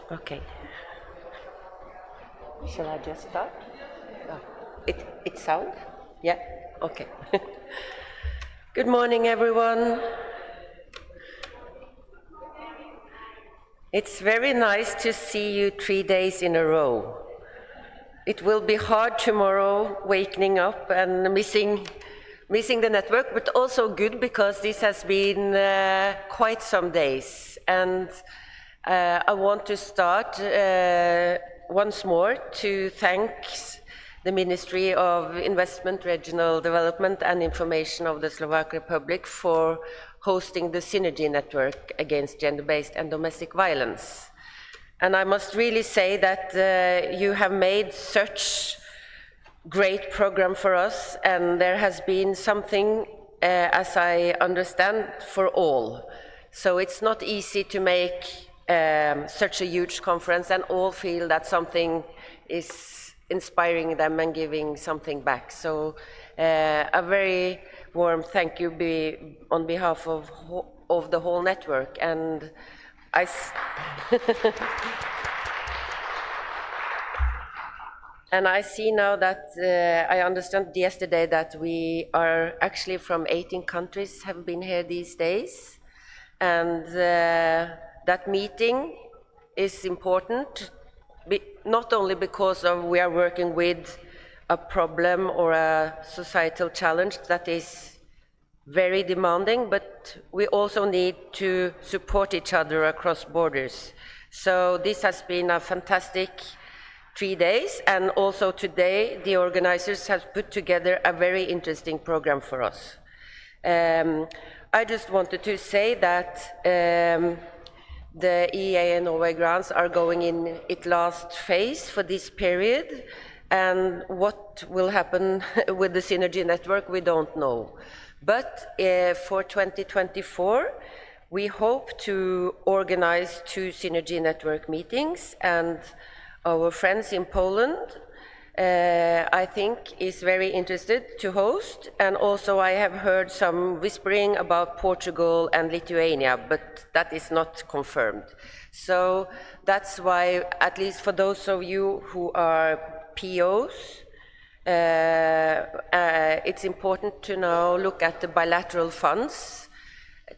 Okay. Shall I just start? Oh, it sound? Yeah? Okay. Good morning, everyone. It's very nice to see you 3 days in a row. It will be hard tomorrow waking up and missing the network, but also good because this has been quite some days. And I want to start once more to thank the Ministry of Investment, Regional Development and Information of the Slovak Republic for hosting the Synergy Network against gender-based and domestic violence. And I must really say that you have made such great program for us, and there has been something, as I understand, for all. So it's not easy to make such a huge conference and all feel that something is inspiring them and giving something back. So a very warm thank you on behalf of the whole network. And And I see now that, I understand yesterday that we are actually from 18 countries have been here these days. And that meeting is important, not only because we are working with a problem or a societal challenge that is very demanding, but we also need to support each other across borders. So this has been a fantastic 3 days, and also today the organizers have put together a very interesting program for us. I just wanted to say that the EEA and Norway grants are going in its last phase for this period, and what will happen with the Synergy Network we don't know. But for 2024 we hope to organize 2 Synergy Network meetings, and our friends in Poland, I think, is very interested to host. And also I have heard some whispering about Portugal and Lithuania, but that is not confirmed. So that's why, at least for those of you who are POs, it's important to now look at the bilateral funds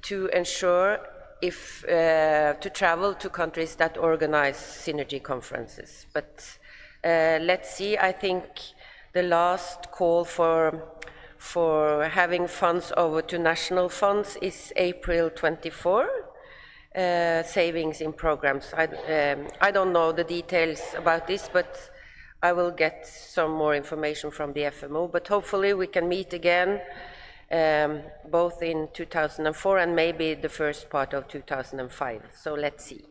to ensure if to travel to countries that organize Synergy conferences. But let's see. I think the last call for having funds over to national funds is April 24, savings in programs. I don't know the details about this, but I will get some more information from the FMO, but hopefully we can meet again both in 2004 and maybe the first part of 2005. So let's see.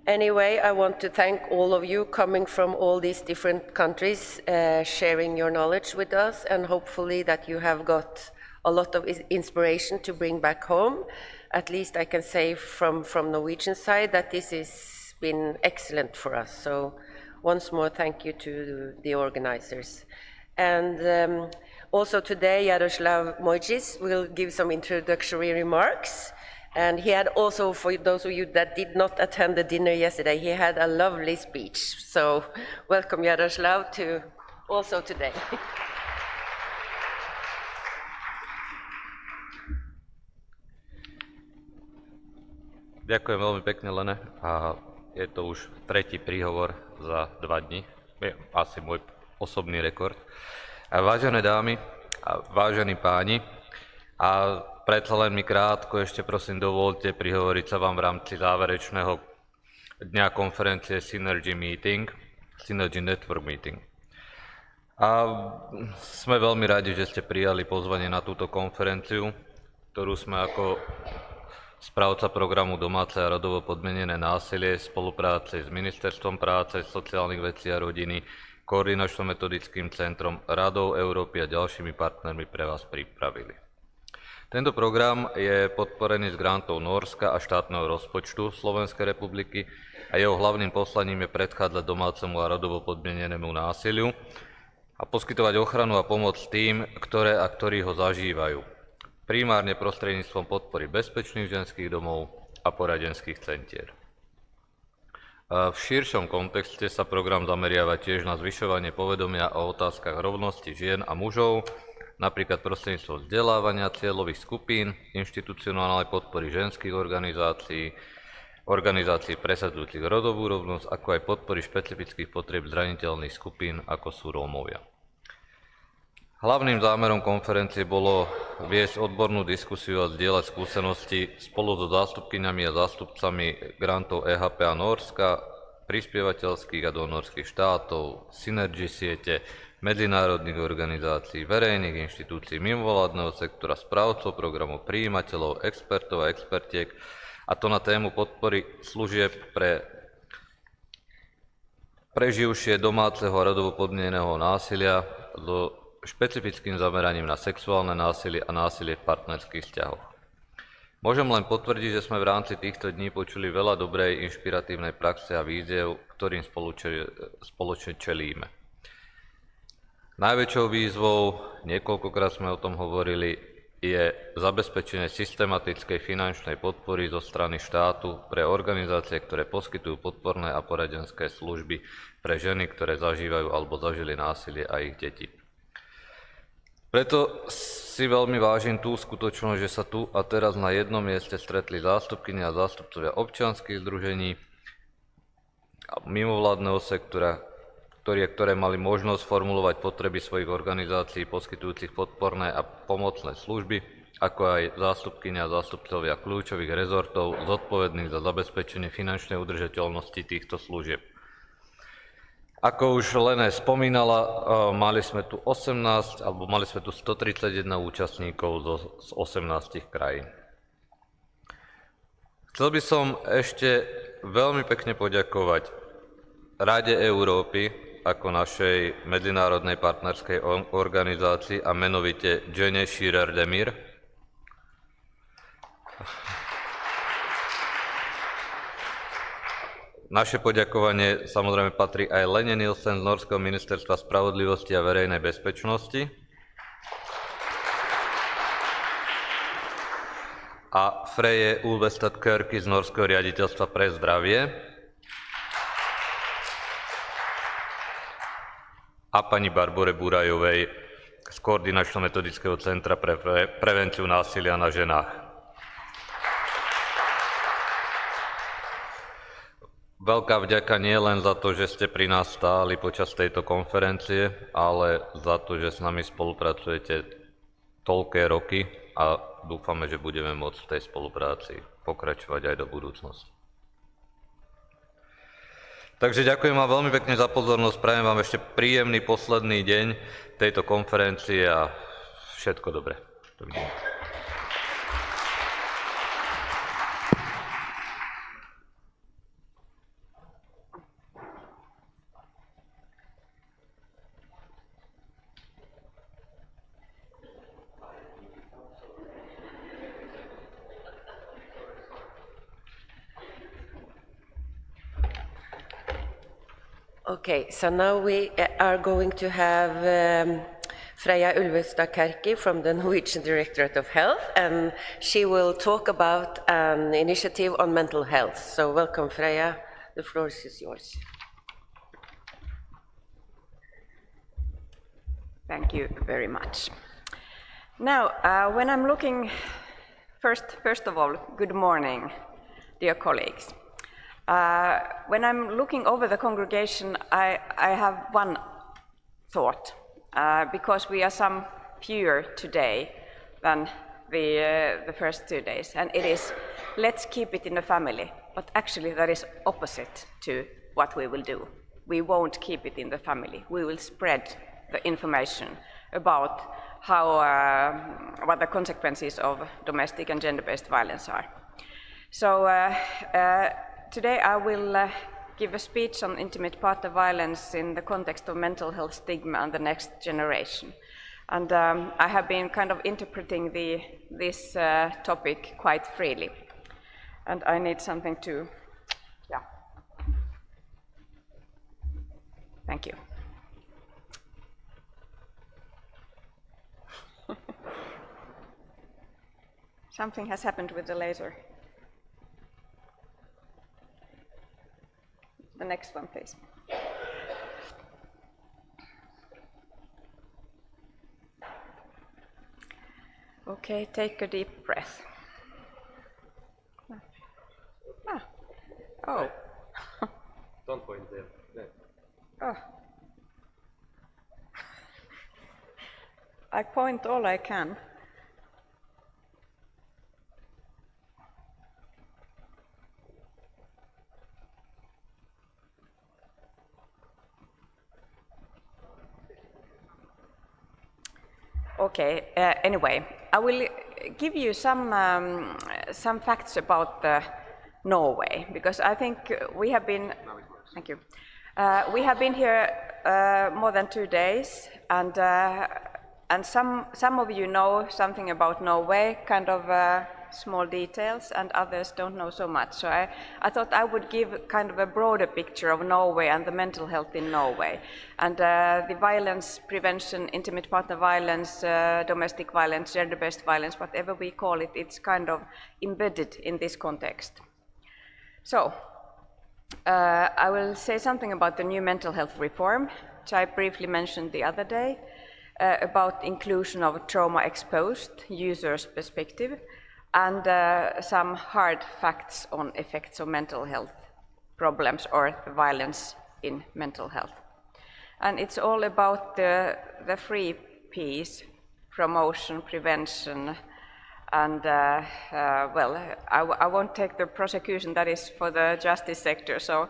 Anyway, I want to thank all of you coming from all these different countries, sharing your knowledge with us, and hopefully that you have got a lot of inspiration to bring back home. At least I can say from Norwegian side that this has been excellent for us. So once more, thank you to the organizers. And also today, Jaroslav Mojis will give some introductory remarks. And he had also, for those of you that did not attend the dinner yesterday, he had a lovely speech. So welcome, Jaroslav, to also today. Ďakujem veľmi pekne, Lene. A je to už 3. príhovor za 2 dni. Je asi môj osobný rekord. Vážené dámy a vážení páni, a predsa len mi krátko ešte prosím dovolte prihovoriť sa vám v rámci záverečného dňa konferencie Synergy Network Meeting. A sme veľmi radi, že ste prijali pozvanie na túto konferenciu, ktorú sme ako správca programu Domáce a rodovo podmienené násilie v spolupráci s Ministerstvom práce, sociálnych vecí a rodiny, Koordinačno-metodickým centrom, Radou Európy a ďalšími partnermi pre vás pripravili. Tento program je podporený z grantov Nórska a štátneho rozpočtu Slovenskej republiky a jeho hlavným poslaním je predchádzať domácemu a rodovo podmienenému násiliu a poskytovať ochranu a pomoc tým, ktoré a ktorí ho zažívajú. Primárne prostredníctvom podpory bezpečných ženských domov a poradenských centier. V širšom kontexte sa program zameriava tiež na zvyšovanie povedomia o otázkach rovnosti žien a mužov, napríklad prostredníctvom vzdelávania cieľových skupín, inštitucionálnej podpory ženských organizácií, organizácií presadzujúcich rodovú rovnosť, ako aj podpory špecifických potrieb zraniteľných skupín, ako sú Rómovia. Hlavným zámerom konferencie bolo viesť odbornú diskusiu a zdieľať skúsenosti spolu so zástupkyňami a zástupcami grantov EHP a Nórska, prispievateľských a donorských štátov, synergy siete, medzinárodných organizácií, verejných inštitúcií, mimovládneho sektora, správcov programov, prijímateľov, expertov a expertiek, a to na tému podpory služieb pre preživšie domáceho a rodovo podmieneného násilia so špecifickým zameraním na sexuálne násilie a násilie v partnerských vzťahoch. Môžem len potvrdiť, že sme v rámci týchto dní počuli veľa dobrej, inšpiratívnej praxe a víziev, ktorým spoločne čelíme. Najväčšou výzvou, niekoľkokrát sme o tom hovorili, je zabezpečenie systematickej finančnej podpory zo strany štátu pre organizácie, ktoré poskytujú podporné a poradenské služby pre ženy, ktoré zažívajú alebo zažili násilie, a ich deti. Preto si veľmi vážim tú skutočnosť, že sa tu a teraz na jednom mieste stretli zástupkyne a zástupcovia občianskych združení a mimovládneho sektora, ktoré mali možnosť formulovať potreby svojich organizácií poskytujúcich podporné a pomocné služby, ako aj zástupkyne a zástupcovia kľúčových rezortov zodpovedných za zabezpečenie finančnej udržateľnosti týchto služieb. Ako už Lene spomínala, mali sme tu 131 účastníkov z 18 krajín. Chcel by som ešte veľmi pekne poďakovať Rade Európy ako našej medzinárodnej partnerskej organizácii a menovite Jene Shearer-Demir. Naše poďakovanie samozrejme patrí aj Lene Nielsen z Norského ministerstva spravodlivosti a verejnej bezpečnosti a Freje Ulvestad Körky z Norského riaditeľstva pre zdravie a pani Barbore Burajovej z Koordinačno-metodického centra pre prevenciu násilia na ženách. Veľká vďaka nie len za to, že ste pri nás stáli počas tejto konferencie, ale za to, že s nami spolupracujete toľké roky a dúfame, že budeme môcť v tej spolupráci pokračovať aj do budúcnosti. Takže ďakujem vám veľmi pekne za pozornosť, prajem vám ešte príjemný posledný deň tejto konferencie a všetko dobré. Dovidenia. Okay, so now we are going to have Freya Ulvestad Kärki from the Norwegian Directorate of Health, and she will talk about an initiative on mental health. So welcome, Freya. The floor is yours. Thank you very much. Now, when I'm looking, first of all, good morning, dear colleagues. When I'm looking over the congregation, I have one thought, because we are some fewer today than the first 2 days, and it is, let's keep it in the family. But actually that is opposite to what we will do. We won't keep it in the family. We will spread the information about how, what the consequences of domestic and gender-based violence are. So today I will give a speech on intimate partner violence in the context of mental health stigma and the next generation. And I have been kind of interpreting this topic quite freely. And I need something to, yeah. Thank you. Something has happened with the laser. next one, please. Okay, take a deep breath. Ah. Oh. Don't point there. There. Oh. I point all I can. Okay, anyway, I will give you some facts about Norway, because I think we have been, thank you, we have been here more than 2 days, and some of you know something about Norway, kind of small details, and others don't know so much. So I thought I would give kind of a broader picture of Norway and the mental health in Norway, and the violence prevention, intimate partner violence, domestic violence, gender-based violence, whatever we call it, it's kind of embedded in this context. So I will say something about the new mental health reform, which I briefly mentioned the other day, about inclusion of trauma-exposed users' perspective, and some hard facts on effects of mental health problems or violence in mental health. And it's all about the 3 Ps, promotion, prevention, and well, I won't take the prosecution, that is for the justice sector, so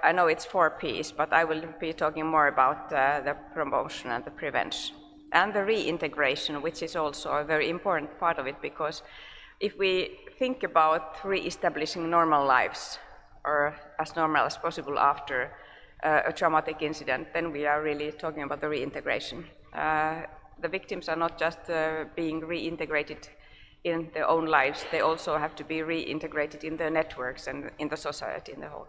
I know it's 4 Ps, but I will be talking more about the promotion and the prevention. And the reintegration, which is also a very important part of it, because if we think about re-establishing normal lives, or as normal as possible after a traumatic incident, then we are really talking about the reintegration. The victims are not just being reintegrated in their own lives, they also have to be reintegrated in their networks and in the society in the whole.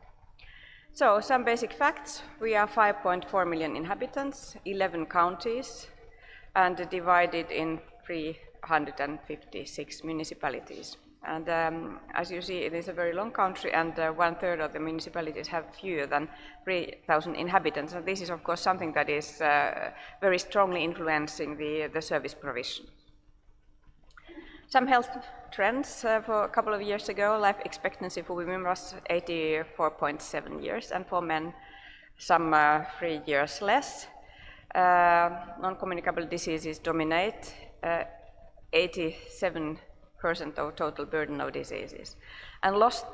So, some basic facts. We are 5.4 million inhabitants, 11 counties, and divided in 356 municipalities. And as you see, it is a very long country, and 1/3 of the municipalities have fewer than 3,000 inhabitants. And this is, of course, something that is very strongly influencing the service provision. Some health trends. For a couple of years ago, life expectancy for women was 84.7 years, and for men, some 3 years less. Non-communicable diseases dominate, 87% of total burden of diseases. And lost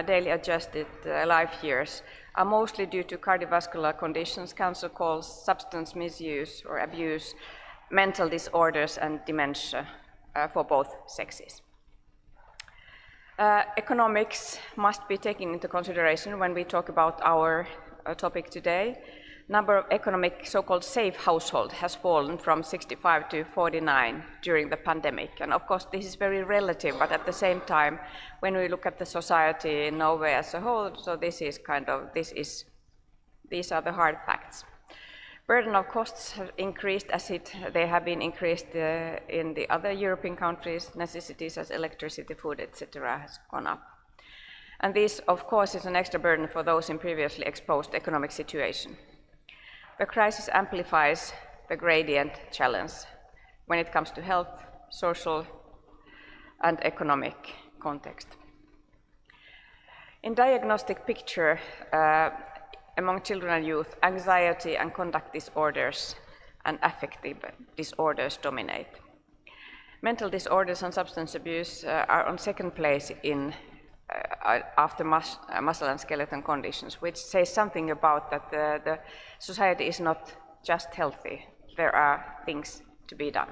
daily adjusted life years are mostly due to cardiovascular conditions, cancer calls, substance misuse or abuse, mental disorders, and dementia for both sexes. Economics must be taken into consideration when we talk about our topic today. Number of economic so-called safe households has fallen from 65 to 49 during the pandemic. And of course, this is very relative, but at the same time, when we look at the society in Norway as a whole, so these are the hard facts. Burden of costs have increased as they have been increased in the other European countries. Necessities as electricity, food, etc. has gone up. And this, of course, is an extra burden for those in previously exposed economic situation. The crisis amplifies the gradient challenge when it comes to health, social, and economic context. In diagnostic picture, among children and youth, anxiety and conduct disorders and affective disorders dominate. Mental disorders and substance abuse are on second place in after muscle and skeleton conditions, which says something about that the society is not just healthy. There are things to be done.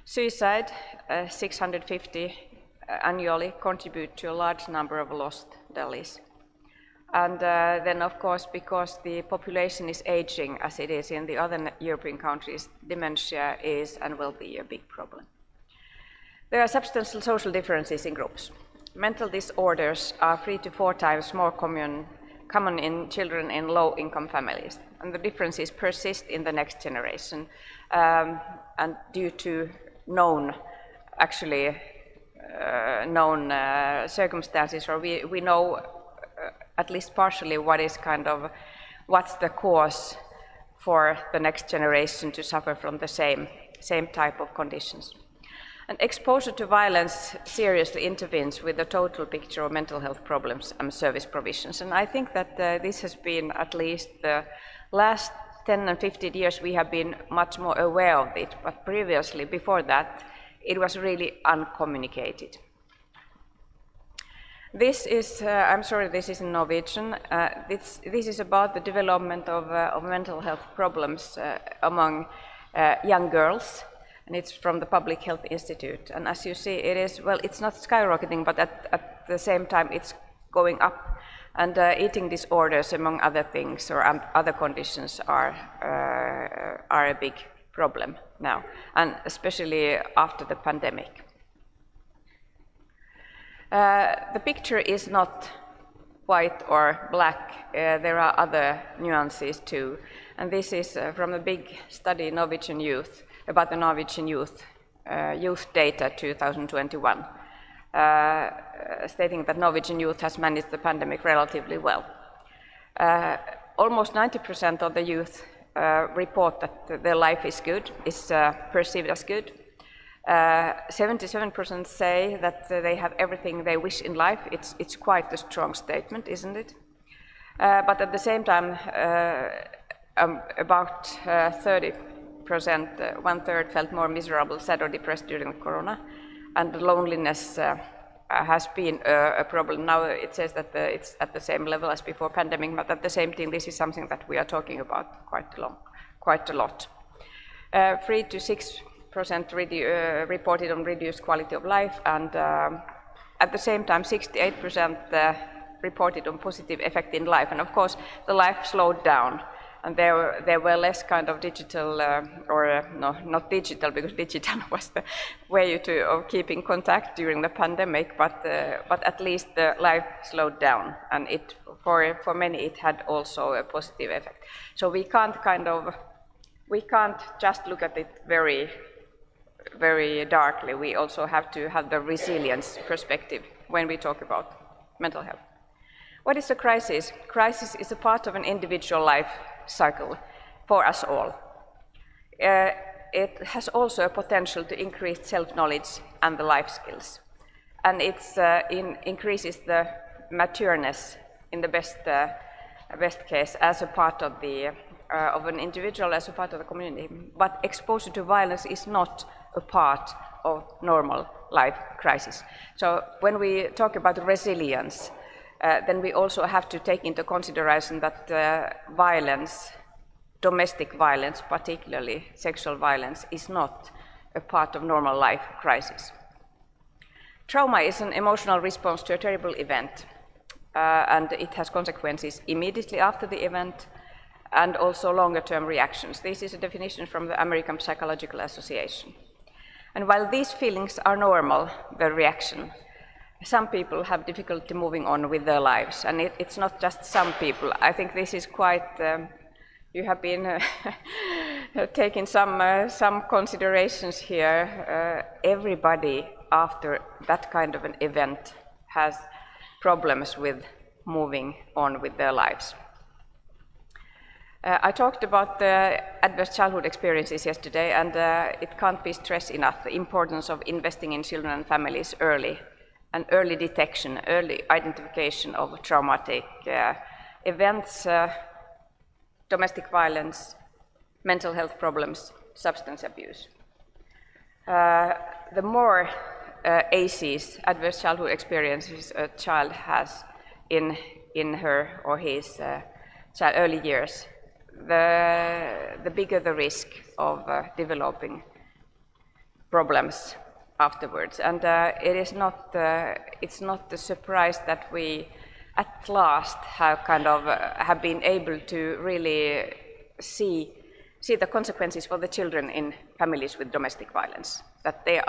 Suicide, 650 annually, contribute to a large number of lost Delhis. And then, of course, because the population is aging, as it is in the other European countries, dementia is and will be a big problem. There are substantial social differences in groups. Mental disorders are 3 to 4 times more common in children in low-income families, and the differences persist in the next generation, and due to known circumstances, or we know at least partially, what's the cause for the next generation to suffer from the same type of conditions. And exposure to violence seriously intervenes with the total picture of mental health problems and service provisions. And I think that this has been, at least the last 10 and 15 years, we have been much more aware of it, but previously, before that, it was really uncommunicated. This is, I'm sorry, this is in Norwegian. This is about the development of mental health problems among young girls, and it's from the Public Health Institute. And as you see, it is, well, it's not skyrocketing, but at the same time, it's going up. And eating disorders, among other things, or other conditions, are a big problem now, and especially after the pandemic. The picture is not white or black. There are other nuances too. And this is from a big study, Norwegian youth, about the Norwegian youth data 2021, stating that Norwegian youth has managed the pandemic relatively well. Almost 90% of the youth report that their life is good, is perceived as good. 77% say that they have everything they wish in life. It's quite a strong statement, isn't it? But at the same time, about 30%, 1/3 felt more miserable, sad or depressed during Corona, and loneliness has been a problem. Now it says that it's at the same level as before pandemic, but at the same time, this is something that we are talking about quite a lot. 3 to 6% reported on reduced quality of life, and at the same time, 68% reported on positive effect in life. And of course, the life slowed down, and there were less kind of digital, no, not digital, because digital was the way of keeping contact during the pandemic, but at least the life slowed down, and for many it had also a positive effect. So we can't just look at it very, very darkly. We also have to have the resilience perspective when we talk about mental health. What is a crisis? Crisis is a part of an individual life cycle for us all. It has also a potential to increase self-knowledge and the life skills. And it increases the matureness in the best case as a part of an individual, as a part of the community. But exposure to violence is not a part of normal life crisis. So when we talk about resilience, then we also have to take into consideration that violence, domestic violence, particularly sexual violence, is not a part of normal life crisis. Trauma is an emotional response to a terrible event, and it has consequences immediately after the event, and also longer-term reactions. This is a definition from the American Psychological Association. And while these feelings are normal, the reaction, some people have difficulty moving on with their lives, and it's not just some people. I think this is quite, you have been taking some considerations here. Everybody after that kind of an event has problems with moving on with their lives. I talked about the adverse childhood experiences yesterday, and it can't be stressed enough, the importance of investing in children and families early, and early detection, early identification of traumatic events, domestic violence, mental health problems, substance abuse. The more ACEs, adverse childhood experiences, a child has in her or his early years, the bigger the risk of developing problems afterwards. And it's not a surprise that we at last have been able to really see the consequences for the children in families with domestic violence, that they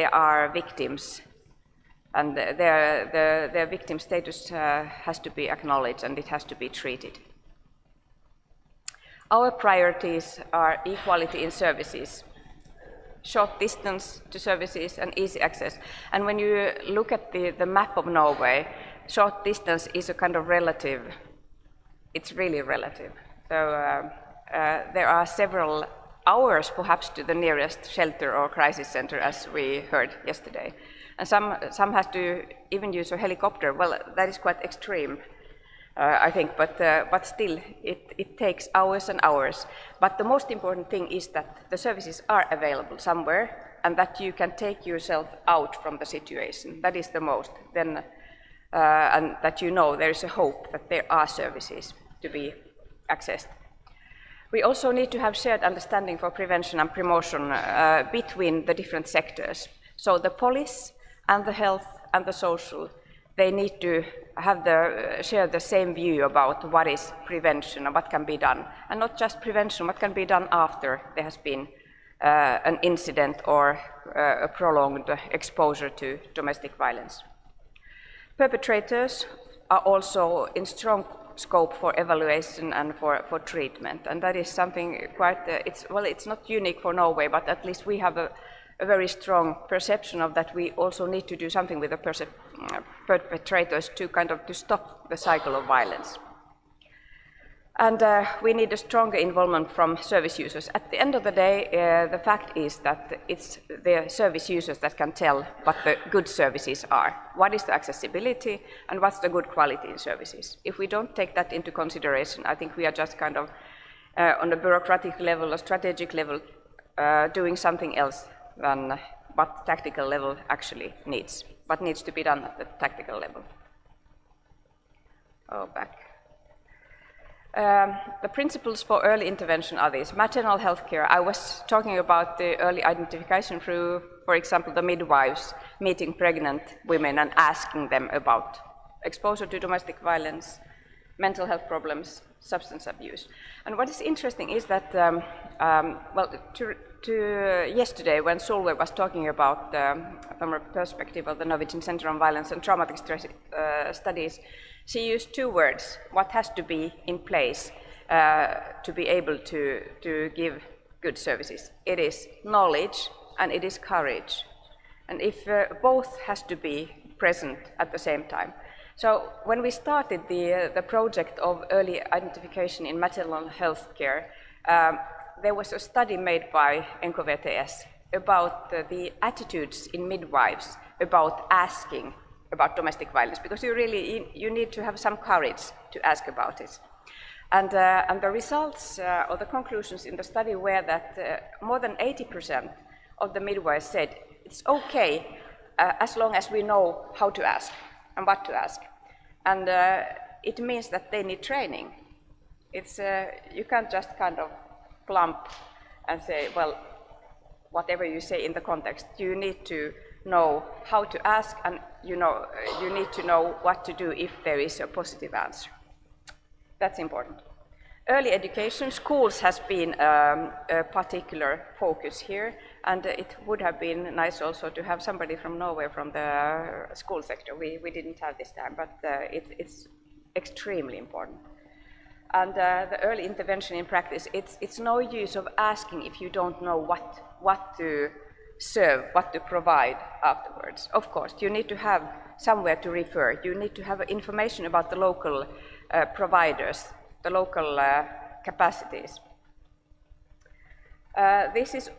are victims, and their victim status has to be acknowledged, and it has to be treated. Our priorities are equality in services, short distance to services and easy access. And when you look at the map of Norway, short distance is a kind of relative, it's really relative. So there are several hours perhaps to the nearest shelter or crisis center, as we heard yesterday. And some has to even use a helicopter. Well, that is quite extreme, I think, but still, it takes hours and hours. But the most important thing is that the services are available somewhere, and that you can take yourself out from the situation. That is the most. Then, and that you know there is a hope that there are services to be accessed. We also need to have shared understanding for prevention and promotion between the different sectors. So the police and the health and the social, they need to have share the same view about what is prevention and what can be done. And not just prevention, what can be done after there has been an incident or a prolonged exposure to domestic violence. Perpetrators are also in strong scope for evaluation and for treatment, and that is something quite, it's not unique for Norway, but at least we have a very strong perception of that. We also need to do something with the perpetrators to to stop the cycle of violence. And we need a stronger involvement from service users. At the end of the day, the fact is that it's the service users that can tell what the good services are. What is the accessibility and what's the good quality in services? If we don't take that into consideration, I think we are just on a bureaucratic level or strategic level doing something else than what tactical level actually needs, what needs to be done at the tactical level. Back. The principles for early intervention are these. Maternal health care, I was talking about the early identification through, for example, the midwives meeting pregnant women and asking them about exposure to domestic violence, mental health problems, substance abuse. And what is interesting is that, yesterday when Solveig was talking about, from a perspective of the Norwegian Center on Violence and Traumatic Stress Studies, she used two words, what has to be in place to be able to give good services. It is knowledge and it is courage. And if both has to be present at the same time. So when we started the project of early identification in maternal health care, there was a study made by NKVTS about the attitudes in midwives about asking about domestic violence, because you need to have some courage to ask about it. And the results or the conclusions in the study were that more than 80% of the midwives said it's okay as long as we know how to ask and what to ask. And it means that they need training. It's you can't just plump and say, well, whatever you say in the context. You need to know how to ask, and you need to know what to do if there is a positive answer. That's important. Early education, schools has been a particular focus here, and it would have been nice also to have somebody from Norway from the school sector. We didn't have this time, but it's extremely important. And the early intervention in practice, it's no use of asking if you don't know what to serve, what to provide afterwards. Of course, you need to have somewhere to refer. You need to have information about the local providers, the local capacities. This is,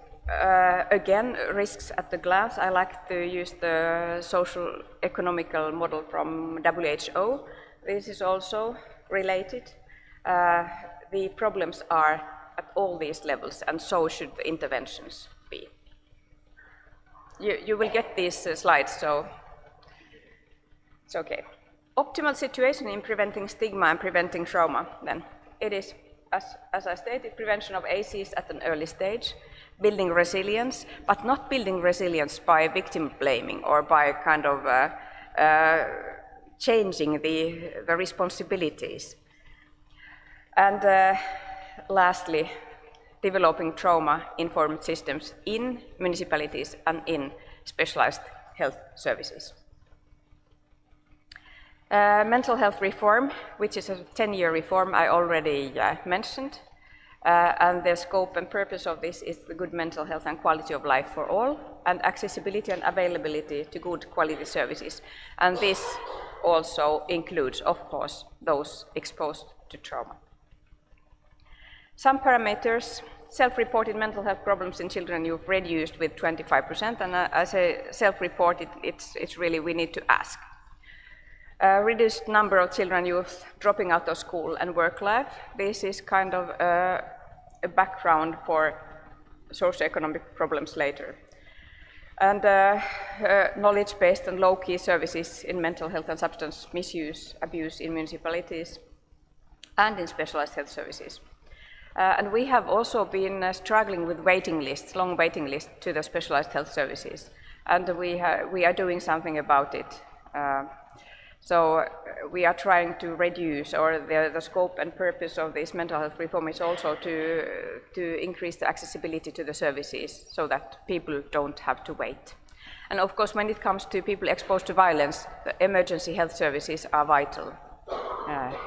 again, risks at the glance. I like to use the social economical model from WHO. This is also related. The problems are at all these levels, and so should the interventions be. You will get these slides, so it's okay. Optimal situation in preventing stigma and preventing trauma, then. It is, as I stated, prevention of ACs at an early stage, building resilience, but not building resilience by victim blaming or by changing the responsibilities. And lastly, developing trauma-informed systems in municipalities and in specialized health services. Mental health reform, which is a 10-year reform I already mentioned, and the scope and purpose of this is the good mental health and quality of life for all, and accessibility and availability to good quality services. And this also includes, of course, those exposed to trauma. Some parameters, self-reported mental health problems in children and youth reduced with 25%, and as a self-reported, it's really we need to ask. Reduced number of children and youth dropping out of school and work life. This is kind of a background for socioeconomic problems later. And knowledge-based and low-key services in mental health and substance misuse, abuse in municipalities and in specialized health services. And we have also been struggling with waiting lists, long waiting lists to the specialized health services. And we are doing something about it. So we are trying to reduce, or the scope and purpose of this mental health reform is also to increase the accessibility to the services so that people don't have to wait. And of course, when it comes to people exposed to violence, the emergency health services are vital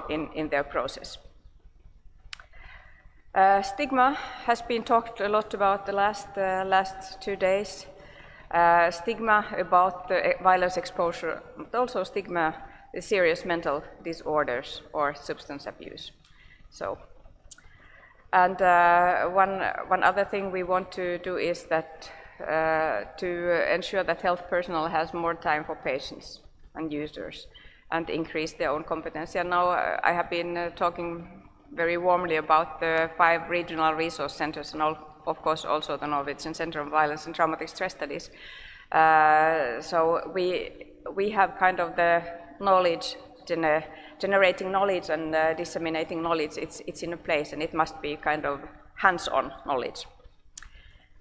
in their process. Stigma has been talked a lot about the last 2 days. Stigma about the violence exposure, but also stigma, the serious mental disorders or substance abuse. So, and one other thing we want to do is that to ensure that health personnel has more time for patients and users and increase their own competency. And now I have been talking very warmly about the 5 regional resource centers and of course also the Norwegian Center on Violence and Traumatic Stress Studies. So we have kind of the knowledge, generating knowledge and disseminating knowledge. It's in a place and it must be kind of hands-on knowledge.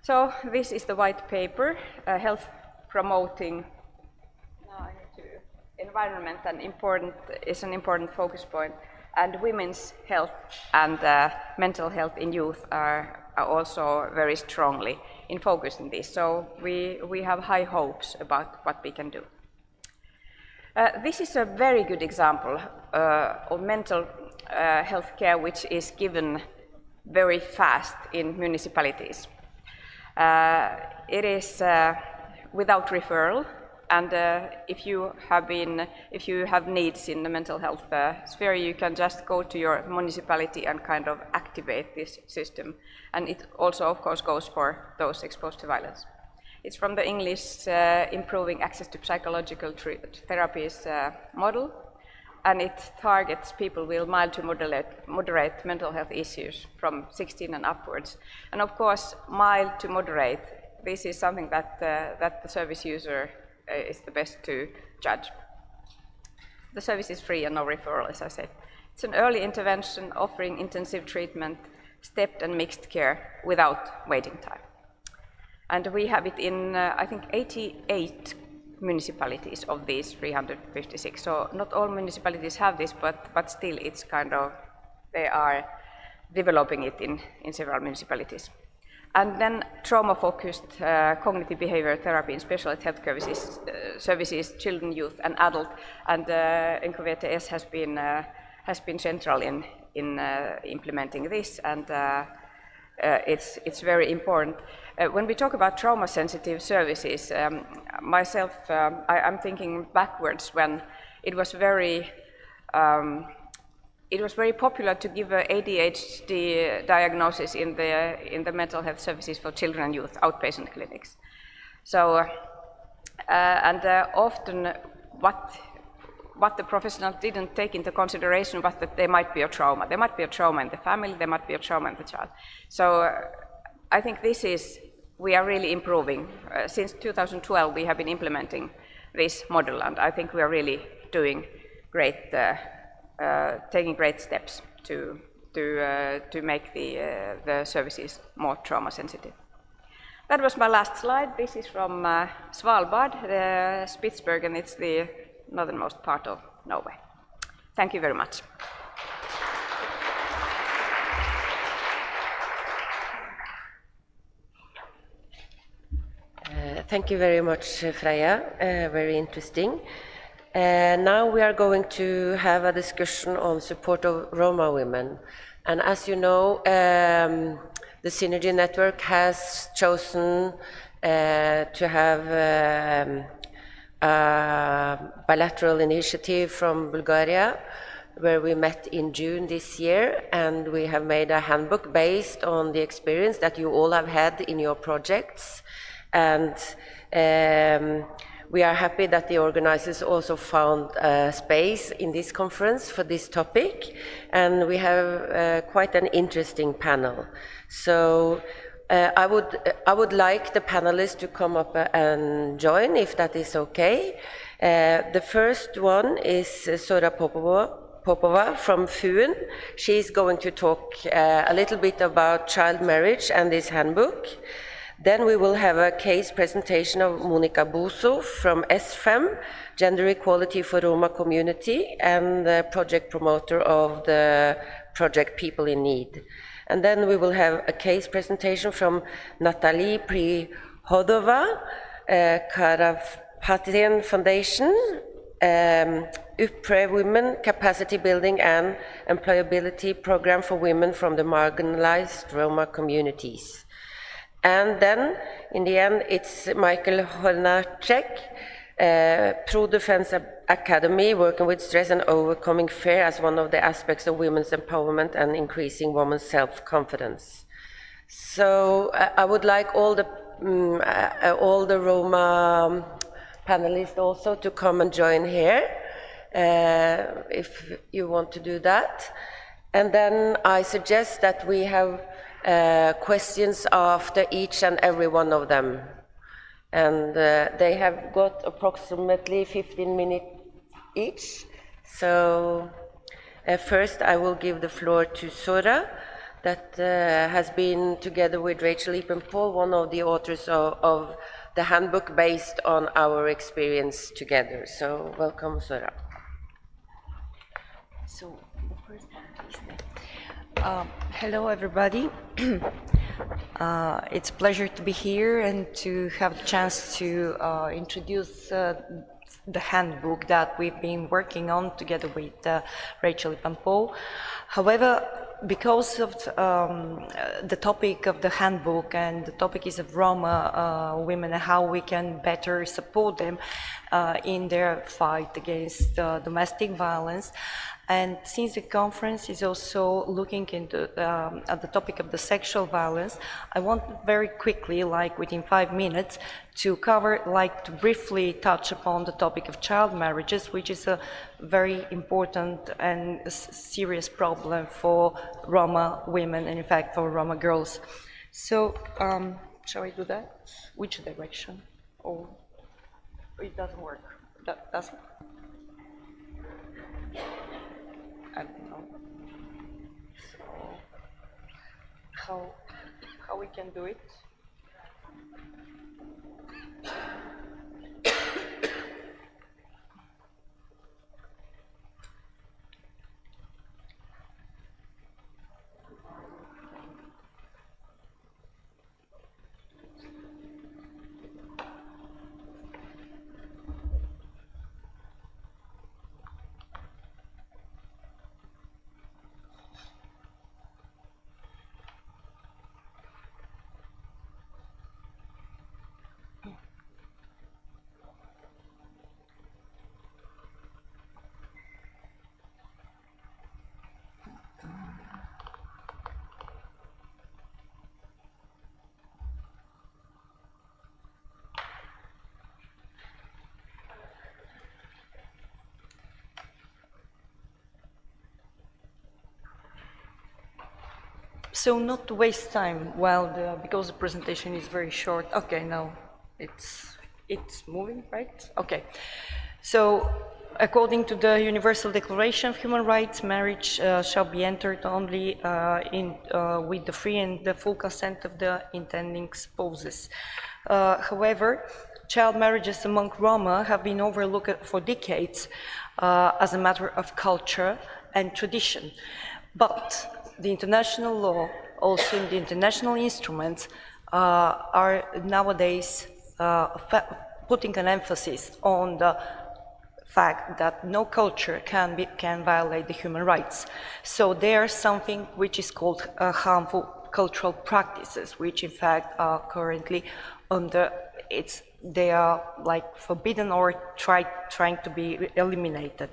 So this is the white paper, health promoting environment is an important focus point. And women's health and mental health in youth are also very strongly in focus in this. So we have high hopes about what we can do. This is a very good example of mental health care which is given very fast in municipalities. It is without referral. And if you have needs in the mental health sphere, you can just go to your municipality and kind of activate this system. And it also, of course, goes for those exposed to violence. It's from the English Improving Access to Psychological Therapies model, and it targets people with mild to moderate mental health issues from 16 and upwards. And of course, mild to moderate, this is something that the service user is the best to judge. The service is free and no referral, as I said. It's an early intervention offering intensive treatment, stepped and mixed care without waiting time. And we have it in, I think, 88 municipalities of these 356. So not all municipalities have this, but still it's kind of, they are developing it in several municipalities. And then trauma-focused cognitive behavior therapy in specialized health services, children, youth, and adult. And NKVTS has been central in implementing this, and it's very important. When we talk about trauma-sensitive services, myself, I'm thinking backwards when it was very popular to give a ADHD diagnosis in the mental health services for children and youth, outpatient clinics. So, often what the professionals didn't take into consideration was that there might be a trauma. There might be a trauma in the family, there might be a trauma in the child. So I think we are really improving. Since 2012, we have been implementing this model, and I think we are really doing great, taking great steps to make the services more trauma sensitive. That was my last slide. This is from Svalbard, Spitsbergen. It's the northernmost part of Norway. Thank you very much. Thank you very much, Freya. Very interesting. Now we are going to have a discussion on support of Roma women. And as you know, the Synergy Network has chosen to have a bilateral initiative from Bulgaria where we met in June this year, and we have made a handbook based on the experience that you all have had in your projects. And we are happy that the organizers also found a space in this conference for this topic, and we have quite an interesting panel. So I would like the panelists to come up and join, if that is okay. The first one is Zora Popova from FUN. She's going to talk a little bit about child marriage and this handbook. Then we will have a case presentation of Monica Buso from SFEM, Gender Equality for Roma Community, and the project promoter of the project People in Need. And then we will have a case presentation from Natalie Prihodova, Karapatyan Foundation, UPRE Women Capacity Building and Employability Program for Women from the Marginalized Roma Communities. And then, in the end, it's Michael Hornacek, Pro Defense Academy, working with stress and overcoming fear as one of the aspects of women's empowerment and increasing women's self-confidence. So I would like all the Roma panelists also to come and join here, if you want to do that. And then I suggest that we have questions after each and every one of them. And they have got approximately 15 minutes each. So first I will give the floor to Zora, that has been, together with Rachel Ipen-Paul, one of the authors of the handbook based on our experience together. So welcome, Zora. So the first one is hello, everybody. It's a pleasure to be here and to have the chance to introduce the handbook that we've been working on together with Rachel Ipen-Paul. However, because of the topic of the handbook, and the topic is of Roma women and how we can better support them in their fight against domestic violence, and since the conference is also looking into at the topic of the sexual violence, I want very quickly, like within 5 minutes, to briefly touch upon the topic of child marriages, which is a very important and serious problem for Roma women, and in fact for Roma girls. So, shall I do that? Which direction? Or it doesn't work? That doesn't? I don't know. So, how we can do it? So not to waste time, because the presentation is very short. Okay, now it's moving, right? Okay. So according to the Universal Declaration of Human Rights, marriage shall be entered only with the free and the full consent of the intending spouses. However, child marriages among Roma have been overlooked for decades as a matter of culture and tradition. But the international law, also in the international instruments, are nowadays putting an emphasis on the fact that no culture can violate the human rights. So there's something which is called harmful cultural practices, which in fact are currently under they are like forbidden or trying to be eliminated.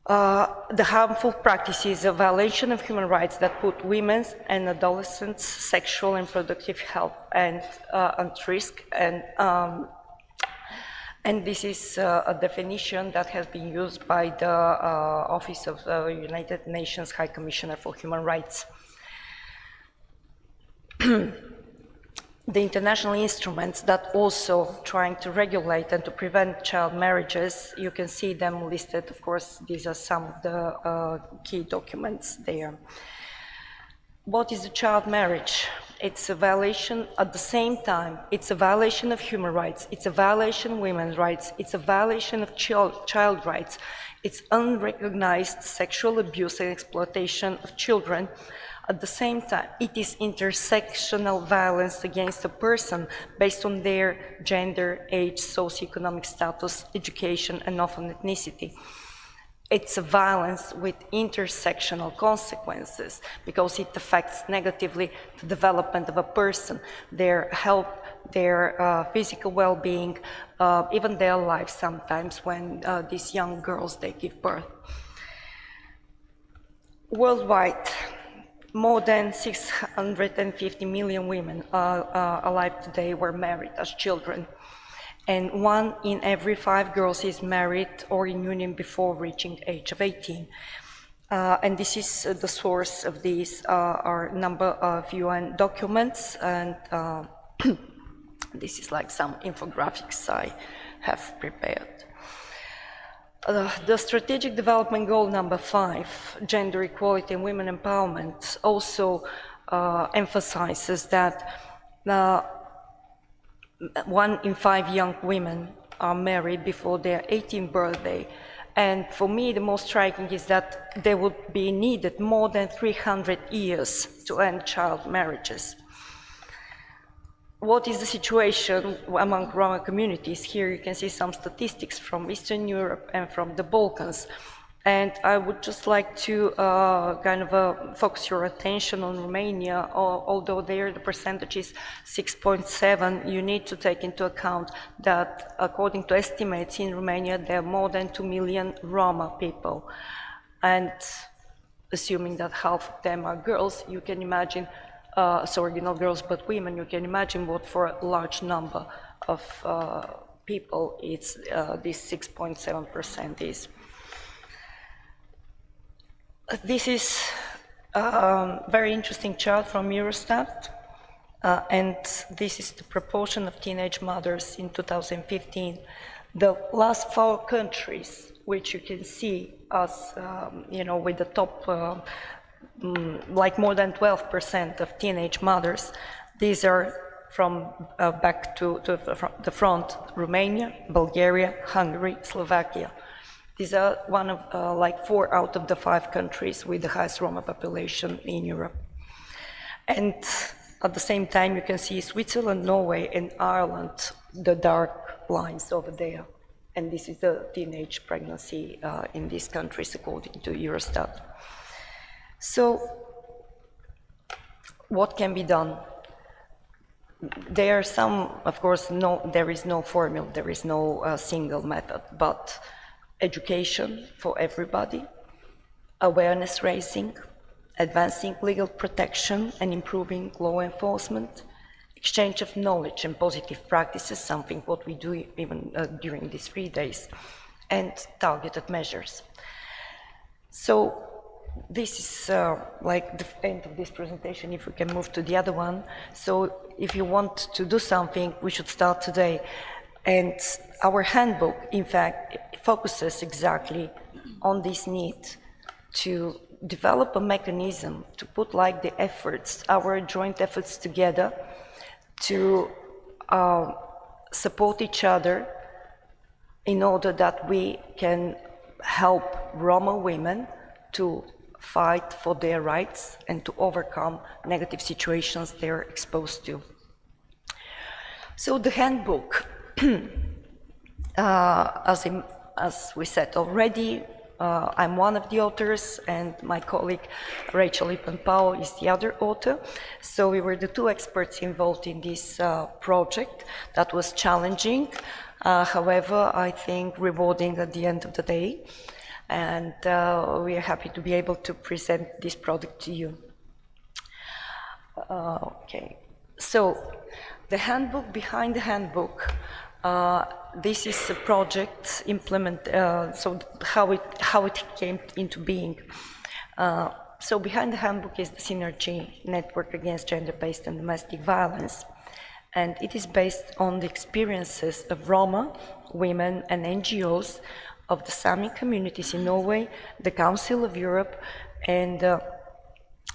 The harmful practices of violation of human rights that put women's and adolescents' sexual and reproductive health at risk, and this is a definition that has been used by the Office of the United Nations High Commissioner for Human Rights. The international instruments that also trying to regulate and to prevent child marriages, you can see them listed. Of course, these are some of the key documents there. What is a child marriage? It's a violation, at the same time, it's a violation of human rights, it's a violation of women's rights, it's a violation of child rights, it's unrecognized sexual abuse and exploitation of children. At the same time, it is intersectional violence against a person based on their gender, age, socioeconomic status, education, and often ethnicity. It's a violence with intersectional consequences because it affects negatively the development of a person, their health, their physical well-being, even their life sometimes when these young girls, they give birth. Worldwide, more than 650 million women alive today were married as children. And 1 in every 5 girls is married or in union before reaching age of 18. And this is the source of these are number of UN documents, and this is like some infographics I have prepared. The Strategic Development Goal number 5, gender equality and women empowerment, also emphasizes that 1 in 5 young women are married before their 18th birthday. And for me, the most striking is that there would be needed more than 300 years to end child marriages. What is the situation among Roma communities? Here you can see some statistics from Eastern Europe and from the Balkans. And I would just like to focus your attention on Romania. Although there the percentage is 6.7, you need to take into account that according to estimates in Romania, there are more than 2 million Roma people. And assuming that half of them are girls, you can imagine, sorry, not girls, but women, you can imagine what for a large number of people it's, this 6.7% is. This is a very interesting chart from Eurostat, and this is the proportion of teenage mothers in 2015. The last 4 countries, which you can see as, with the top, like more than 12% of teenage mothers, these are from back to the front, Romania, Bulgaria, Hungary, Slovakia. These are one of like 4 out of the 5 countries with the highest Roma population in Europe. And at the same time, you can see Switzerland, Norway, and Ireland, the dark lines over there. And this is the teenage pregnancy in these countries according to Eurostat. So, what can be done? There are some, of course, there is no formula, there is no single method, but education for everybody, awareness raising, advancing legal protection and improving law enforcement, exchange of knowledge and positive practices, something what we do even during these 3 days, and targeted measures. So this is like the end of this presentation, if we can move to the other one. So if you want to do something, we should start today. And our handbook, in fact, focuses exactly on this need to develop a mechanism to put like the efforts, our joint efforts together to support each other in order that we can help Roma women to fight for their rights and to overcome negative situations they're exposed to. So the handbook, as we said already, I'm one of the authors, and my colleague Rachel Lipan-Powell is the other author. So we were the two experts involved in this project that was challenging, however, I think rewarding at the end of the day. And we are happy to be able to present this product to you. Okay, so the handbook, behind the handbook, this is a project so how it came into being. So behind the handbook is the Synergy Network Against Gender-Based and Domestic Violence, and it is based on the experiences of Roma women and NGOs of the Sami communities in Norway, the Council of Europe, and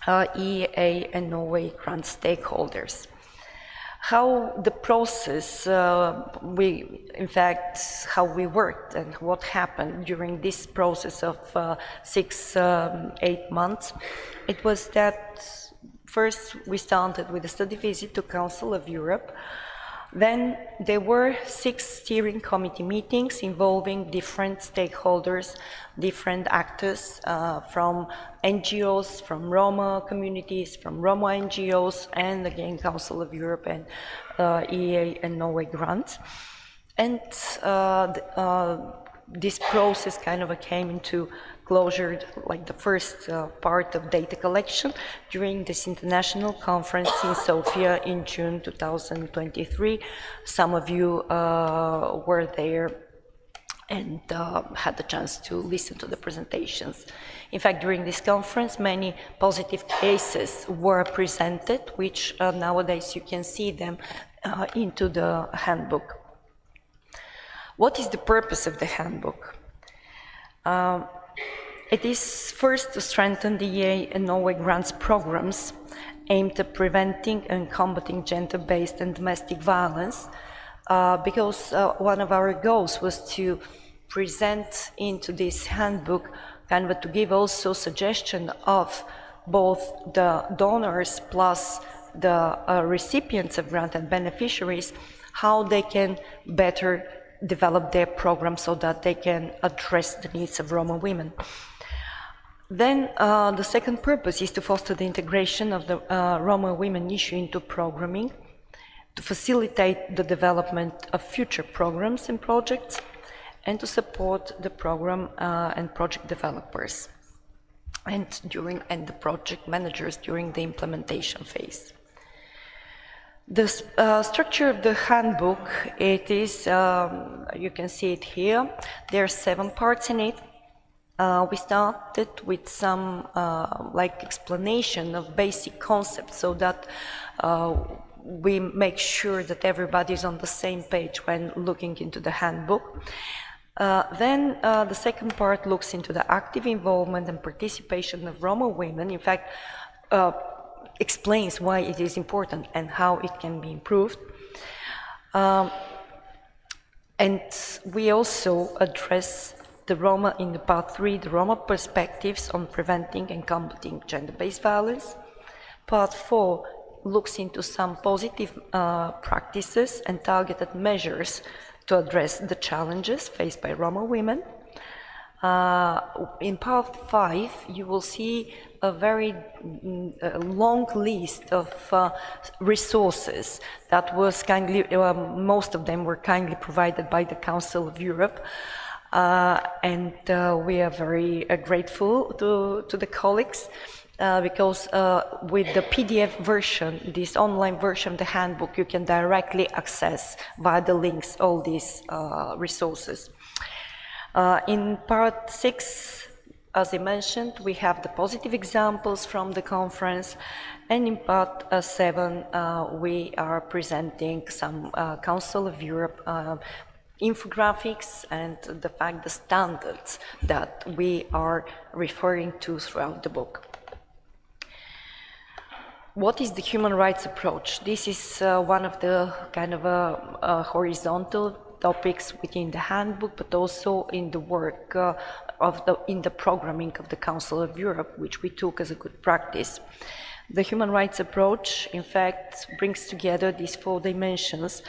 EEA and Norway grant stakeholders. How the process, how we worked and what happened during this process of 6-8 months, it was that first we started with a study visit to Council of Europe. Then there were 6 steering committee meetings involving different stakeholders, different actors from NGOs, from Roma communities, from Roma NGOs, and again Council of Europe and EEA and Norway grants. And this process kind of came into closure, like the first part of data collection during this international conference in Sofia in June 2023. Some of you were there and had the chance to listen to the presentations. In fact, during this conference, many positive cases were presented, which nowadays you can see them into the handbook. What is the purpose of the handbook? It is first to strengthen the EEA and Norway grants programs aimed at preventing and combating gender-based and domestic violence, because one of our goals was to present into this handbook, kind of to give also suggestion of both the donors plus the recipients of grant and beneficiaries, how they can better develop their program so that they can address the needs of Roma women. Then the second purpose is to foster the integration of the Roma women issue into programming, to facilitate the development of future programs and projects, and to support the program and project developers and the project managers during the implementation phase. The structure of the handbook, it is, you can see it here, there are 7 parts in it. We started with some explanation of basic concepts so that we make sure that everybody is on the same page when looking into the handbook. Then the second part looks into the active involvement and participation of Roma women. In fact, explains why it is important and how it can be improved. And we also address the Roma in the part 3, the Roma perspectives on preventing and combating gender-based violence. Part 4 looks into some positive practices and targeted measures to address the challenges faced by Roma women. In part 5, you will see a very long list of resources that was kindly, most of them were kindly provided by the Council of Europe. And we are very grateful to the colleagues because with the PDF version, this online version of the handbook, you can directly access via the links all these resources. In part 6, as I mentioned, we have the positive examples from the conference, and in part 7, we are presenting some Council of Europe infographics and the standards that we are referring to throughout the book. What is the human rights approach? This is one of the kind of horizontal topics within the handbook, but also in the work in the programming of the Council of Europe, which we took as a good practice. The human rights approach, in fact, brings together these 4 dimensions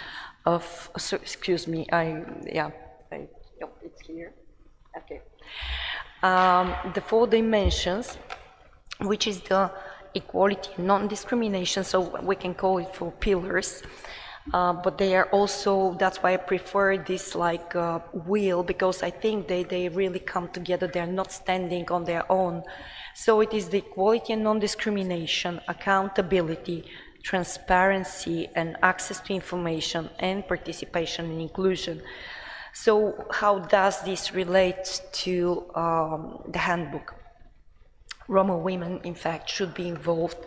of, excuse me, it's here, okay. the 4 dimensions, which is the equality and non-discrimination, so we can call it 4 pillars. But they are also, that's why I prefer this like wheel, because I think they really come together, they're not standing on their own. So it is the equality and non-discrimination, accountability, transparency and access to information, and participation and inclusion. So how does this relate to the handbook? Roma women, in fact, should be involved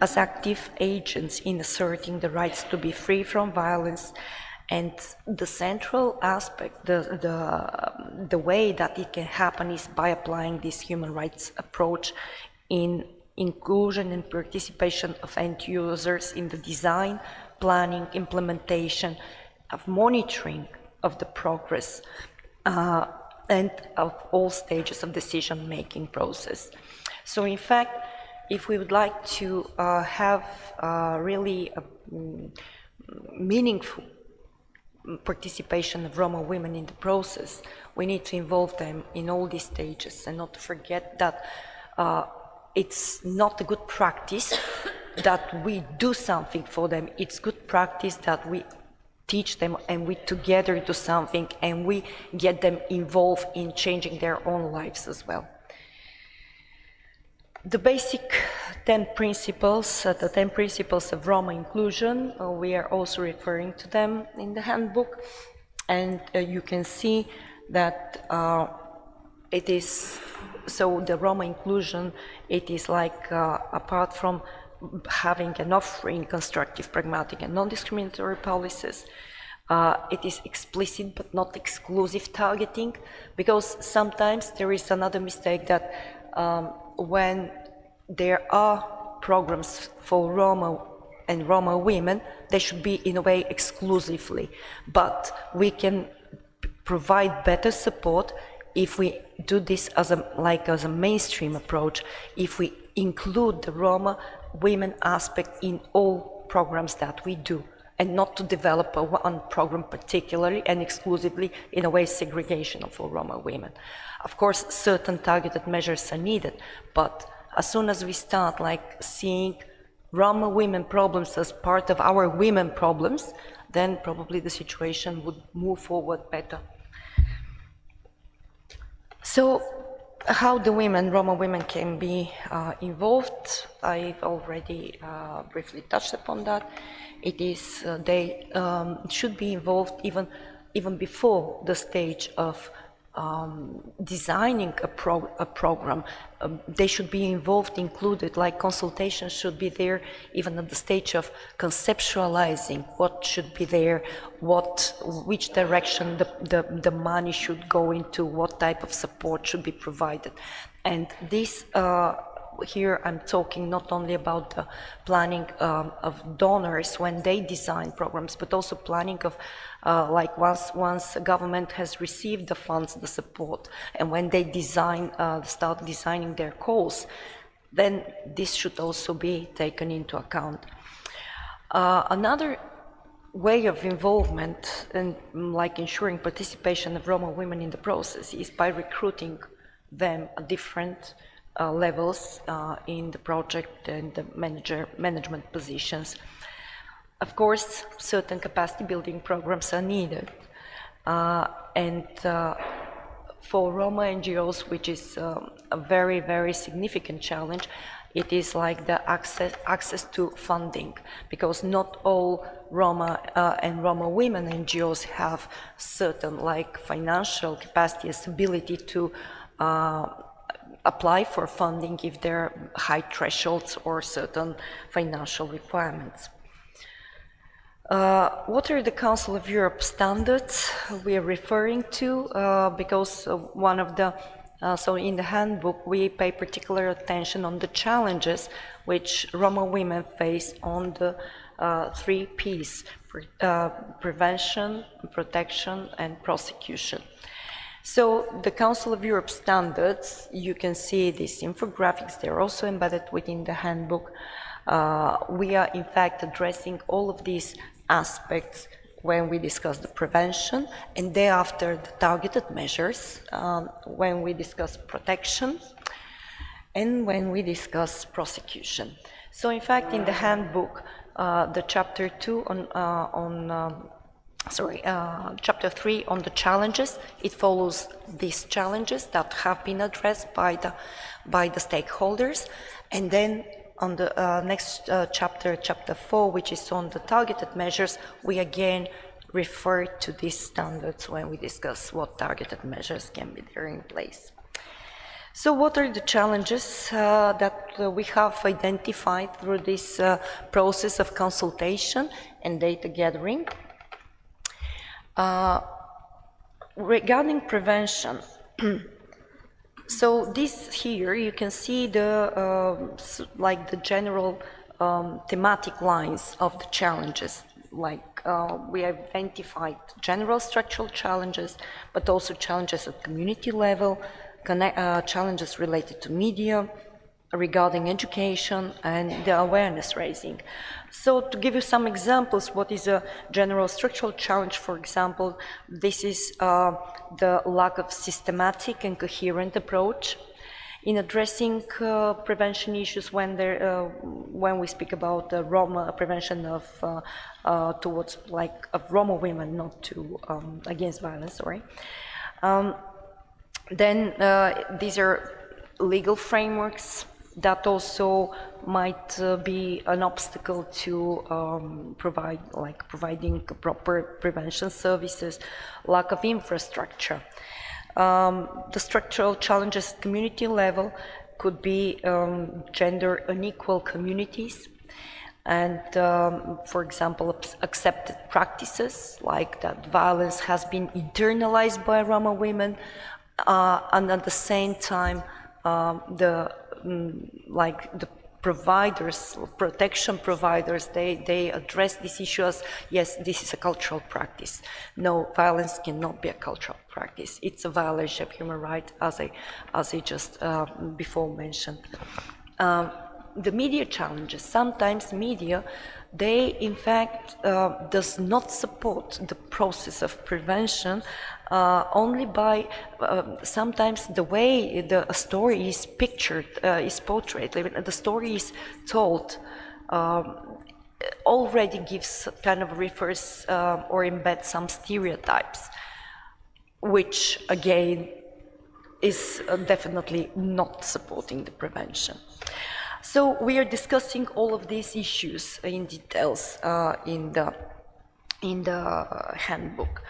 as active agents in asserting the rights to be free from violence, and the central aspect, the way that it can happen is by applying this human rights approach in inclusion and participation of end users in the design, planning, implementation, of monitoring of the progress, and of all stages of decision-making process. So in fact, if we would like to have really a meaningful participation of Roma women in the process, we need to involve them in all these stages, and not to forget that it's not a good practice that we do something for them. It's good practice that we teach them and we together do something and we get them involved in changing their own lives as well. The basic 10 principles, the 10 principles of Roma inclusion, we are also referring to them in the handbook, and you can see that it is, so the Roma inclusion, it is like apart from having and offering constructive, pragmatic and non-discriminatory policies, it is explicit but not exclusive targeting, because sometimes there is another mistake that when there are programs for Roma and Roma women, they should be in a way exclusively, but we can provide better support if we do this as a mainstream approach, if we include the Roma women aspect in all programs that we do, and not to develop one program particularly and exclusively in a way segregation for Roma women. Of course, certain targeted measures are needed, but as soon as we start seeing Roma women problems as part of our women problems, then probably the situation would move forward better. So, how the Roma women can be involved, I've already briefly touched upon that. It is, they should be involved even before the stage of designing a program. They should be involved, included, like consultations should be there even at the stage of conceptualizing what should be there, which direction the money should go into, what type of support should be provided. And this here I'm talking not only about the planning of donors when they design programs, but also planning of once a government has received the funds, the support, and when they start designing their calls, then this should also be taken into account. Another way of involvement and ensuring participation of Roma women in the process is by recruiting them at different levels in the project and the management positions. Of course, certain capacity building programs are needed, and for Roma NGOs, which is a very, very significant challenge, it is like the access to funding, because not all Roma and Roma women NGOs have certain financial capacity, ability to apply for funding if there are high thresholds or certain financial requirements. What are the Council of Europe standards we are referring to? Because one of the, so in the handbook we pay particular attention on the challenges which Roma women face on the 3 Ps, prevention, protection and prosecution. So the Council of Europe standards, you can see these infographics, they're also embedded within the handbook. We are in fact addressing all of these aspects when we discuss the prevention, and thereafter the targeted measures when we discuss protection, and when we discuss prosecution. So in fact, in the handbook, the chapter 2 chapter 3 on the challenges, it follows these challenges that have been addressed by the stakeholders, and then on the next chapter, chapter 4, which is on the targeted measures, we again refer to these standards when we discuss what targeted measures can be there in place. So what are the challenges that we have identified through this process of consultation and data gathering? Regarding prevention, so this here you can see the general thematic lines of the challenges. We identified general structural challenges, but also challenges at community level, challenges related to media, regarding education and the awareness raising. So to give you some examples, what is a general structural challenge, for example, this is the lack of systematic and coherent approach in addressing prevention issues when we speak about Roma prevention of towards of Roma women, not to against violence. Sorry. Then these are legal frameworks that also might be an obstacle to providing proper prevention services, lack of infrastructure. The structural challenges at community level could be gender unequal communities and, for example, accepted practices like that violence has been internalized by Roma women, and at the same time the providers, protection providers, they address this issue as, yes, this is a cultural practice. No, violence cannot be a cultural practice. It's a violation of human rights, as I just before mentioned. The media challenges. Sometimes media, they in fact does not support the process of prevention only by sometimes the way the story is pictured, is portrayed, the story is told already gives refers or embeds some stereotypes, which again is definitely not supporting the prevention. So we are discussing all of these issues in details in the handbook.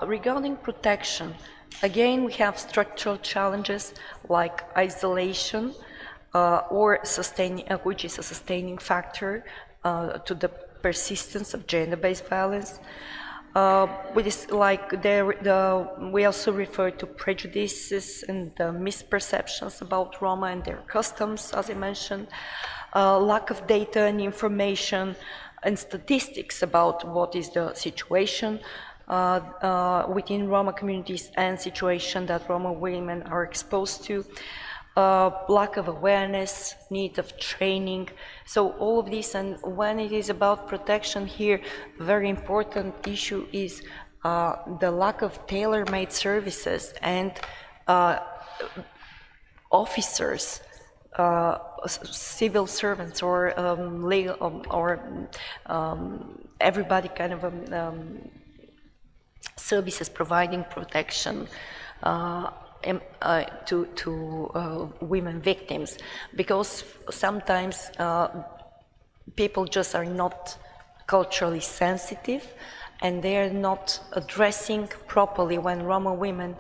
Regarding protection, again, we have structural challenges like isolation or which is a sustaining factor to the persistence of gender-based violence. We also refer to prejudices and misperceptions about Roma and their customs, as I mentioned, lack of data and information and statistics about what is the situation within Roma communities and situation that Roma women are exposed to, lack of awareness, need of training. So all of this, and when it is about protection here, a very important issue is the lack of tailor-made services and officers, civil servants or legal or everybody services providing protection to women victims, because sometimes people just are not culturally sensitive and they are not addressing properly when Roma women,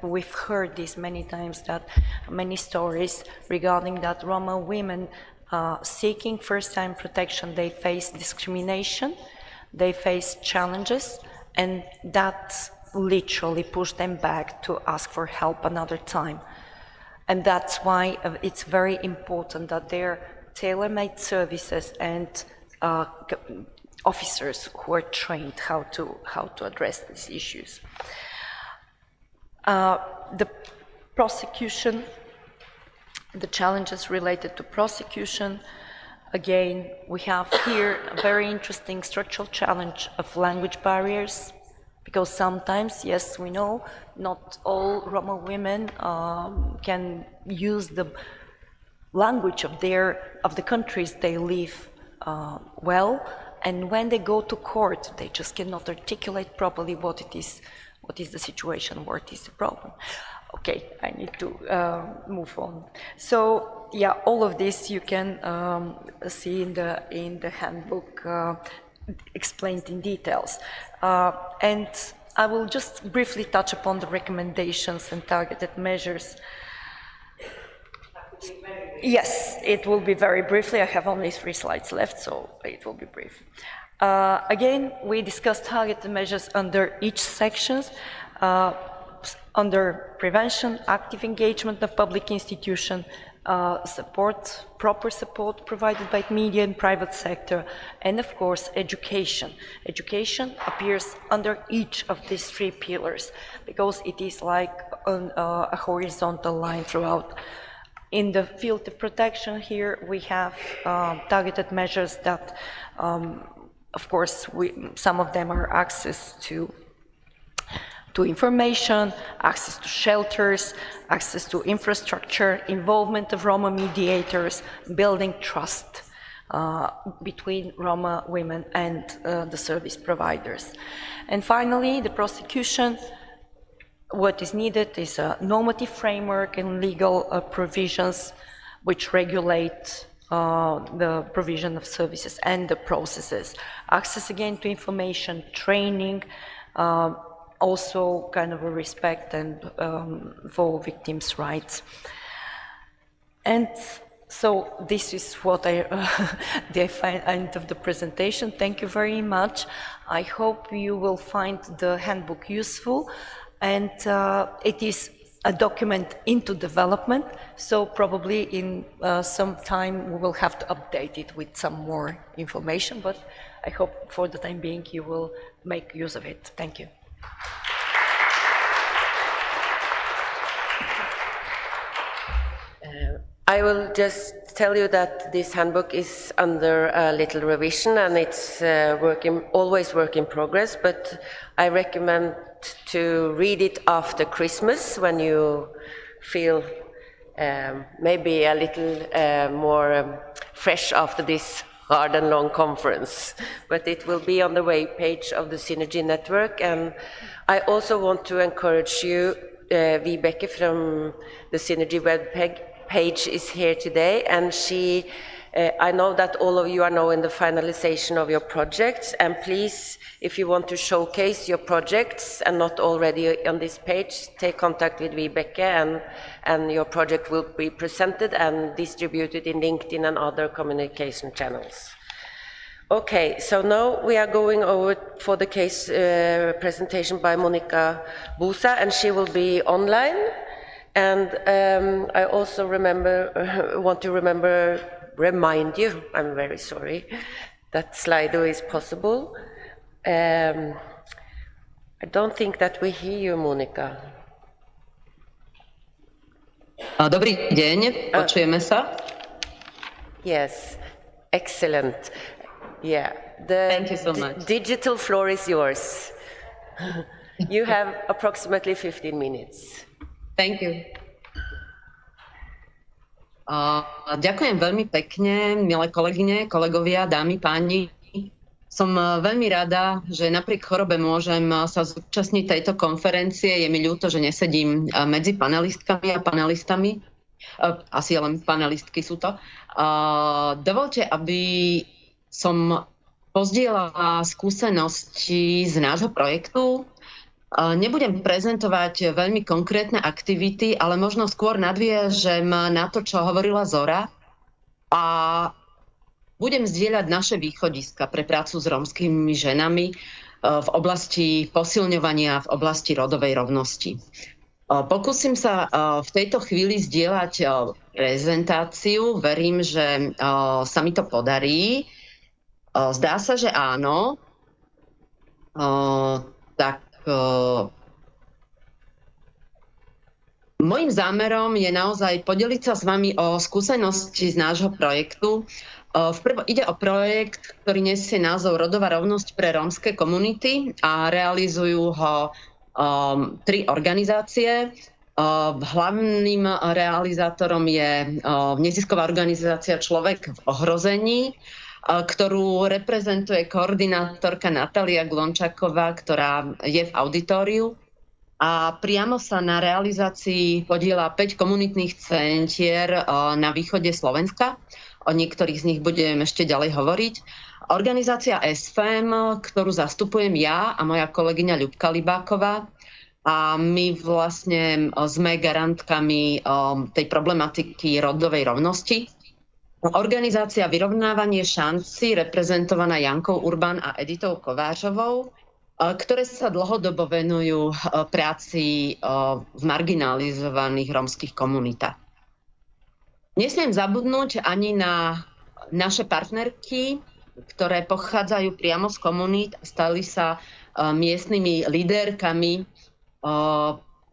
we've heard this many times, that many stories regarding that Roma women seeking first-time protection, they face discrimination, they face challenges, and that literally push them back to ask for help another time. And that's why it's very important that there are tailor-made services and officers who are trained how to address these issues. The prosecution, the challenges related to prosecution, Again, we have here a very interesting structural challenge of language barriers, because sometimes, yes, we know, not all Roma women can use the language of the countries they live well, and when they go to court, they just cannot articulate properly what is the situation, what is the problem. Okay, I need to move on. So, yeah, all of this you can see in the handbook explained in details. And I will just briefly touch upon the recommendations and targeted measures. Yes, it will be very briefly. I have only 3 slides left, so it will be brief. Again, we discussed targeted measures under each section. Under prevention, active engagement of public institution, support, proper support provided by media and private sector, and of course, education. Education appears under each of these 3 pillars because it is like a horizontal line throughout. In the field of protection here, we have targeted measures that, of course, some of them are access to information, access to shelters, access to infrastructure, involvement of Roma mediators, building trust between Roma women and the service providers. And finally, the prosecution. What is needed is a normative framework and legal provisions which regulate the provision of services and the processes. Access again to information, training, also kind of a respect and for victims' rights. And so this is what the end of the presentation. Thank you very much. I hope you will find the handbook useful, and it is a document into development, so probably in some time we will have to update it with some more information, but I hope for the time being you will make use of it. Thank you. I will just tell you that this handbook is under a little revision, and it's always work in progress, but I recommend to read it after Christmas when you feel maybe a little more fresh after this hard and long conference. But it will be on the web page of the Synergy Network, and I also want to encourage you, Vibeke from the Synergy web page is here today, and I know that all of you are now in the finalization of your projects, and please, if you want to showcase your projects and not already on this page, take contact with Vibeke, and your project will be presented and distributed in LinkedIn and other communication channels. Okay, so now we are going over for the case presentation by Monica Busa, and she will be online. And I also want to remind you, I'm very sorry, that Slido is possible. I don't think that we hear you, Monica. Dobrý deň, počujeme sa? Yes, excellent. Yeah, Thank you so much. Digital floor is yours. You have approximately 15 minutes. Thank you. Ďakujem veľmi pekne, milé kolegyne, kolegovia, dámy, páni. Som veľmi rada, že napriek chorobe môžem sa zúčastniť tejto konferencie. Je mi ľúto, že nesedím medzi panelistkami a panelistami. Asi len panelistky sú to. Dovoľte, aby som pozdieľala skúsenosti z nášho projektu. Nebudem prezentovať veľmi konkrétne aktivity, ale možno skôr nadviažem na to, čo hovorila Zora, a budem zdieľať naše východiska pre prácu s rómskymi ženami v oblasti posilňovania, v oblasti rodovej rovnosti. Pokúsim sa v tejto chvíli zdieľať prezentáciu. Verím, že sa mi to podarí. Zdá sa, že áno. Tak môjim zámerom je naozaj podeliť sa s vami o skúsenosti z nášho projektu Ide o projekt, ktorý nesie názov Rodová rovnosť pre rómske komunity a realizujú ho 3 organizácie. Hlavným realizátorom je nezisková organizácia Človek v ohrození, ktorú reprezentuje koordinátorka Natália Glončáková, ktorá je v auditóriu. A priamo sa na realizácii podieľa 5 komunitných centier na východe Slovenska. O niektorých z nich budem ešte ďalej hovoriť. Organizácia SFEM, ktorú zastupujem ja a moja kolegyňa Ľubka Libáková. A my vlastne sme garantkami tej problematiky rodovej rovnosti. Organizácia Vyrovnávanie šancí, reprezentovaná Jankou Urban a Editou Kovářovou, ktoré sa dlhodobo venujú práci v marginalizovaných rómskych komunitách. Nesmiem zabudnúť ani na naše partnerky, ktoré pochádzajú priamo z komunít, stali sa miestnymi líderkami,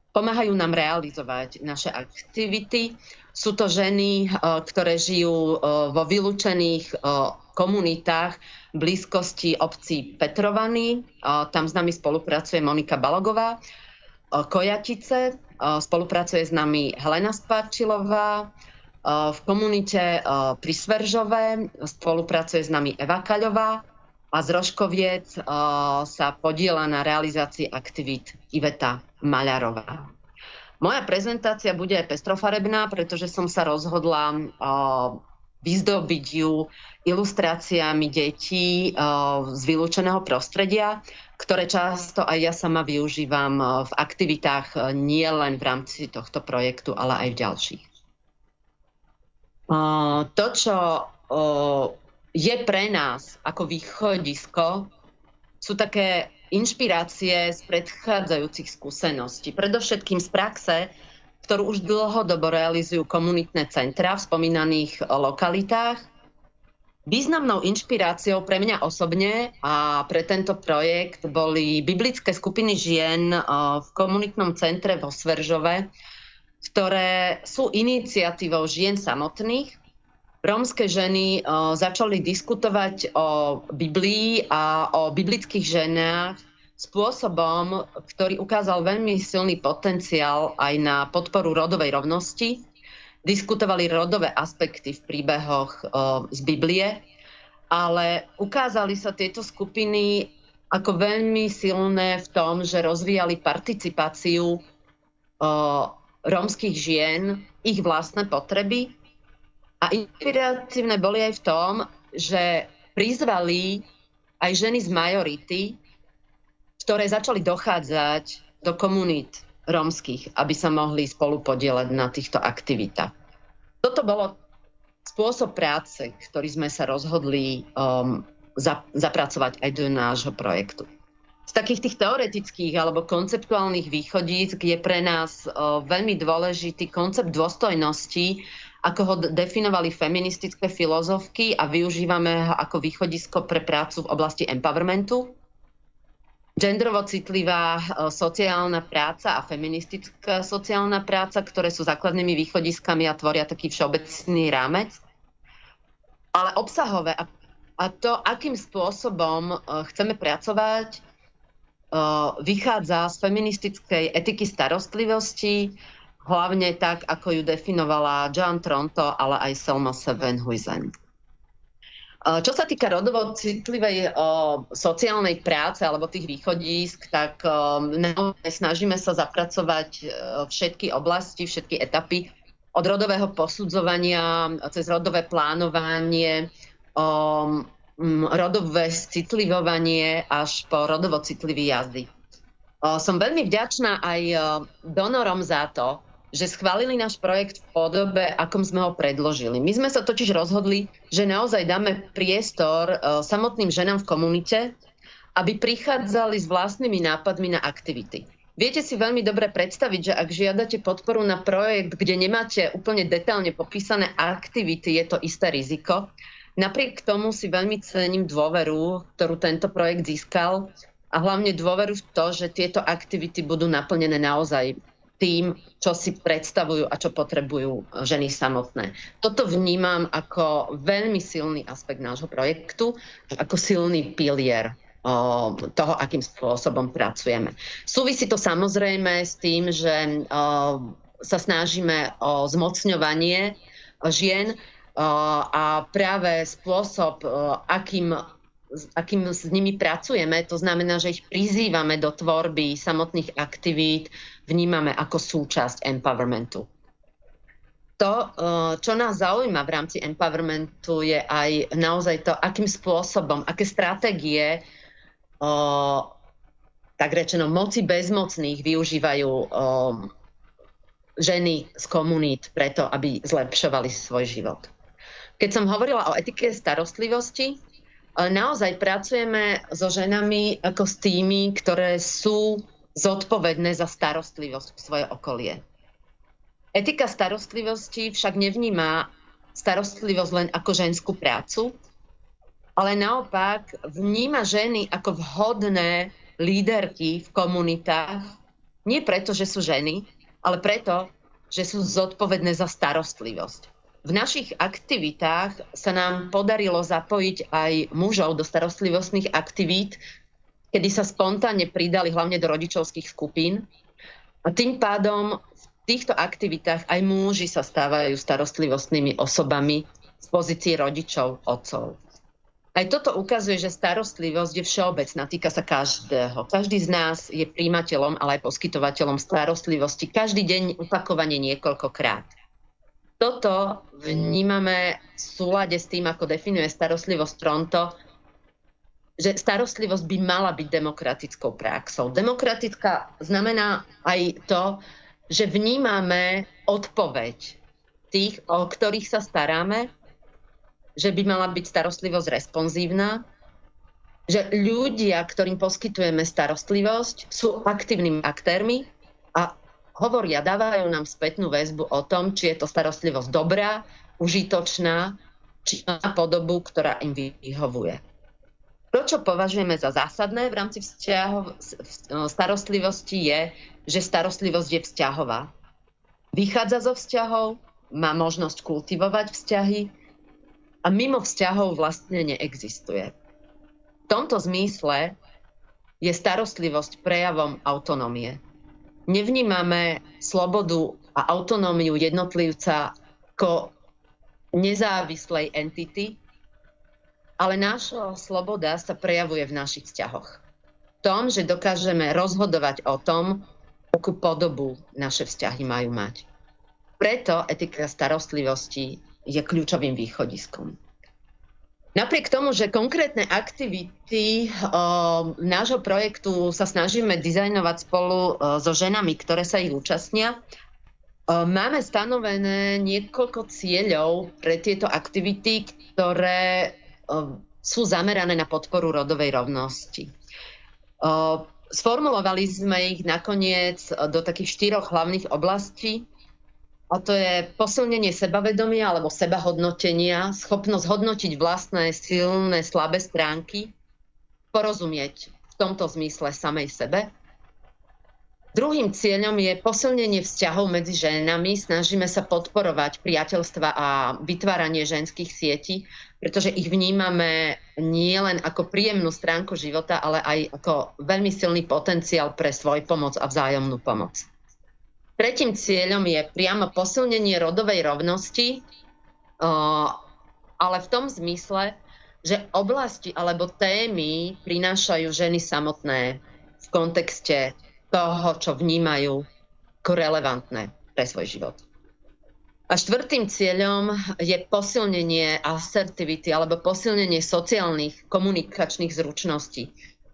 pomáhajú nám realizovať naše aktivity. Sú to ženy, ktoré žijú vo vylúčených komunitách v blízkosti obcí Petrovany. Tam s nami spolupracuje Monika Balogová. Kojatice, spolupracuje s nami Helena Spáčilová. V komunite pri Sveržove spolupracuje s nami Eva Kaľová a z Rožkoviec sa podieľa na realizácii aktivít Iveta Maľarová. Moja prezentácia bude aj pestrofarebná, pretože som sa rozhodla vyzdobiť ju ilustráciami detí z vylúčeného prostredia, ktoré často aj ja sama využívam v aktivitách nie len v rámci tohto projektu, ale aj v ďalších. To, čo je pre nás ako východisko, sú také inšpirácie z predchádzajúcich skúseností. Predovšetkým z praxe, ktorú už dlhodobo realizujú komunitné centrá v spomínaných lokalitách. Významnou inšpiráciou pre mňa osobne a pre tento projekt boli biblické skupiny žien v komunitnom centre vo Sveržove, ktoré sú iniciatívou žien samotných. Rómske ženy začali diskutovať o Biblii a o biblických ženách spôsobom, ktorý ukázal veľmi silný potenciál aj na podporu rodovej rovnosti. Diskutovali rodové aspekty v príbehoch z Biblie, ale ukázali sa tieto skupiny ako veľmi silné v tom, že rozvíjali participáciu rómskych žien, ich vlastné potreby. A inšpiratívne boli aj v tom, že prizvali aj ženy z majority, ktoré začali dochádzať do komunít rómskych, aby sa mohli spolu podieľať na týchto aktivitách. Toto bolo spôsob práce, ktorý sme sa rozhodli zapracovať aj do nášho projektu. Z takých tých teoretických alebo konceptuálnych východísk je pre nás veľmi dôležitý koncept dôstojnosti, ako ho definovali feministické filozofky a využívame ho ako východisko pre prácu v oblasti empowermentu. Genderovo citlivá sociálna práca a feministická sociálna práca, ktoré sú základnými východiskami a tvoria taký všeobecný rámec. Ale obsahové a to, akým spôsobom chceme pracovať, vychádza z feministickej etiky starostlivosti, hlavne tak, ako ju definovala Joan Tronto, ale aj Selma Sevenhuizen. Čo sa týka rodovo citlivej sociálnej práce alebo tých východísk, tak snažíme sa zapracovať všetky oblasti, všetky etapy od rodového posudzovania cez rodové plánovanie, rodové citlivovanie až po rodovo citlivý jazdy. Som veľmi vďačná aj donorom za to, že schválili náš projekt v podobe, akom sme ho predložili. My sme sa totiž rozhodli, že naozaj dáme priestor samotným ženám v komunite, aby prichádzali s vlastnými nápadmi na aktivity. Viete si veľmi dobre predstaviť, že ak žiadate podporu na projekt, kde nemáte úplne detailne popísané aktivity, je to isté riziko. Napriek tomu si veľmi cením dôveru, ktorú tento projekt získal a hlavne dôveru v to, že tieto aktivity budú naplnené naozaj tým, čo si predstavujú a čo potrebujú ženy samotné. Toto vnímam ako veľmi silný aspekt nášho projektu, ako silný pilier toho, akým spôsobom pracujeme. Súvisí to samozrejme s tým, že sa snažíme o zmocňovanie žien a práve spôsob, akým s nimi pracujeme, to znamená, že ich prizývame do tvorby samotných aktivít, vnímame ako súčasť empowermentu. To, čo nás zaujíma v rámci empowermentu, je aj naozaj to, akým spôsobom, aké stratégie, tak rečeno, moci bezmocných využívajú ženy z komunít preto, aby zlepšovali svoj život. Keď som hovorila o etike starostlivosti, naozaj pracujeme so ženami ako s tými, ktoré sú zodpovedné za starostlivosť v svoje okolie. Etika starostlivosti však nevníma starostlivosť len ako ženskú prácu, ale naopak vníma ženy ako vhodné líderky v komunitách, nie preto, že sú ženy, ale preto, že sú zodpovedné za starostlivosť. V našich aktivitách sa nám podarilo zapojiť aj mužov do starostlivostných aktivít, kedy sa spontánne pridali hlavne do rodičovských skupín. A tým pádom v týchto aktivitách aj muži sa stávajú starostlivostnými osobami z pozícií rodičov, otcov. Aj toto ukazuje, že starostlivosť je všeobecná, týka sa každého. Každý z nás je prijímateľom, ale aj poskytovateľom starostlivosti. Každý deň opakovane niekoľkokrát. Toto vnímame v súlade s tým, ako definuje starostlivosť Toronto, že starostlivosť by mala byť demokratickou praxou. Demokratická znamená aj to, že vnímame odpoveď tých, o ktorých sa staráme, že by mala byť starostlivosť responsívna, že ľudia, ktorým poskytujeme starostlivosť, sú aktívnymi aktérmi a hovoria, dávajú nám spätnú väzbu o tom, či je to starostlivosť dobrá, užitočná, či má podobu, ktorá im vyhovuje. To, čo považujeme za zásadné v rámci starostlivosti je, že starostlivosť je vzťahová. Vychádza zo vzťahov, má možnosť kultivovať vzťahy a mimo vzťahov vlastne neexistuje. V tomto zmysle je starostlivosť prejavom autonómie. Nevnímame slobodu a autonómiu jednotlivca ako nezávislej entity, ale naša sloboda sa prejavuje v našich vzťahoch. V tom, že dokážeme rozhodovať o tom, akú podobu naše vzťahy majú mať. Preto etika starostlivosti je kľúčovým východiskom. Napriek tomu, že konkrétne aktivity nášho projektu sa snažíme dizajnovať spolu so ženami, ktoré sa ich účastnia, máme stanovené niekoľko cieľov pre tieto aktivity, ktoré sú zamerané na podporu rodovej rovnosti. Sformulovali sme ich nakoniec do takých 4 hlavných oblastí. A to je posilnenie sebavedomia alebo sebahodnotenia, schopnosť hodnotiť vlastné silné, slabé stránky, porozumieť v tomto zmysle samej sebe. Druhým cieľom je posilnenie vzťahov medzi ženami. Snažíme sa podporovať priateľstva a vytváranie ženských sietí, pretože ich vnímame nielen ako príjemnú stránku života, ale aj ako veľmi silný potenciál pre svojpomoc a vzájomnú pomoc. Tretím cieľom je priamo posilnenie rodovej rovnosti, ale v tom zmysle, že oblasti alebo témy prinášajú ženy samotné v kontexte toho, čo vnímajú ako relevantné pre svoj život. A štvrtým cieľom je posilnenie asertivity alebo posilnenie sociálnych komunikačných zručností.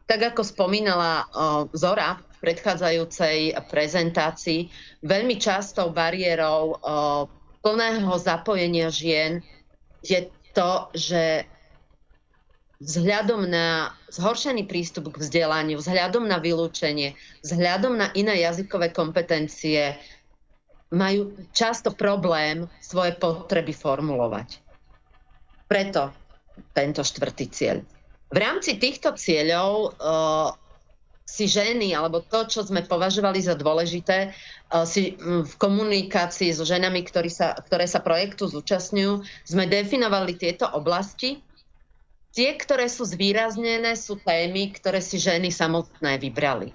Tak ako spomínala Zora v predchádzajúcej prezentácii, veľmi častou bariérou plného zapojenia žien je to, že vzhľadom na zhoršený prístup k vzdelaniu, vzhľadom na vylúčenie, vzhľadom na iné jazykové kompetencie majú často problém svoje potreby formulovať. Preto tento štvrtý cieľ. V rámci týchto cieľov si ženy, alebo to, čo sme považovali za dôležité, si v komunikácii so ženami, ktoré sa projektu zúčastňujú, sme definovali tieto oblasti. Tie, ktoré sú zvýraznené, sú témy, ktoré si ženy samotné vybrali.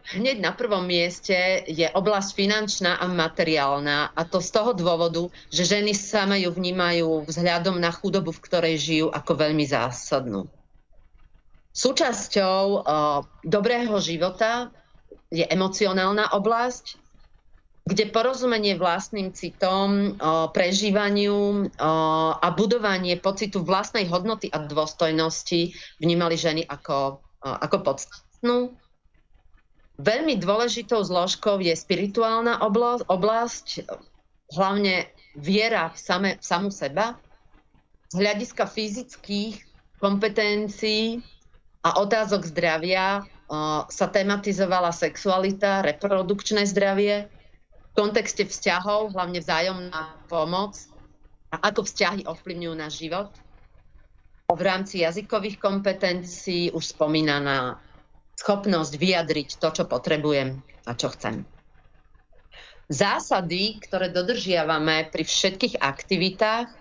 Hneď na prvom mieste je oblasť finančná a materiálna, a to z toho dôvodu, že ženy same ju vnímajú vzhľadom na chudobu, v ktorej žijú, ako veľmi zásadnú. Súčasťou dobrého života je emocionálna oblasť, kde porozumenie vlastným citom, prežívaniu a budovanie pocitu vlastnej hodnoty a dôstojnosti vnímali ženy ako podstatnú. Veľmi dôležitou zložkou je spirituálna oblasť, hlavne viera v samu seba. Z hľadiska fyzických kompetencií a otázok zdravia sa tematizovala sexualita, reprodukčné zdravie, v kontexte vzťahov, hlavne vzájomná pomoc a ako vzťahy ovplyvňujú náš život. V rámci jazykových kompetencií už spomínaná schopnosť vyjadriť to, čo potrebujem a čo chcem. Zásady, ktoré dodržiavame pri všetkých aktivitách,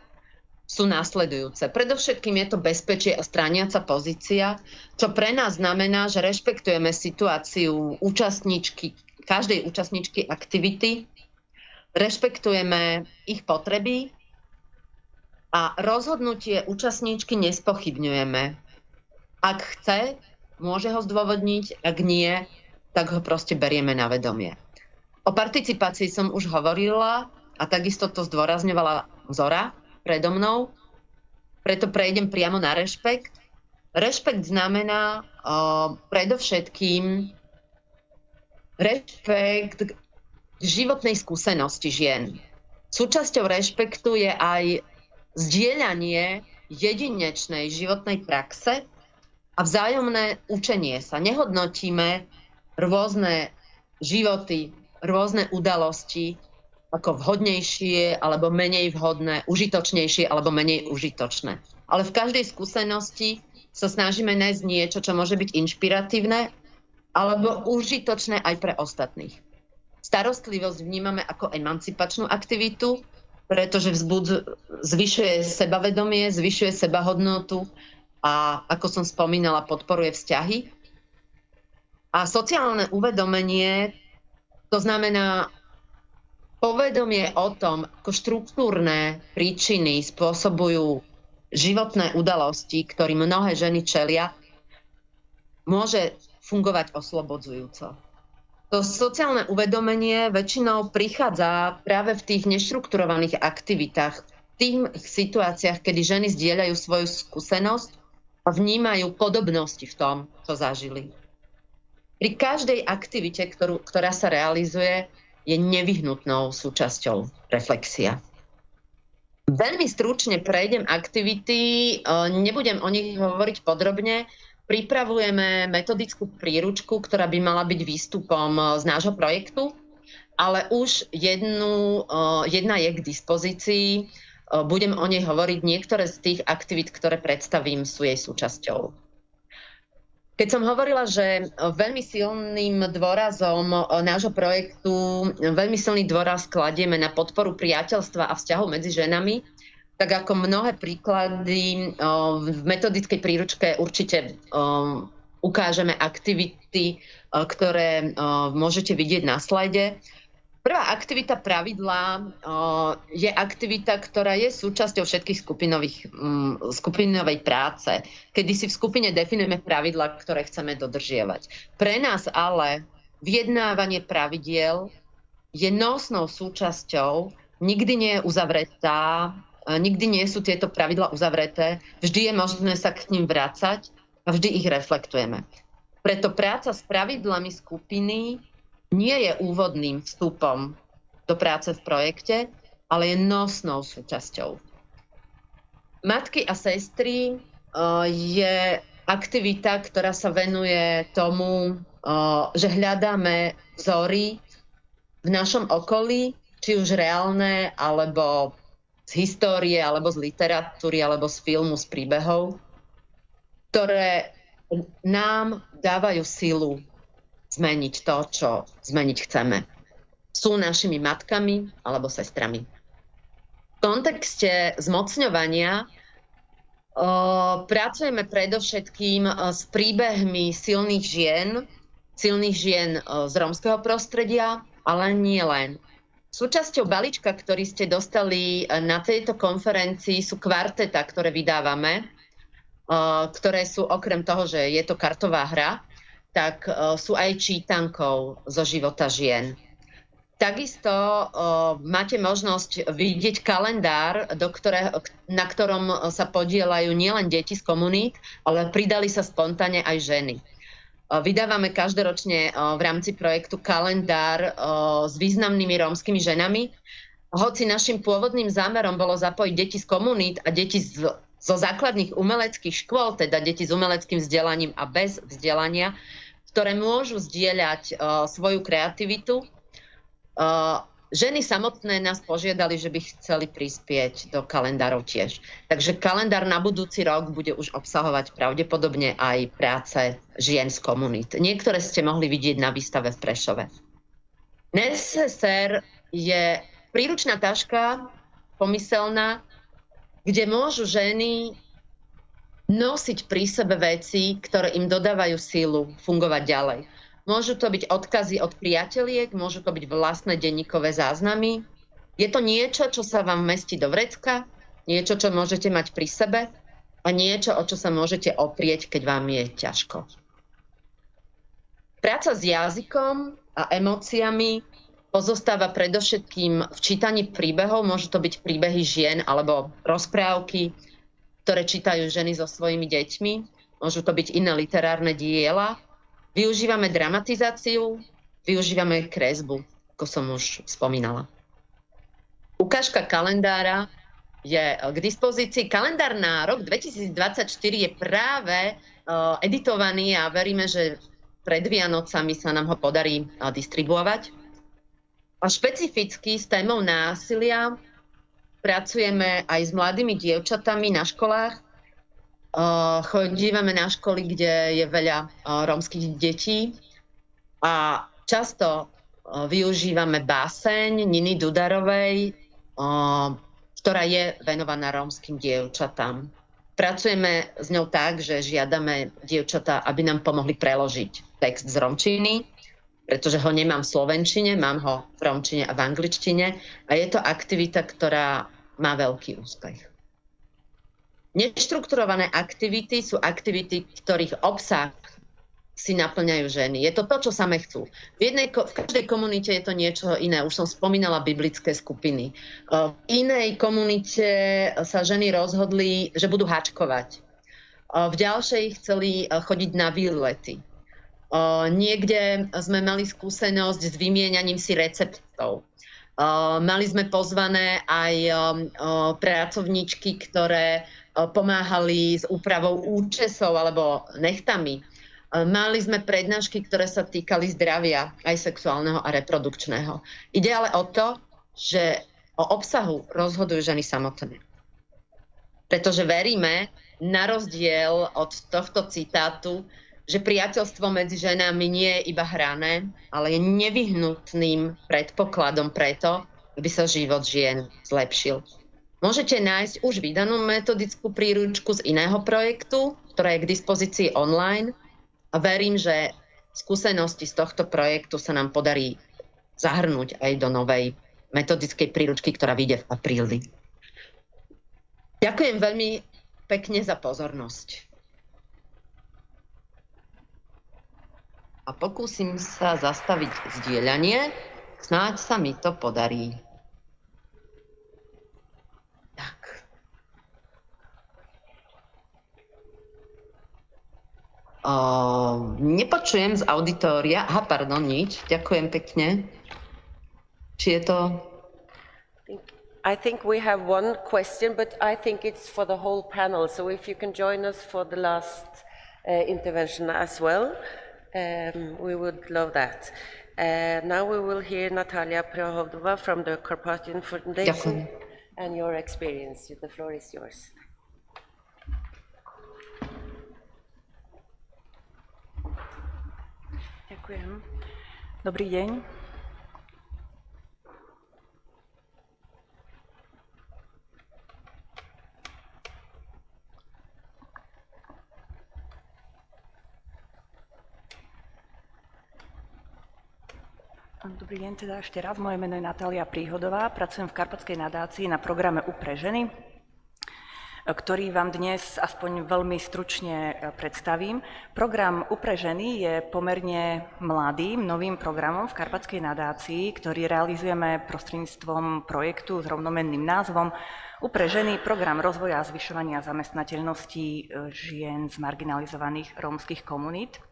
sú následujúce. Predovšetkým je to bezpečie a strániaca pozícia, čo pre nás znamená, že rešpektujeme situáciu každej účastníčky aktivity, rešpektujeme ich potreby a rozhodnutie účastníčky nespochybňujeme. Ak chce, môže ho zdôvodniť, ak nie, tak ho proste berieme na vedomie. O participácii som už hovorila a takisto to zdôrazňovala Zora predo mnou, preto prejdem priamo na rešpekt. Rešpekt znamená predovšetkým rešpekt k životnej skúsenosti žien. Súčasťou rešpektu je aj zdieľanie jedinečnej životnej praxe a vzájomné učenie sa. Nehodnotíme rôzne životy, rôzne udalosti ako vhodnejšie alebo menej vhodné, užitočnejšie alebo menej užitočné. Ale v každej skúsenosti sa snažíme nájsť niečo, čo môže byť inšpiratívne alebo užitočné aj pre ostatných. Starostlivosť vnímame ako emancipačnú aktivitu, pretože zvyšuje sebavedomie, zvyšuje sebahodnotu a, ako som spomínala, podporuje vzťahy. A sociálne uvedomenie, to znamená povedomie o tom, ako štruktúrne príčiny spôsobujú životné udalosti, ktorým mnohé ženy čelia, môže fungovať oslobodzujúco. To sociálne uvedomenie väčšinou prichádza práve v tých neštrukturovaných aktivitách, v tých situáciách, kedy ženy zdieľajú svoju skúsenosť a vnímajú podobnosti v tom, čo zažili. Pri každej aktivite, ktorá sa realizuje, je nevyhnutnou súčasťou reflexia. Veľmi stručne prejdem aktivity, nebudem o nich hovoriť podrobne. Pripravujeme metodickú príručku, ktorá by mala byť výstupom z nášho projektu, ale už jedna je k dispozícii. Budem o nej hovoriť. Niektoré z tých aktivít, ktoré predstavím, sú jej súčasťou. Keď som hovorila, že veľmi silným dôrazom nášho projektu, veľmi silný dôraz kladieme na podporu priateľstva a vzťahov medzi ženami, tak ako mnohé príklady v metodickej príručke určite ukážeme aktivity, ktoré môžete vidieť na slajde. Prvá aktivita pravidla je aktivita, ktorá je súčasťou všetkých skupinovej práce, kedy si v skupine definujeme pravidla, ktoré chceme dodržiavať. Pre nás ale vyjednávanie pravidiel je nosnou súčasťou, nikdy nie je uzavretá, nikdy nie sú tieto pravidla uzavreté, vždy je možné sa k ním vrácať a vždy ich reflektujeme. Preto práca s pravidlami skupiny nie je úvodným vstupom do práce v projekte, ale je nosnou súčasťou. Matky a sestry je aktivita, ktorá sa venuje tomu, že hľadáme vzory v našom okolí, či už reálne, alebo z histórie, alebo z literatúry, alebo z filmu, z príbehov, ktoré nám dávajú silu zmeniť to, čo zmeniť chceme. Sú našimi matkami alebo sestrami. V kontexte zmocňovania pracujeme predovšetkým s príbehmi silných žien z rómskeho prostredia, ale nie len. Súčasťou balíčka, ktorý ste dostali na tejto konferencii, sú kvarteta, ktoré vydávame, ktoré sú okrem toho, že je to kartová hra, tak sú aj čítankou zo života žien. Takisto máte možnosť vidieť kalendár, na ktorom sa podieľajú nielen deti z komunít, ale pridali sa spontánne aj ženy. Vydávame každoročne v rámci projektu kalendár s významnými rómskymi ženami. Hoci našim pôvodným zámerom bolo zapojiť deti z komunít a deti zo základných umeleckých škôl, teda deti s umeleckým vzdelaním a bez vzdelania, ktoré môžu zdieľať svoju kreativitu, ženy samotné nás požiadali, že by chceli prispieť do kalendárov tiež. Takže kalendár na budúci rok bude už obsahovať pravdepodobne aj práce žien z komunít. Niektoré ste mohli vidieť na výstave v Prešove. Necessaire je príručná taška, pomyselná, kde môžu ženy nosiť pri sebe veci, ktoré im dodávajú sílu fungovať ďalej. Môžu to byť odkazy od priateliek, môžu to byť vlastné denníkové záznamy. Je to niečo, čo sa vám vmestí do vrecka, niečo, čo môžete mať pri sebe a niečo, o čo sa môžete oprieť, keď vám je ťažko. Práca s jazykom a emóciami pozostáva predovšetkým v čítaní príbehov. Môžu to byť príbehy žien alebo rozprávky, ktoré čítajú ženy so svojimi deťmi. Môžu to byť iné literárne diela. Využívame dramatizáciu, využívame kresbu, ako som už spomínala. Ukážka kalendára je k dispozícii. Kalendár na rok 2024 je práve editovaný a veríme, že pred Vianocami sa nám ho podarí distribuovať. A špecificky s témou násilia pracujeme aj s mladými dievčatami na školách. Chodívame na školy, kde je veľa rómskych detí a často využívame báseň Niny Dudarovej, ktorá je venovaná rómskym dievčatám. Pracujeme s ňou tak, že žiadame dievčatá, aby nám pomohli preložiť text z rómčiny, pretože ho nemám v slovenčine, mám ho v rómčine a v angličtine a je to aktivita, ktorá má veľký úspech. Neštrukturované aktivity sú aktivity, ktorých obsah si naplňajú ženy. Je to to, čo same chcú. V každej komunite je to niečo iné. Už som spomínala biblické skupiny. V inej komunite sa ženy rozhodli, že budú háčkovať. V ďalšej chceli chodiť na výlety. Niekde sme mali skúsenosť s vymieňaním si receptov. Mali sme pozvané aj pracovníčky, ktoré pomáhali s úpravou účesov alebo nechtami. Mali sme prednášky, ktoré sa týkali zdravia, aj sexuálneho a reprodukčného. Ide ale o to, že o obsahu rozhodujú ženy samotné. Pretože veríme, na rozdiel od tohto citátu, že priateľstvo medzi ženami nie je iba hrané, ale je nevyhnutným predpokladom preto, aby sa život žien zlepšil. Môžete nájsť už vydanú metodickú príručku z iného projektu, ktorá je k dispozícii online a verím, že skúsenosti z tohto projektu sa nám podarí zahrnúť aj do novej metodickej príručky, ktorá vyjde v apríli. Ďakujem veľmi pekne za pozornosť. A pokúsim sa zastaviť zdieľanie, snáď sa mi to podarí. Nepočujem z auditória. Aha, pardon, nič. Ďakujem pekne. Či je to... I think we have one question, but I think it's for the whole panel. So if you can join us for the last intervention as well, we would love that. Now we will hear Natalia Prohodova from the Carpathian Foundation and your experience. The floor is yours. Ďakujem. Dobrý deň. Dobrý deň, teda ešte raz. Moje meno je Natália Príhodová. Pracujem v Karpatskej nadácii na programe U pre ženy, ktorý vám dnes aspoň veľmi stručne predstavím. Program U pre ženy je pomerne mladým, novým programom v Karpatskej nadácii, ktorý realizujeme prostredníctvom projektu s rovnomenným názvom U pre ženy, program rozvoja a zvyšovania zamestnateľnosti žien z marginalizovaných rómskych komunít.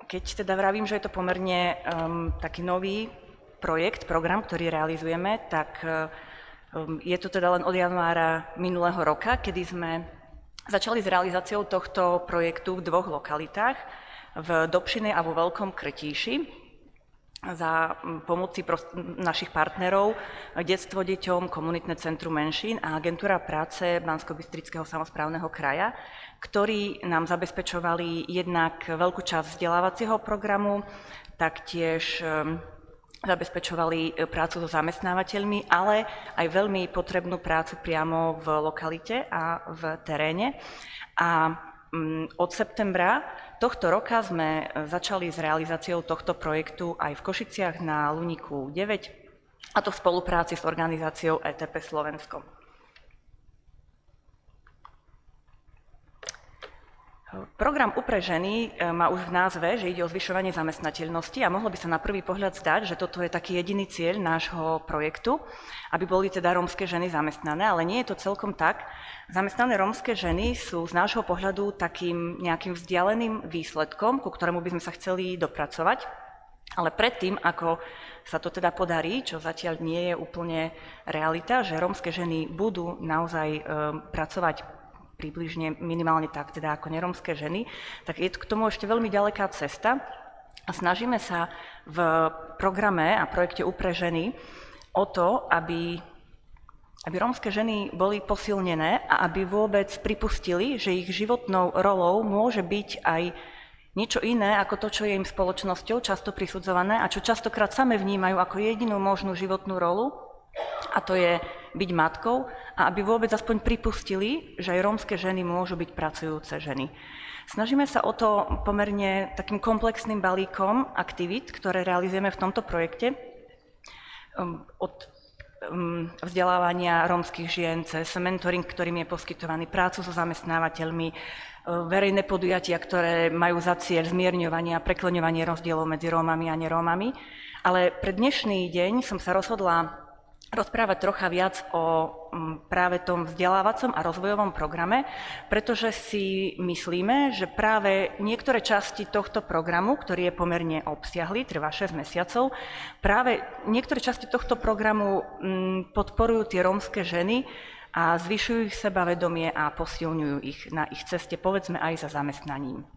Keď teda vravím, že je to pomerne taký nový projekt, program, ktorý realizujeme, tak je to teda len od januára minulého roka, kedy sme začali s realizáciou tohto projektu v 2 lokalitách, v Dobšine a vo Veľkom Krtíši, za pomoci našich partnerov Detstvo deťom, Komunitné centrum menšín a Agentúra práce Banskobystrického samosprávneho kraja, ktorí nám zabezpečovali jednak veľkú časť vzdelávacieho programu, taktiež zabezpečovali prácu so zamestnávateľmi, ale aj veľmi potrebnú prácu priamo v lokalite a v teréne. A od septembra tohto roka sme začali s realizáciou tohto projektu aj v Košiciach na Luníku 9, a to v spolupráci s organizáciou ETP Slovensko. Program U pre ženy má už v názve, že ide o zvyšovanie zamestnateľnosti a mohlo by sa na prvý pohľad zdať, že toto je taký jediný cieľ nášho projektu, aby boli teda rómske ženy zamestnané, ale nie je to celkom tak. Zamestnané rómske ženy sú z nášho pohľadu takým nejakým vzdialeným výsledkom, ku ktorému by sme sa chceli dopracovať, ale predtým, ako sa to teda podarí, čo zatiaľ nie je úplne realita, že rómske ženy budú naozaj pracovať približne minimálne tak, teda ako nerómske ženy, tak je k tomu ešte veľmi ďaleká cesta a snažíme sa v programe a projekte U pre ženy o to, aby rómske ženy boli posilnené a aby vôbec pripustili, že ich životnou rolou môže byť aj niečo iné ako to, čo je im spoločnosťou často prisudzované a čo častokrát same vnímajú ako jedinú možnú životnú rolu, a to je byť matkou, a aby vôbec aspoň pripustili, že aj rómske ženy môžu byť pracujúce ženy. Snažíme sa o to pomerne takým komplexným balíkom aktivít, ktoré realizujeme v tomto projekte, od vzdelávania rómskych žien cez mentoring, ktorým je poskytovaný, prácu so zamestnávateľmi, verejné podujatia, ktoré majú za cieľ zmierňovanie a prekloňovanie rozdielov medzi Rómami a nerómami. Ale pre dnešný deň som sa rozhodla rozprávať trocha viac o práve tom vzdelávacom a rozvojovom programe, pretože si myslíme, že práve niektoré časti tohto programu, ktorý je pomerne obsiahly, trvá 6 mesiacov, práve niektoré časti tohto programu podporujú tie rómske ženy a zvyšujú ich sebavedomie a posilňujú ich na ich ceste, povedzme aj za zamestnaním.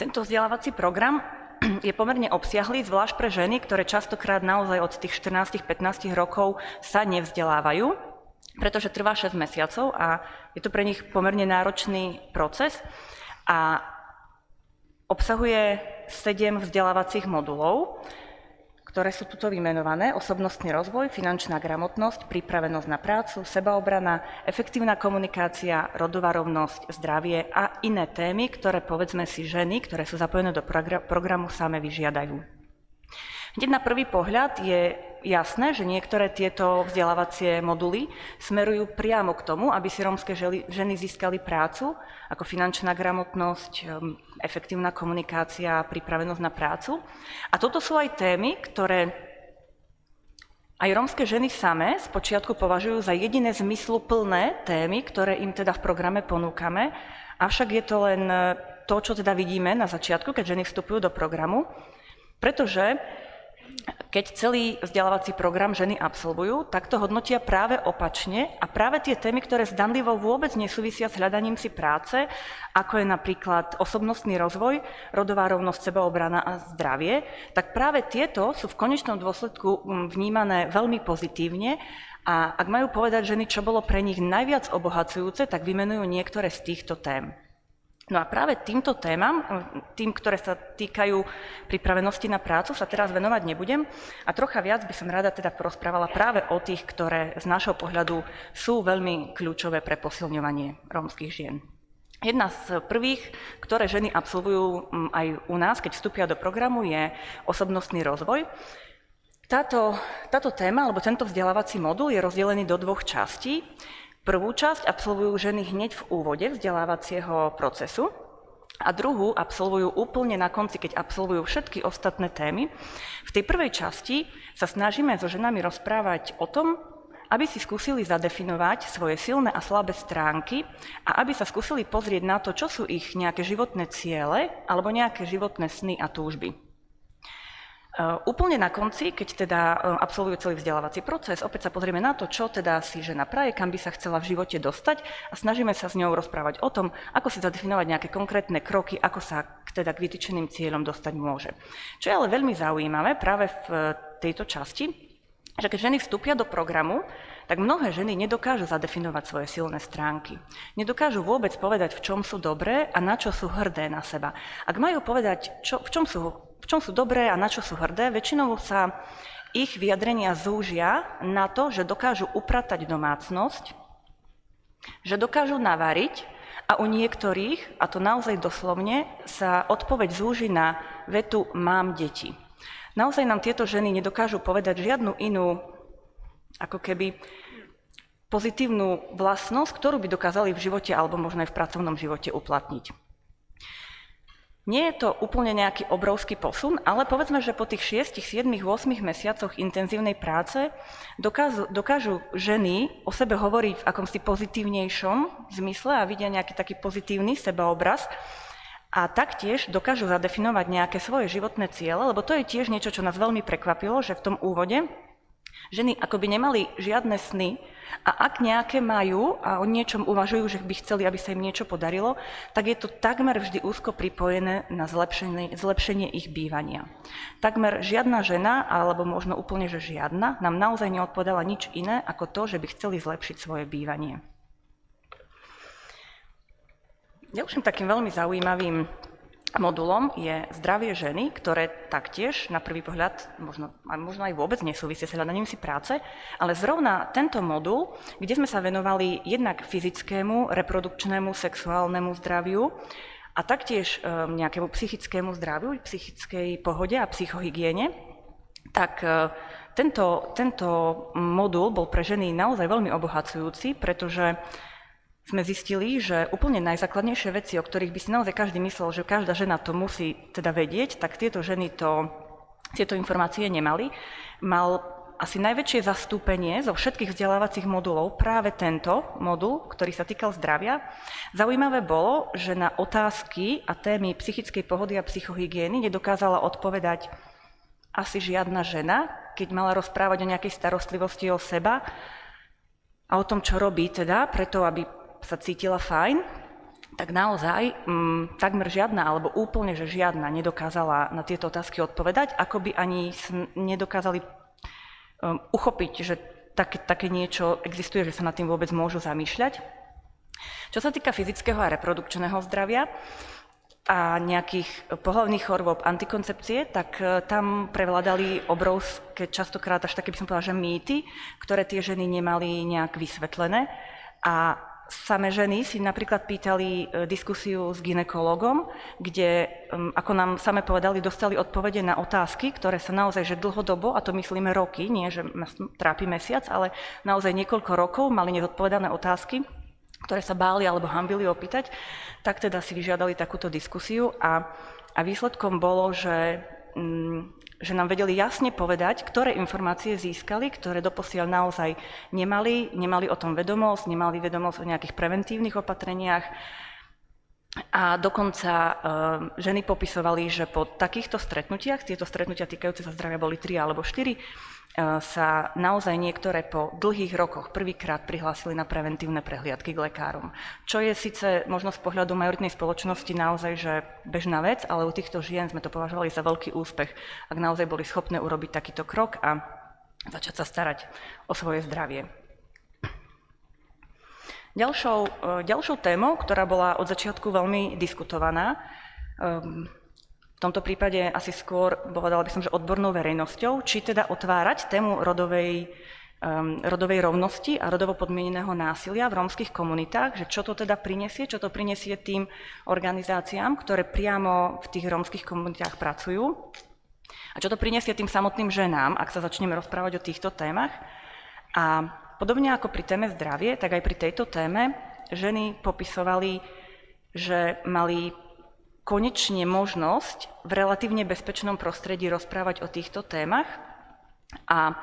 Tento vzdelávací program je pomerne obsiahlý, zvlášť pre ženy, ktoré častokrát naozaj od tých 14-15 rokov sa nevzdelávajú, pretože trvá 6 mesiacov a je to pre nich pomerne náročný proces a obsahuje 7 vzdelávacích modulov, ktoré sú tuto vymenované: osobnostný rozvoj, finančná gramotnosť, pripravenosť na prácu, sebaobrana, efektívna komunikácia, rodová rovnosť, zdravie a iné témy, ktoré povedzme si ženy, ktoré sú zapojené do programu, same vyžiadajú. Hneď na prvý pohľad je jasné, že niektoré tieto vzdelávacie moduly smerujú priamo k tomu, aby si rómske ženy získali prácu, ako finančná gramotnosť, efektívna komunikácia, pripravenosť na prácu. A toto sú aj témy, ktoré aj rómske ženy samé spočiatku považujú za jediné zmysluplné témy, ktoré im teda v programe ponúkame, avšak je to len to, čo teda vidíme na začiatku, keď ženy vstupujú do programu, pretože keď celý vzdelávací program ženy absolvujú, tak to hodnotia práve opačne a práve tie témy, ktoré zdanlivo vôbec nesúvisia s hľadaním si práce, ako je napríklad osobnostný rozvoj, rodová rovnosť, sebaobrana a zdravie, tak práve tieto sú v konečnom dôsledku vnímané veľmi pozitívne a ak majú povedať ženy, čo bolo pre nich najviac obohacujúce, tak vymenujú niektoré z týchto tém. No a práve týmto témam, tým, ktoré sa týkajú pripravenosti na prácu, sa teraz venovať nebudem a trocha viac by som rada teda porozprávala práve o tých, ktoré z nášho pohľadu sú veľmi kľúčové pre posilňovanie rómskych žien. Jedna z prvých, ktoré ženy absolvujú aj u nás, keď vstúpia do programu, je osobnostný rozvoj. Táto téma, alebo tento vzdelávací modul je rozdelený do dvoch častí. Prvú časť absolvujú ženy hneď v úvode vzdelávacieho procesu a druhú absolvujú úplne na konci, keď absolvujú všetky ostatné témy. V tej prvej časti sa snažíme so ženami rozprávať o tom, aby si skúsili zadefinovať svoje silné a slabé stránky a aby sa skúsili pozrieť na to, čo sú ich nejaké životné ciele alebo nejaké životné sny a túžby. Úplne na konci, keď teda absolvujú celý vzdelávací proces, opäť sa pozrieme na to, čo teda si žena praje, kam by sa chcela v živote dostať a snažíme sa s ňou rozprávať o tom, ako si zadefinovať nejaké konkrétne kroky, ako sa teda k vytýčeným cieľom dostať môže. Čo je ale veľmi zaujímavé práve v tejto časti, že keď ženy vstúpia do programu, tak mnohé ženy nedokážu zadefinovať svoje silné stránky. Nedokážu vôbec povedať, v čom sú dobré a na čo sú hrdé na seba. Ak majú povedať, v čom sú dobré a na čo sú hrdé, väčšinou sa ich vyjadrenia zúžia na to, že dokážu upratať domácnosť, že dokážu navariť a u niektorých, a to naozaj doslovne, sa odpoveď zúži na vetu mám deti. Naozaj nám tieto ženy nedokážu povedať žiadnu inú, ako keby pozitívnu vlastnosť, ktorú by dokázali v živote alebo možno aj v pracovnom živote uplatniť. Nie je to úplne nejaký obrovský posun, ale povedzme, že po tých 6, 7, 8 mesiacoch intenzívnej práce dokážu ženy o sebe hovoriť v akomsi pozitívnejšom zmysle a vidia nejaký taký pozitívny sebaobraz a taktiež dokážu zadefinovať nejaké svoje životné ciele, lebo to je tiež niečo, čo nás veľmi prekvapilo, že v tom úvode ženy akoby nemali žiadne sny a ak nejaké majú a o niečom uvažujú, že by chceli, aby sa im niečo podarilo, tak je to takmer vždy úzko pripojené na zlepšenie ich bývania. Takmer žiadna žena, alebo možno úplne, že žiadna, nám naozaj neodpovedala nič iné ako to, že by chceli zlepšiť svoje bývanie. Ďalším takým veľmi zaujímavým modulom je zdravie ženy, ktoré taktiež na prvý pohľad možno aj vôbec nesúvisia s hľadaním si práce, ale zrovna tento modul, kde sme sa venovali jednak fyzickému, reprodukčnému, sexuálnemu zdraviu a taktiež nejakému psychickému zdraviu, psychickej pohode a psychohygiene, tak tento modul bol pre ženy naozaj veľmi obohacujúci, pretože sme zistili, že úplne najzákladnejšie veci, o ktorých by si naozaj každý myslel, že každá žena to musí teda vedieť, tak tieto ženy tieto informácie nemali. Mal asi najväčšie zastúpenie zo všetkých vzdelávacích modulov práve tento modul, ktorý sa týkal zdravia. Zaujímavé bolo, že na otázky a témy psychickej pohody a psychohygieny nedokázala odpovedať asi žiadna žena, keď mala rozprávať o nejakej starostlivosti o seba a o tom, čo robí teda, preto aby sa cítila fajn, tak naozaj takmer žiadna, alebo úplne, že žiadna nedokázala na tieto otázky odpovedať, ako by ani nedokázali uchopiť, že také niečo existuje, že sa nad tým vôbec môžu zamýšľať. Čo sa týka fyzického a reprodukčného zdravia a nejakých pohlavných chorôb antikoncepcie, tak tam prevládali obrovské, častokrát až také by som povedala, že mýty, ktoré tie ženy nemali nejak vysvetlené. A samé ženy si napríklad pýtali diskusiu s gynekologom, kde, ako nám same povedali, dostali odpovede na otázky, ktoré sa naozaj že dlhodobo, a to myslíme roky, nie že trápi mesiac, ale naozaj niekoľko rokov mali nezodpovedané otázky, ktoré sa báli alebo hanbili opýtať, tak teda si vyžiadali takúto diskusiu a výsledkom bolo, že nám vedeli jasne povedať, ktoré informácie získali, ktoré doposiaľ naozaj nemali o tom vedomosť, nemali vedomosť o nejakých preventívnych opatreniach. A dokonca ženy popisovali, že po takýchto stretnutiach, tieto stretnutia týkajúce sa zdravia boli 3 alebo 4, sa naozaj niektoré po dlhých rokoch prvýkrát prihlásili na preventívne prehliadky k lekárom. Čo je síce možno z pohľadu majoritnej spoločnosti naozaj že bežná vec, ale u týchto žien sme to považovali za veľký úspech, ak naozaj boli schopné urobiť takýto krok a začať sa starať o svoje zdravie. Ďalšou témou, ktorá bola od začiatku veľmi diskutovaná, v tomto prípade asi skôr, povedala by som, že odbornou verejnosťou, či teda otvárať tému rodovej rovnosti a rodovo podmieneného násilia v rómskych komunitách, že čo to teda prinesie, čo to prinesie tým organizáciám, ktoré priamo v tých rómskych komunitách pracujú a čo to prinesie tým samotným ženám, ak sa začneme rozprávať o týchto témach. A podobne ako pri téme zdravie, tak aj pri tejto téme ženy popisovali, že mali konečne možnosť v relatívne bezpečnom prostredí rozprávať o týchto témach a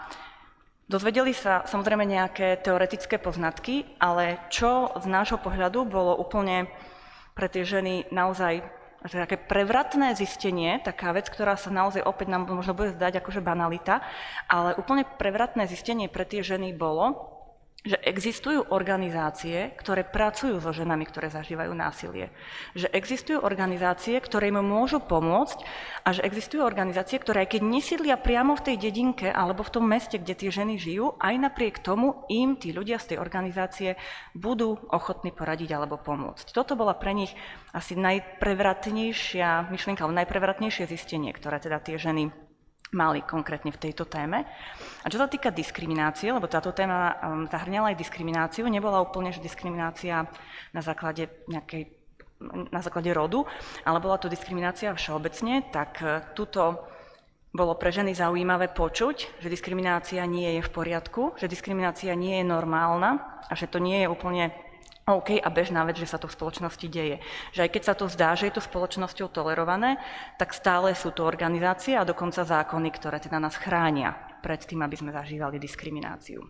dozvedeli sa samozrejme nejaké teoretické poznatky, ale čo z nášho pohľadu bolo úplne pre tie ženy naozaj také prevratné zistenie, taká vec, ktorá sa naozaj opäť nám možno bude zdať akože banalita, ale úplne prevratné zistenie pre tie ženy bolo, že existujú organizácie, ktoré pracujú so ženami, ktoré zažívajú násilie. Že existujú organizácie, ktoré im môžu pomôcť a že existujú organizácie, ktoré aj keď nesídlia priamo v tej dedinke alebo v tom meste, kde tie ženy žijú, aj napriek tomu im tí ľudia z tej organizácie budú ochotní poradiť alebo pomôcť. Toto bola pre nich asi najprevratnejšia myšlienka, alebo najprevratnejšie zistenie, ktoré teda tie ženy mali konkrétne v tejto téme. A čo sa týka diskriminácie, lebo táto téma zahrňala aj diskrimináciu, nebola úplne že diskriminácia na základe rodu, ale bola to diskriminácia všeobecne, tak tuto bolo pre ženy zaujímavé počuť, že diskriminácia nie je v poriadku, že diskriminácia nie je normálna a že to nie je úplne OK a bežná vec, že sa to v spoločnosti deje. Že aj keď sa to zdá, že je to spoločnosťou tolerované, tak stále sú to organizácie a dokonca zákony, ktoré teda nás chránia pred tým, aby sme zažívali diskrimináciu.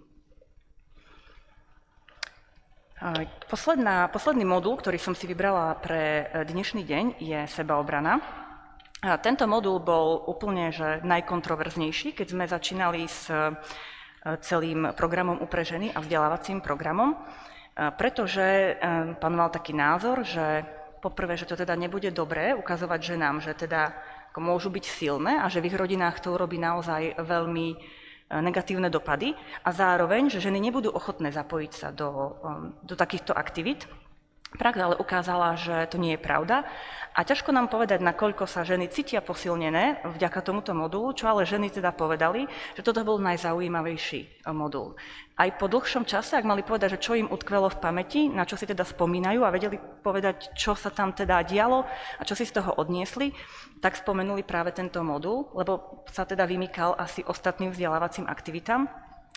Posledný modul, ktorý som si vybrala pre dnešný deň, je sebaobrana. Tento modul bol úplne že najkontroverznejší, keď sme začínali s celým programom Upre ženy a vzdelávacím programom, pretože panoval taký názor, že poprvé, že to teda nebude dobré ukazovať ženám, že teda môžu byť silné a že v ich rodinách to urobí naozaj veľmi negatívne dopady a zároveň, že ženy nebudú ochotné zapojiť sa do takýchto aktivít. Prax ale ukázala, že to nie je pravda a ťažko nám povedať, nakoľko sa ženy cítia posilnené vďaka tomuto modulu, čo ale ženy teda povedali, že toto bol najzaujímavejší modul. Aj po dlhšom čase, ak mali povedať, že čo im utkvelo v pamäti, na čo si teda spomínajú a vedeli povedať, čo sa tam teda dialo a čo si z toho odniesli, tak spomenuli práve tento modul, lebo sa teda vymykal asi ostatným vzdelávacím aktivitám.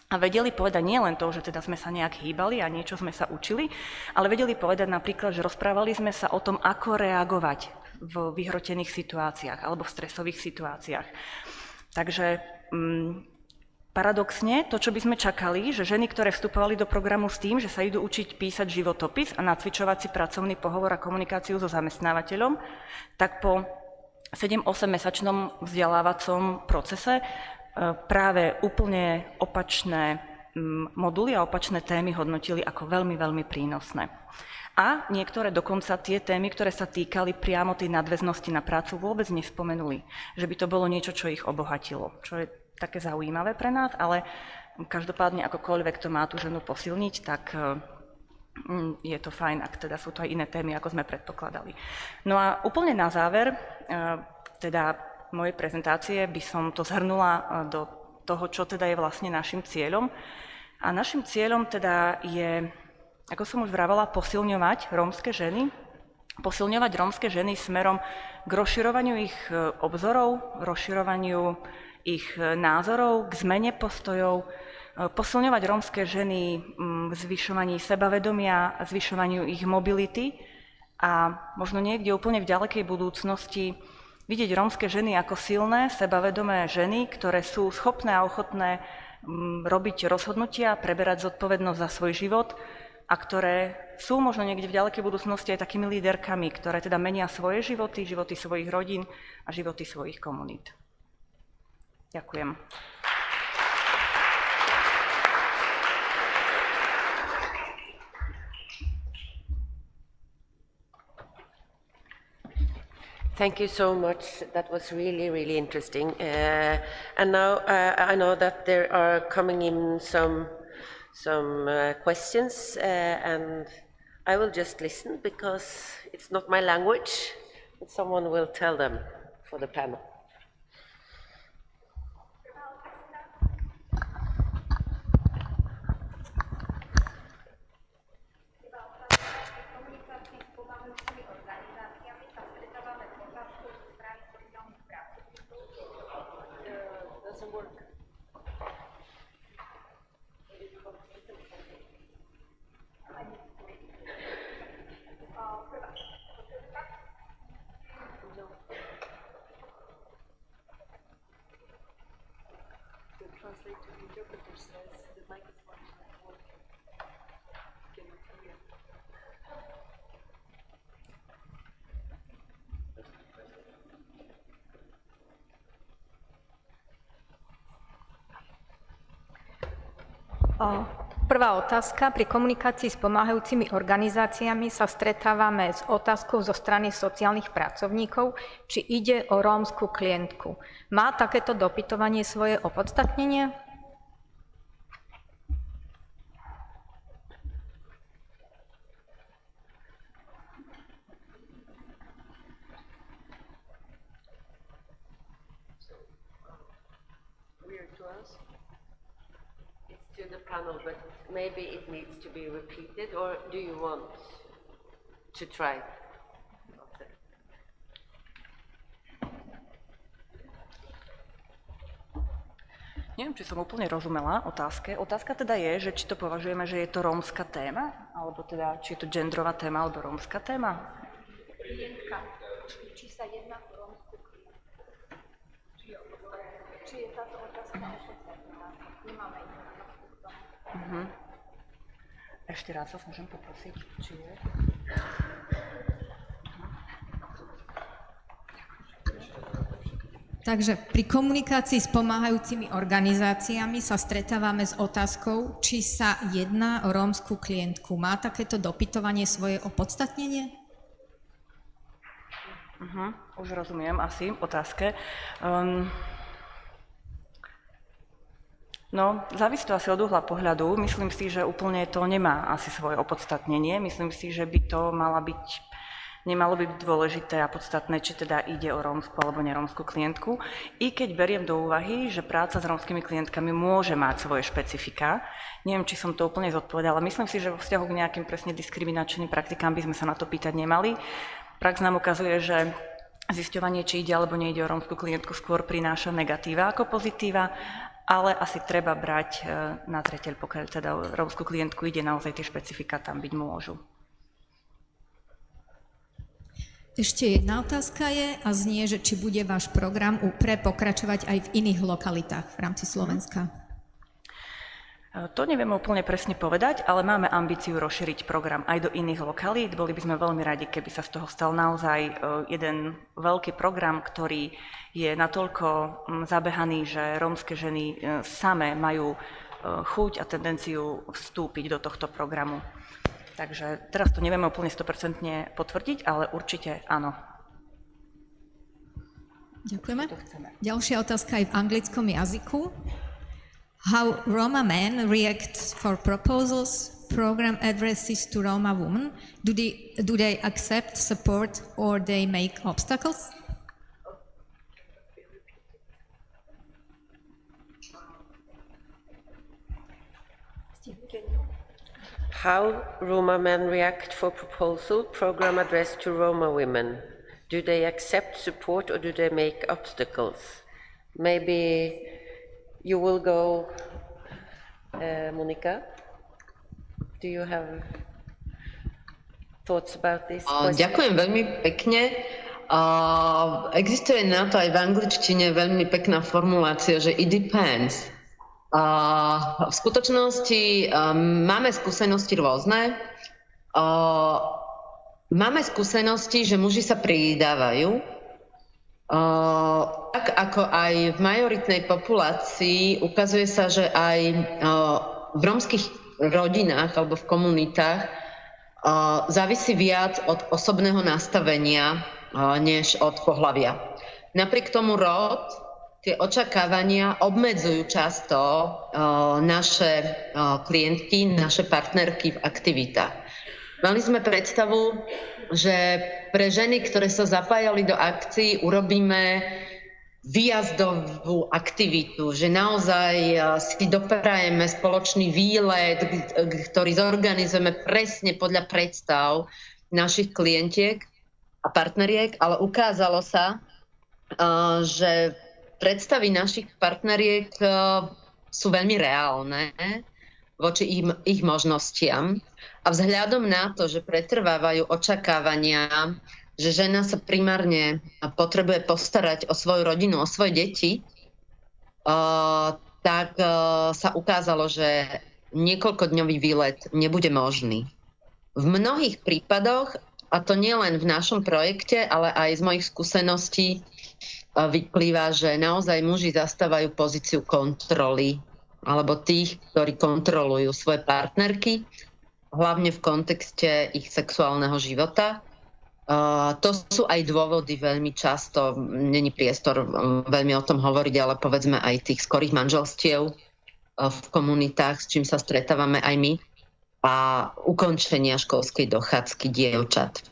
A vedeli povedať nie len to, že teda sme sa nejak hýbali a niečo sme sa učili, ale vedeli povedať napríklad, že rozprávali sme sa o tom, ako reagovať v vyhrotených situáciách alebo v stresových situáciách. Takže paradoxne, to, čo by sme čakali, že ženy, ktoré vstupovali do programu s tým, že sa idú učiť písať životopis a nacvičovať si pracovný pohovor a komunikáciu so zamestnávateľom, tak po 7-8 mesačnom vzdelávacom procese práve úplne opačné moduly a opačné témy hodnotili ako veľmi, veľmi prínosné. A niektoré dokonca tie témy, ktoré sa týkali priamo tej nadväznosti na prácu, vôbec nespomenuli, že by to bolo niečo, čo ich obohatilo, čo je také zaujímavé pre nás, ale každopádne akokoľvek to má tú ženu posilniť, tak je to fajn, ak teda sú to aj iné témy, ako sme predpokladali. No a úplne na záver, teda mojej prezentácie by som to zhrnula do toho, čo teda je vlastne našim cieľom. A našim cieľom teda je, ako som už vravala, posilňovať rómske ženy smerom k rozširovaniu ich obzorov, rozširovaniu ich názorov, k zmene postojov, posilňovať rómske ženy v zvyšovaní sebavedomia, zvyšovaniu ich mobility a možno niekde úplne v ďalekej budúcnosti vidieť rómske ženy ako silné, sebavedomé ženy, ktoré sú schopné a ochotné robiť rozhodnutia, preberať zodpovednosť za svoj život a ktoré sú možno niekde v ďalekej budúcnosti aj takými líderkami, ktoré teda menia svoje životy, životy svojich rodín a životy svojich komunít. Ďakujem. Thank you so much. That was really, really interesting. And now I know that there are coming in some some questions, and I will just listen because it's not my language, but someone will tell them for the panel. Prvá otázka. Pri komunikácii s pomáhajúcimi organizáciami sa stretávame s otázkou zo strany sociálnych pracovníkov, či ide o rómsku klientku. Má takéto dopytovanie svoje opodstatnenie? To the panel, but maybe it needs to be repeated, or do you want to try? Neviem, či som úplne rozumela otázke. Otázka teda je, že či to považujeme, že je to rómska téma, alebo teda, či je to genderová téma, alebo rómska téma? Klientka. Či sa jedná o rómsku klientku? Či je táto otázka opodstatnená? Nemáme informáciu k tomu. Ešte raz sa môžem poprosiť, či je. Takže pri komunikácii s pomáhajúcimi organizáciami sa stretávame s otázkou, či sa jedná o rómsku klientku. Má takéto dopytovanie svoje opodstatnenie? Už rozumiem asi otázke. No, závisí to asi od uhla pohľadu. Myslím si, že úplne to nemá asi svoje opodstatnenie. Myslím si, že by to nemalo byť dôležité a podstatné, či teda ide o rómsku alebo nerómsku klientku. I keď beriem do úvahy, že práca s rómskymi klientkami môže mať svoje špecifika. Neviem, či som to úplne zodpovedala. Myslím si, že vo vzťahu k nejakým presne diskriminačným praktikám by sme sa na to pýtať nemali. Prax nám ukazuje, že zisťovanie, či ide alebo nejde o rómsku klientku, skôr prináša negatíva ako pozitíva, ale asi treba brať na zreteľ, pokiaľ teda o rómsku klientku ide, naozaj tie špecifika tam byť môžu. Ešte jedna otázka je a znie, že či bude váš program UPRE pokračovať aj v iných lokalitách v rámci Slovenska? To nevieme úplne presne povedať, ale máme ambíciu rozšíriť program aj do iných lokalít. Boli by sme veľmi radi, keby sa z toho stal naozaj jeden veľký program, ktorý je natoľko zabehaný, že rómske ženy same majú chuť a tendenciu vstúpiť do tohto programu. Takže teraz to nevieme úplne 100% potvrdiť, ale určite áno. Ďakujeme. Ďalšia otázka je v anglickom jazyku. How Roma men react for proposals, program addresses to Roma women? Do they accept support or they make obstacles? How Roma men react for proposal, program addressed to Roma women? Do they accept support or do they make obstacles? Maybe you will go, Monika. Do you have thoughts about this question? Ďakujem veľmi pekne. Existuje na to aj v angličtine veľmi pekná formulácia, že it depends. V skutočnosti máme skúsenosti rôzne. Máme skúsenosti, že muži sa pridávajú. Tak ako aj v majoritnej populácii ukazuje sa, že aj v rómskych rodinách alebo v komunitách závisí viac od osobného nastavenia než od pohlavia. Napriek tomu rod tie očakávania obmedzujú často naše klientky, naše partnerky v aktivitách. Mali sme predstavu, že pre ženy, ktoré sa zapájali do akcií, urobíme výjazdovú aktivitu, že naozaj si doprajeme spoločný výlet, ktorý zorganizujeme presne podľa predstav našich klientiek a partneriek, ale ukázalo sa, že predstavy našich partneriek sú veľmi reálne voči ich možnostiam a vzhľadom na to, že pretrvávajú očakávania, že žena sa primárne potrebuje postarať o svoju rodinu, o svoje deti, tak sa ukázalo, že niekoľkodňový výlet nebude možný. V mnohých prípadoch, a to nie len v našom projekte, ale aj z mojich skúseností, vyplýva, že naozaj muži zastávajú pozíciu kontroly alebo tých, ktorí kontrolujú svoje partnerky, hlavne v kontexte ich sexuálneho života. To sú aj dôvody veľmi často, není priestor veľmi o tom hovoriť, ale povedzme aj tých skorých manželstiev v komunitách, s čím sa stretávame aj my, a ukončenia školskej dochádzky dievčat.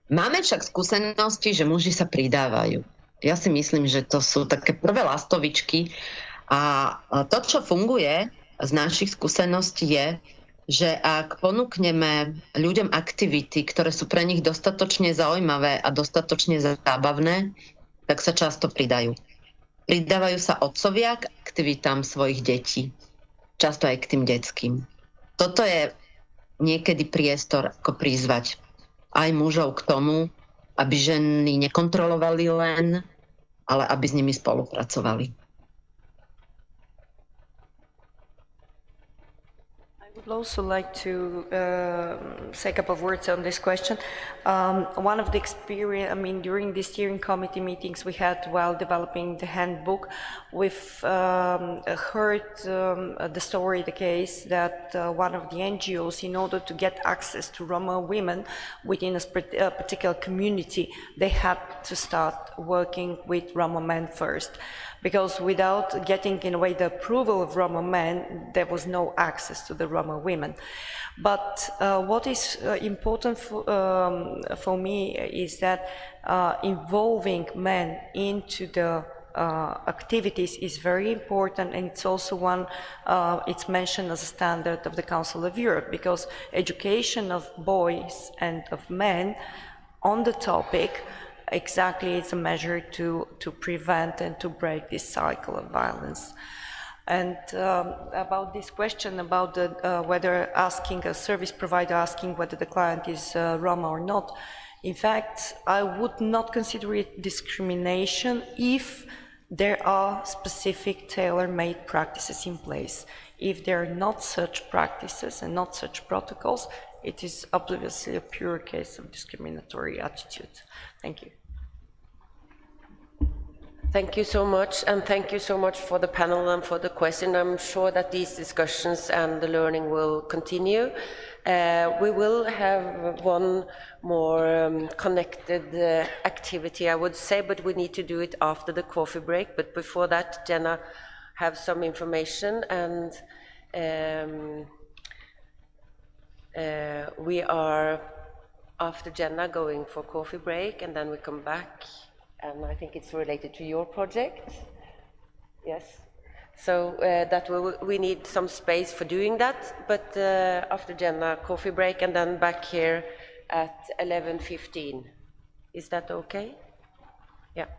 Máme však skúsenosti, že muži sa pridávajú. Ja si myslím, že to sú také prvé lastovičky a to, čo funguje z našich skúseností je, že ak ponúkneme ľuďom aktivity, ktoré sú pre nich dostatočne zaujímavé a dostatočne zábavné, tak sa často pridajú. Pridávajú sa otcovia k aktivitám svojich detí, často aj k tým detským. Toto je niekedy priestor, ako prizvať aj mužov k tomu, aby ženy nekontrolovali len, ale aby s nimi spolupracovali. I would also like to say a couple of words on this question. One of the experience, during the steering committee meetings we had while developing the handbook, we've heard the story, the case that one of the NGOs, in order to get access to Roma women within a particular community, they had to start working with Roma men first. Because without getting, in a way, the approval of Roma men, there was no access to the Roma women. But what is important for me is that involving men into the activities is very important, and it's also one, it's mentioned as a standard of the Council of Europe, because education of boys and of men on the topic exactly is a measure to prevent and to break this cycle of violence. And about this question about whether asking a service provider asking whether the client is Roma or not, in fact, I would not consider it discrimination if there are specific tailor-made practices in place. If there are not such practices and not such protocols, it is obviously a pure case of discriminatory attitude. Thank you. Thank you so much, and thank you so much for the panel and for the question. I'm sure that these discussions and the learning will continue. We will have one more connected activity, I would say, but we need to do it after the coffee break. But before that, Jenna have some information, and we are, after Jenna, going for coffee break, and then we come back. And I think it's related to your project. Yes. So that we need some space for doing that, but after Jenna, coffee break, and then back here at 11:15. Is that okay? Yeah.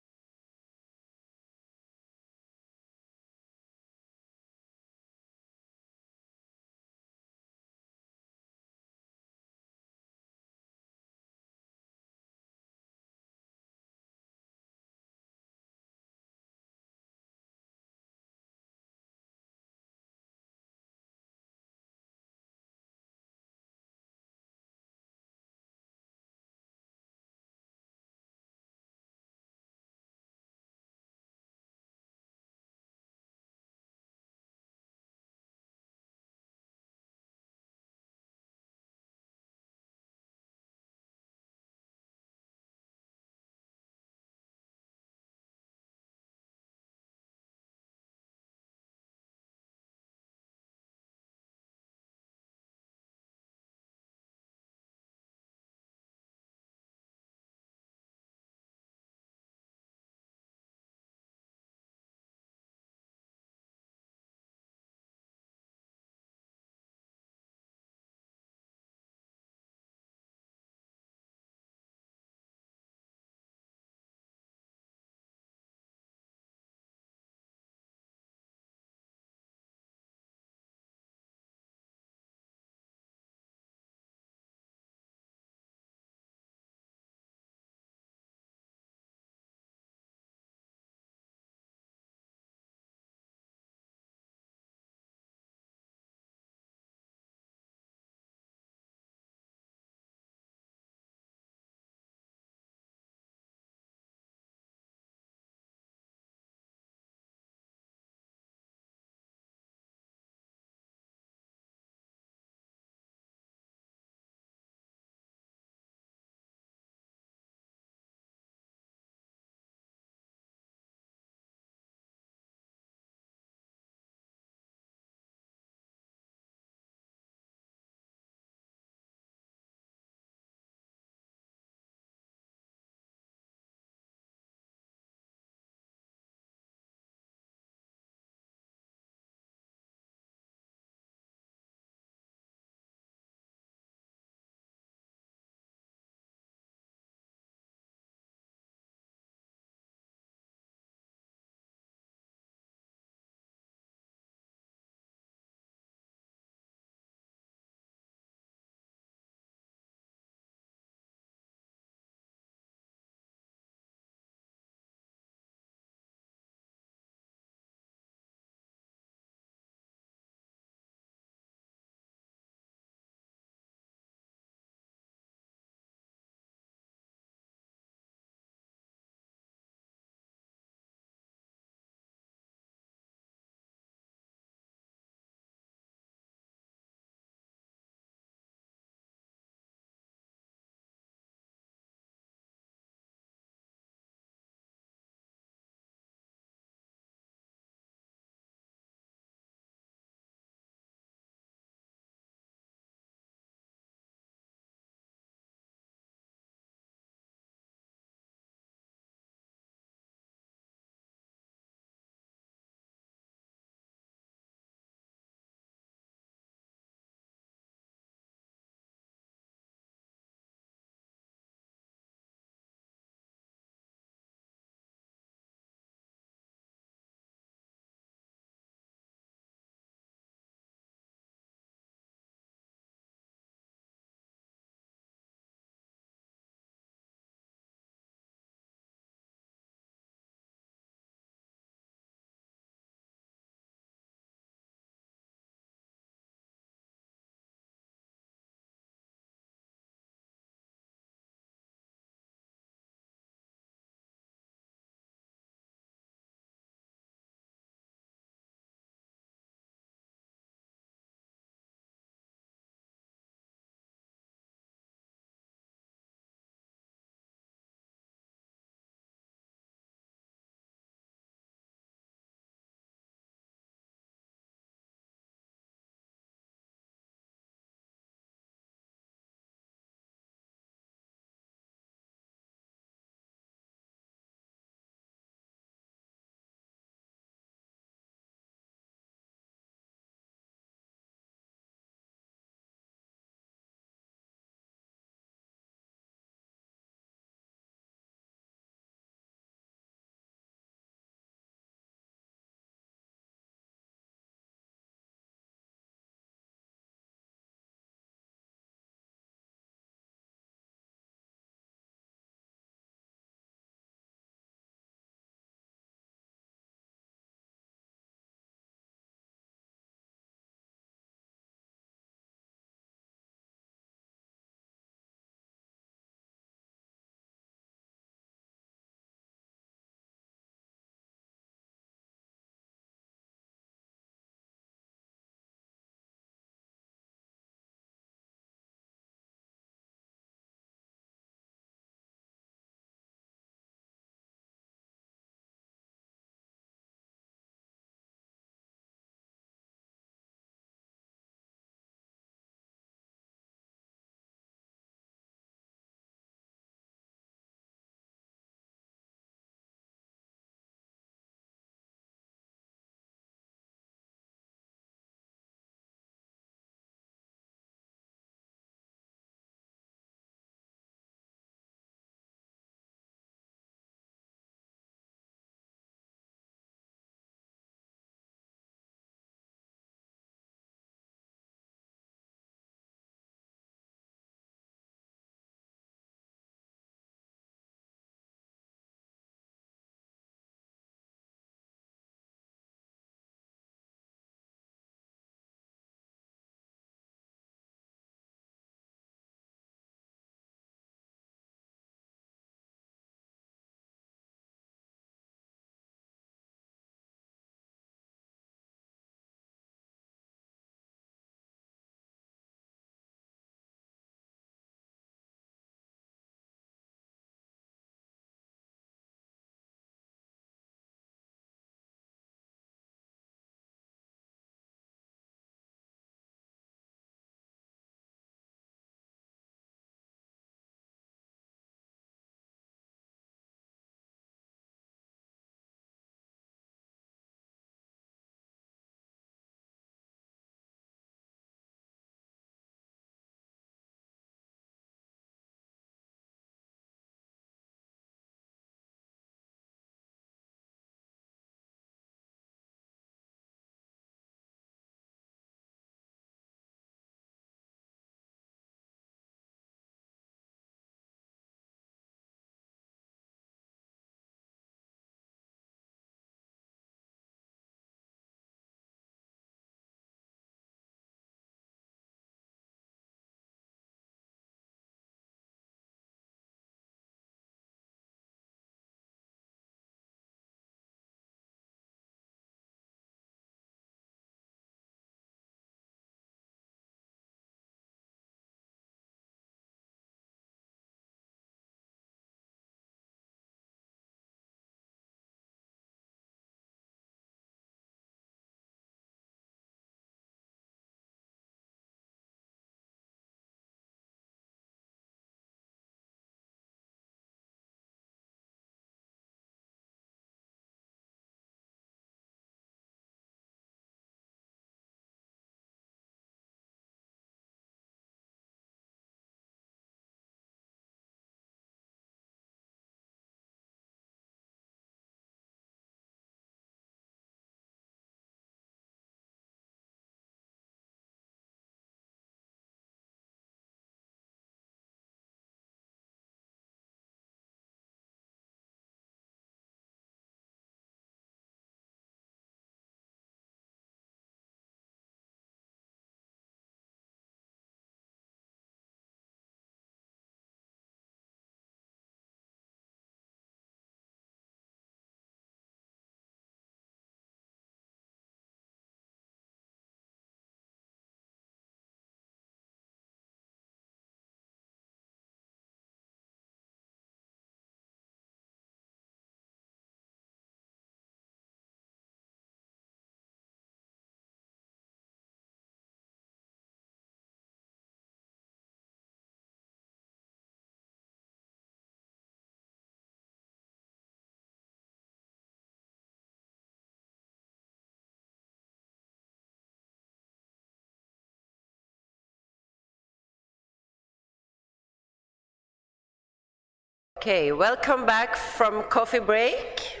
Okay, welcome back from coffee break.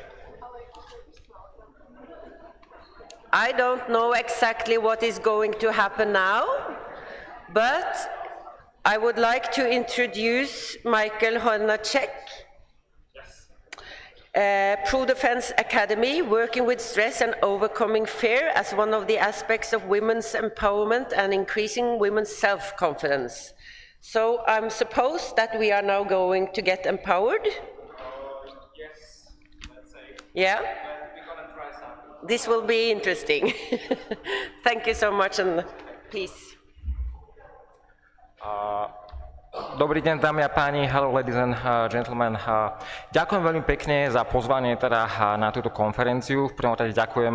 I don't know exactly what is going to happen now, but I would like to introduce Michael Hornacek, Pro Defense Academy, working with stress and overcoming fear as one of the aspects of women's empowerment and increasing women's self-confidence. So I'm supposed that we are now going to get empowered? Yes, let's say. Yeah? We're gonna try something. This will be interesting. Thank you so much, and please. Dobrý deň, dámy a páni, hello ladies and gentlemen. Ďakujem veľmi pekne za pozvanie teda na túto konferenciu. V prvom rade ďakujem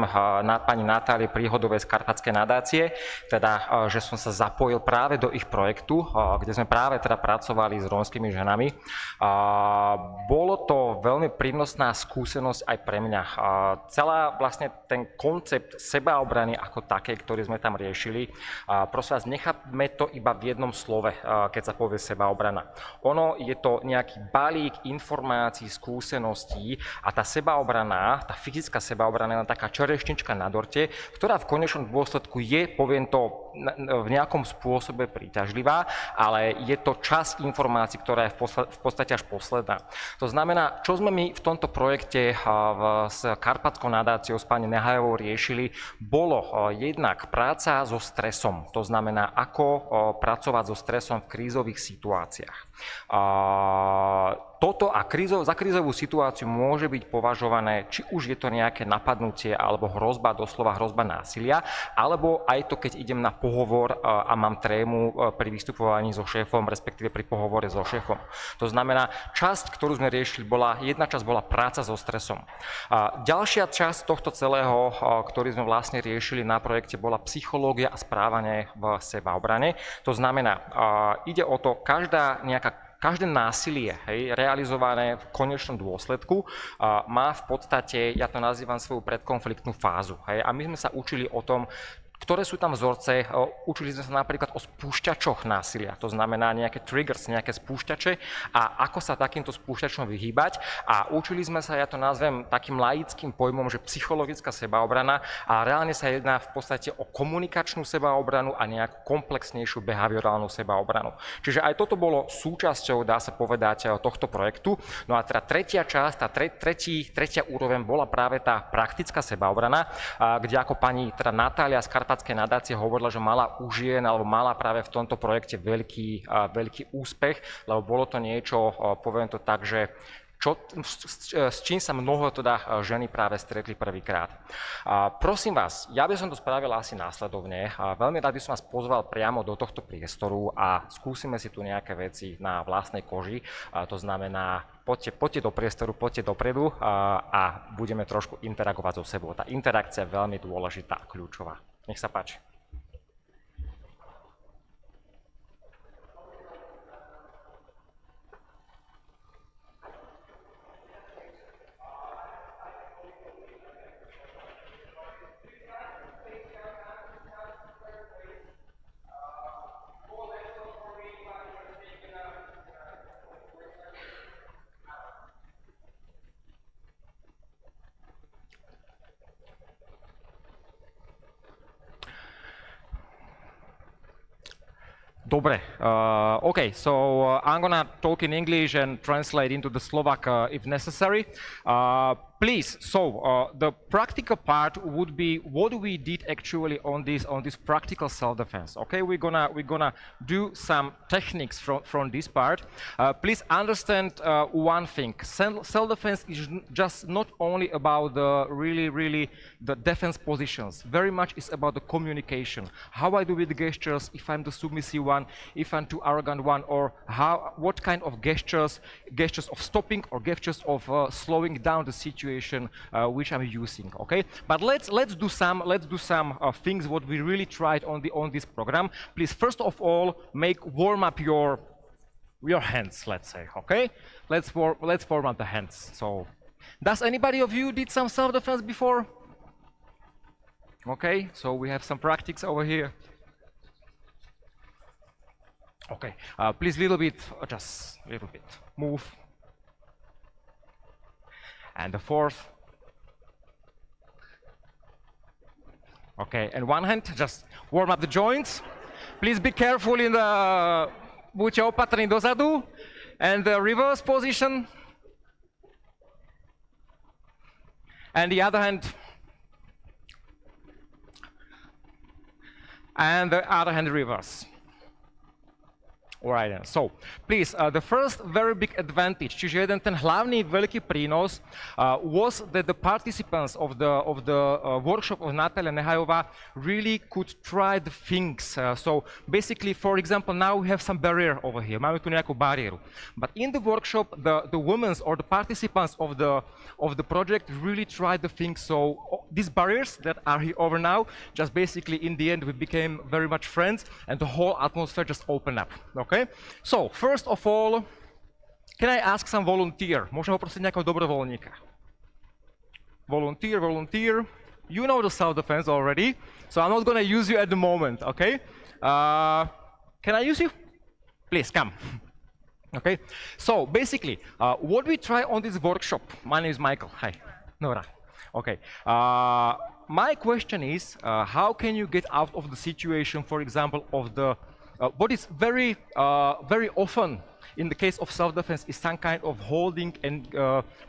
pani Natálie Príhodovej z Karpatskej nadácie, teda, že som sa zapojil práve do ich projektu, kde sme práve teda pracovali s rómskymi ženami. Bolo to veľmi prínosná skúsenosť aj pre mňa. Celá vlastne ten koncept sebaobrany ako také, ktorý sme tam riešili, prosím vás, nechápme to iba v jednom slove, keď sa povie sebaobrana. Ono je to nejaký balík informácií, skúseností a tá sebaobrana, tá fyzická sebaobrana je len taká čerešnička na dorte, ktorá v konečnom dôsledku je, poviem to, v nejakom spôsobe príťažlivá, ale je to časť informácií, ktorá je v podstate až posledná. To znamená, čo sme my v tomto projekte s Karpatskou nadáciou s pani Nehajovou riešili, bolo jednak práca so stresom. To znamená, ako pracovať so stresom v krízových situáciách. Toto a za krízovú situáciu môže byť považované, či už je to nejaké napadnutie alebo hrozba, doslova hrozba násilia, alebo aj to, keď idem na pohovor a mám trému pri vystupovaní so šéfom, respektíve pri pohovore so šéfom. To znamená, časť, ktorú sme riešili, jedna časť bola práca so stresom. Ďalšia časť tohto celého, ktorý sme vlastne riešili na projekte, bola psychológia a správanie v sebaobrane. To znamená, ide o to, každé násilie, realizované v konečnom dôsledku, má v podstate, ja to nazývam svoju predkonfliktnú fázu. A my sme sa učili o tom, ktoré sú tam vzorce. Učili sme sa napríklad o spúšťačoch násilia, to znamená nejaké triggers, nejaké spúšťače a ako sa takýmto spúšťačom vyhýbať. A učili sme sa, ja to nazvem takým laickým pojmom, že psychologická sebaobrana, a reálne sa jedná v podstate o komunikačnú sebaobranu a nejakú komplexnejšiu behaviorálnu sebaobranu. Čiže aj toto bolo súčasťou, dá sa povedať, tohto projektu. No a teda tretia časť, tretia úroveň bola práve tá praktická sebaobrana, kde ako pani teda Natália z Karpatskej nadácie hovorila, že mala u žien alebo mala práve v tomto projekte veľký úspech, lebo bolo to niečo, poviem to tak, že s čím sa mnoho teda ženy práve stretli prvýkrát. Prosím vás, ja by som to spravil asi následovne. Veľmi rád by som vás pozval priamo do tohto priestoru a skúsime si tu nejaké veci na vlastnej koži. To znamená, poďte do priestoru, poďte dopredu a budeme trošku interagovať so sebou. Tá interakcia je veľmi dôležitá a kľúčová. Nech sa páči. Dobre, okay, so I'm gonna talk in English and translate into the Slovak if necessary. Please, so the practical part would be what we did actually on this practical self-defense. Okay, we're gonna do some techniques from this part. Please understand one thing: self-defense is just not only about the really the defense positions. Very much is about the communication. How I do with the gestures, if I'm the submissive one, if I'm too arrogant one, or what kind of gestures of stopping or gestures of slowing down the situation which I'm using. Okay, but let's do some things what we really tried on this program. Please, first of all, warm up your hands. Let's say, okay, let's warm up the hands. So, does anybody of you did some self-defense before? Okay, so we have some practice over here. Okay, please, just a little bit move. and the fourth. Okay, and one hand, just warm up the joints. Please be careful in the buďte opatrní dozadu. And the reverse position. And the other hand. And the other hand reverse. All right, then. So, please, the first very big advantage, čiže jeden ten hlavný veľký prínos was that the participants of the workshop of Natalia Nehajová really could try the things. So, basically, for example, now we have some barrier over here. Máme tu nejakú bariéru. But in the workshop, the women or the participants of the project really tried the things. So, these barriers that are here over now, just basically in the end, we became very much friends, and the whole atmosphere just opened up. Okay? So, first of all, can I ask some volunteer? Môžem poprosiť nejakého dobrovoľníka? Volunteer. You know the self-defense already, so I'm not going to use you at the moment, okay? Can I use you? Please, come. Okay? So, basically, what we try on this workshop, my name is Michael. Hi. Nora. Okay. My question is, how can you get out of the situation, for example, of the what is very often in the case of self-defense is some kind of holding and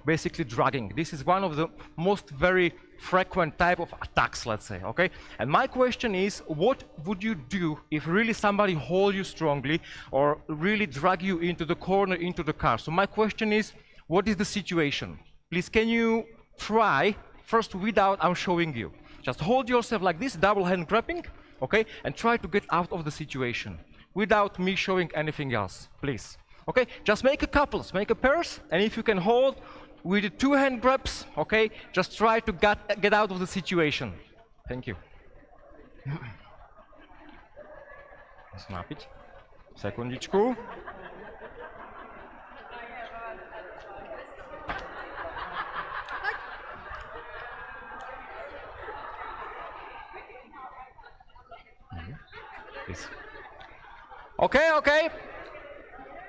basically dragging. This is one of the most very frequent type of attacks, let's say, okay? And my question is, what would you do if really somebody hold you strongly or really drag you into the corner, into the car? So my question is, what is the situation? Please, can you try first without I'm showing you? Just hold yourself like this, double hand grabbing, okay, and try to get out of the situation without me showing anything else, please. Okay, just make a couples, make a pairs, and if you can hold with the two hand grabs, okay, just try to get out of the situation. Thank you. Snapiť. Sekundičku.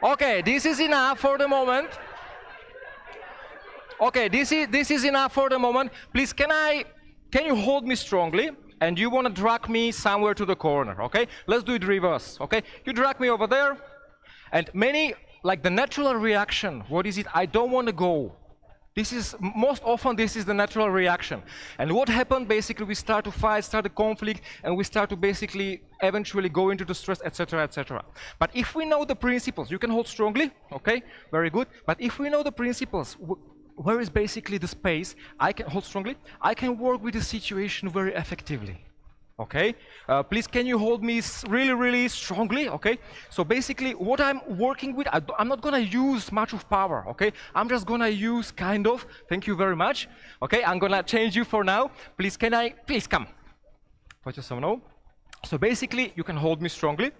Okay, this is enough for the moment. Okay, this is enough for the moment. Please, can you hold me strongly? And you want to drag me somewhere to the corner, okay? Let's do it reverse, okay? You drag me over there, and like the natural reaction, what is it? I don't want to go. Most often this is the natural reaction. And what happened, basically, we start to fight, start a conflict, and we start to basically eventually go into the stress, etc., etc. But if we know the principles, you can hold strongly, okay, very good. But if we know the principles, where is basically the space, I can hold strongly, I can work with the situation very effectively. Okay, please, can you hold me really, really strongly? Okay, so basically what I'm working with, I'm not gonna use much of power, okay? I'm just gonna use kind of, thank you very much. Okay, I'm gonna change you for now. Please, please come. Poďte so mnou. So basically, you can hold me strongly.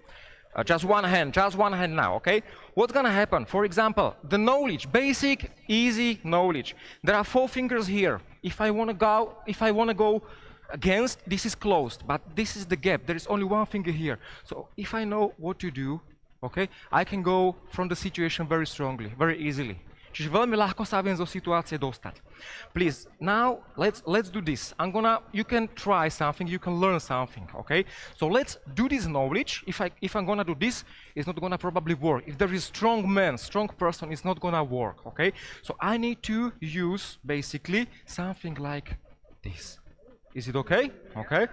Just one hand now, okay? What's gonna happen? For example, the knowledge, basic, easy knowledge. There are 4 fingers here. If I wanna go against, this is closed, but this is the gap. There is only 1 finger here. So if I know what to do, okay, I can go from the situation very strongly, very easily. Čiže veľmi ľahko sa viem zo situácie dostať. Please, now let's do this. You can try something, you can learn something, okay? So let's do this knowledge. If I'm gonna do this, it's not gonna probably work. If there is strong man, strong person, it's not gonna work, okay? So I need to use basically something like this. Is it okay? Okay.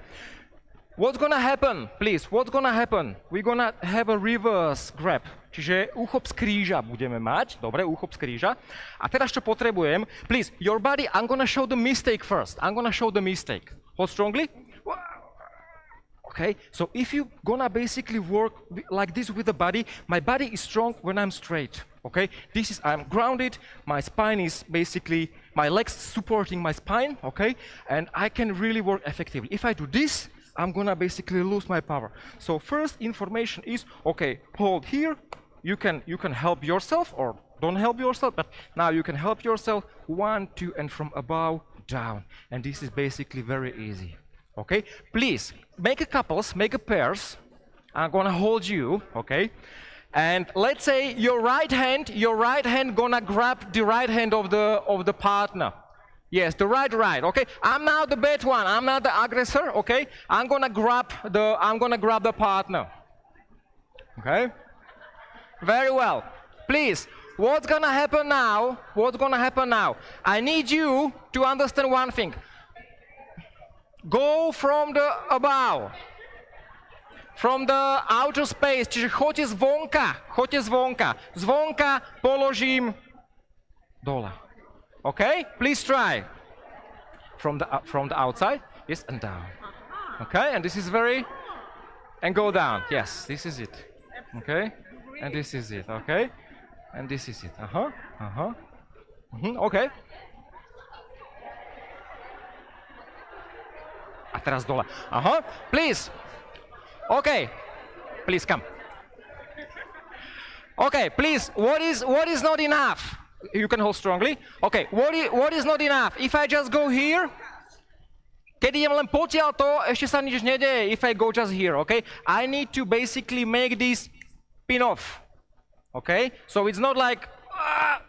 What's gonna happen, please? What's gonna happen? We're gonna have a reverse grab. Čiže úchop z kríža budeme mať. Dobre, úchop z kríža. A teraz čo potrebujem? Please, your body, I'm gonna show the mistake first. I'm gonna show the mistake. Hold strongly. Okay, so if you're gonna basically work like this with the body, my body is strong when I'm straight. Okay, I'm grounded, my spine is basically, my legs supporting my spine, okay, and I can really work effectively. If I do this, I'm gonna basically lose my power. So first information is, okay, hold here, you can help yourself or don't help yourself, but now you can help yourself, 1, 2, and from above, down. And this is basically very easy, okay? Please, make a couples, make a pairs. I'm gonna hold you, okay? And let's say your right hand gonna grab the right hand of the partner. Yes, the right, okay? I'm now the bad one, I'm not the aggressor, okay? I'm gonna grab the partner. Okay? Very well. Please, what's gonna happen now? I need you to understand one thing. Go from the above. From the outer space, čiže choďte zvonka. Zvonka položím dole. Okay? Please try. From the outside, yes, and down. Okay? And this is and go down. Yes, this is it. Okay? And this is it. Okay? And this is it. Okay. A teraz dole. Please. Okay, please come. Okay, please, what is not enough? You can hold strongly. Okay, what is not enough? If I just go here, keď idem len potiaľ to, ešte sa nič nedeje. If I go just here, okay? I need to basically make this pin off. Okay? So it's not like,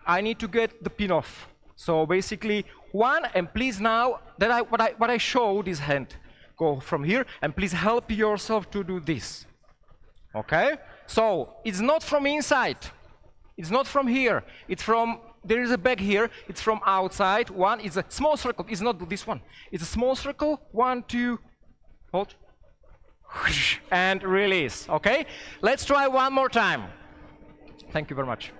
I need to get the pin off. So basically, one, and please now, what I show this hand. Go from here, and please help yourself to do this. Okay? So, it's not from inside. It's not from here. It's from, there is a bag here. It's from outside. One is a small circle. It's not this one. It's a small circle. 1, 2, hold. And release. Okay? Let's try one more time. Thank you very much.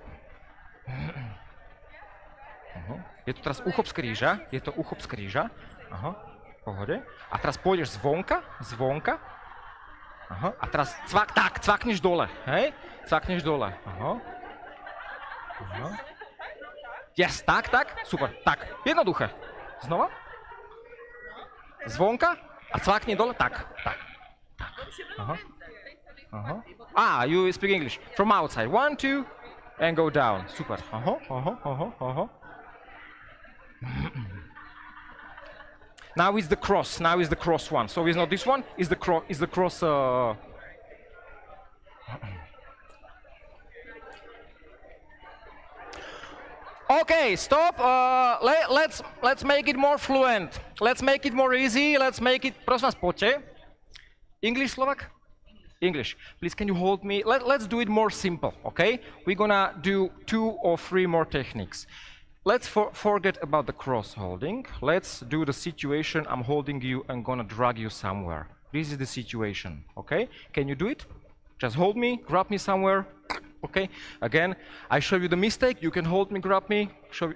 Je to teraz uchop z kríža. Aha. Pohode. A teraz pôjdeš zvonka. Aha. A teraz cvakneš dole, hej? Cvakneš dole. Aha. Yes, tak, super, tak. Jednoduché. Znova. Zvonka a cvakni dole, tak. Aha. You speak English. From outside. 1, 2, and go down. Super. Aha. Now is the cross one. So it's not this one, is the cross. Okay, stop. Let's make it more fluent. Let's make it more easy. Let's make it. Prosím vás, poďte. English, Slovak? English. Please, can you hold me? Let's do it more simple, okay? We're gonna do 2 or 3 more techniques. Let's forget about the cross holding. Let's do the situation. I'm holding you and gonna drag you somewhere. This is the situation, okay? Can you do it? Just hold me, grab me somewhere, okay? Again, I show you the mistake. You can hold me, grab me, show you.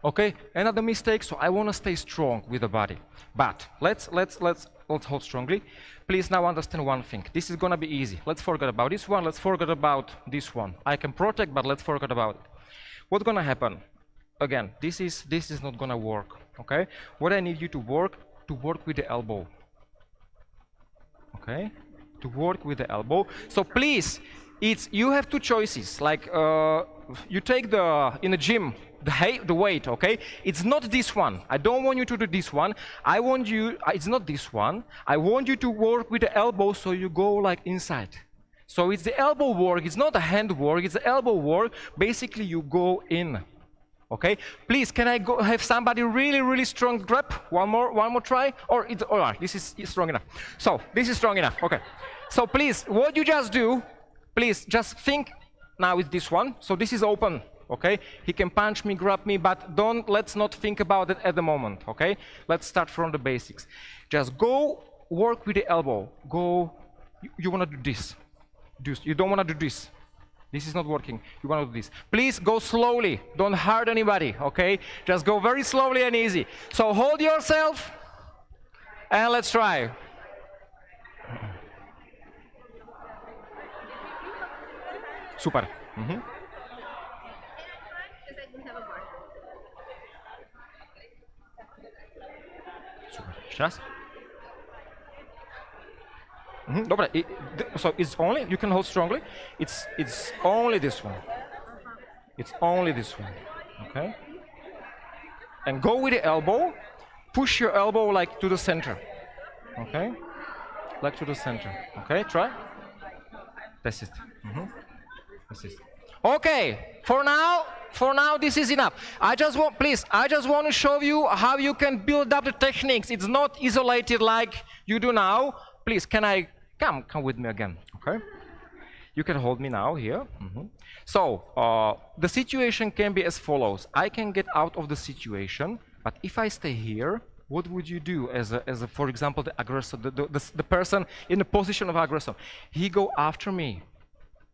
Okay, another mistake. So I wanna stay strong with the body. But let's hold strongly. Please now understand one thing. This is gonna be easy. Let's forget about this one. Let's forget about this one. I can protect, but let's forget about it. What's gonna happen? Again, this is not gonna work, okay? What I need you to work with the elbow, okay? To work with the elbow. So please, you have 2 choices. Like you take in the gym the weight, okay? It's not this one. I don't want you to do this one. I want you. It's not this one. I want you to work with the elbow, so you go like inside. So it's the elbow work. It's not the hand work. It's the elbow work. Basically, you go in. Okay, please, can I have somebody really strong grab? One more try? Or it's all right, this is strong enough. So, this is strong enough, okay. So please, what you just do, please just think, now it's this one, so this is open, okay? He can punch me, grab me, but let's not think about it at the moment, okay? Let's start from the basics. Just go work with the elbow. You wanna do this. You don't wanna do this. This is not working. You want to do this. Please go slowly. Don't hurt anybody, okay? Just go very slowly and easy. So hold yourself and let's try. Super. Super. Jeszcze raz. Dobra, so it's only, you can hold strongly, it's only this one. It's only this one, okay? And go with the elbow, push your elbow like to the center, okay? Like to the center, okay? Try. That's it. Okay, for now this is enough. I just want to show you how you can build up the techniques. It's not isolated like you do now. Please, can I come with me again? Okay. You can hold me now here. So the situation can be as follows. I can get out of the situation, but if I stay here, what would you do as a for example, the aggressor, the person in the position of aggressor? He go after me.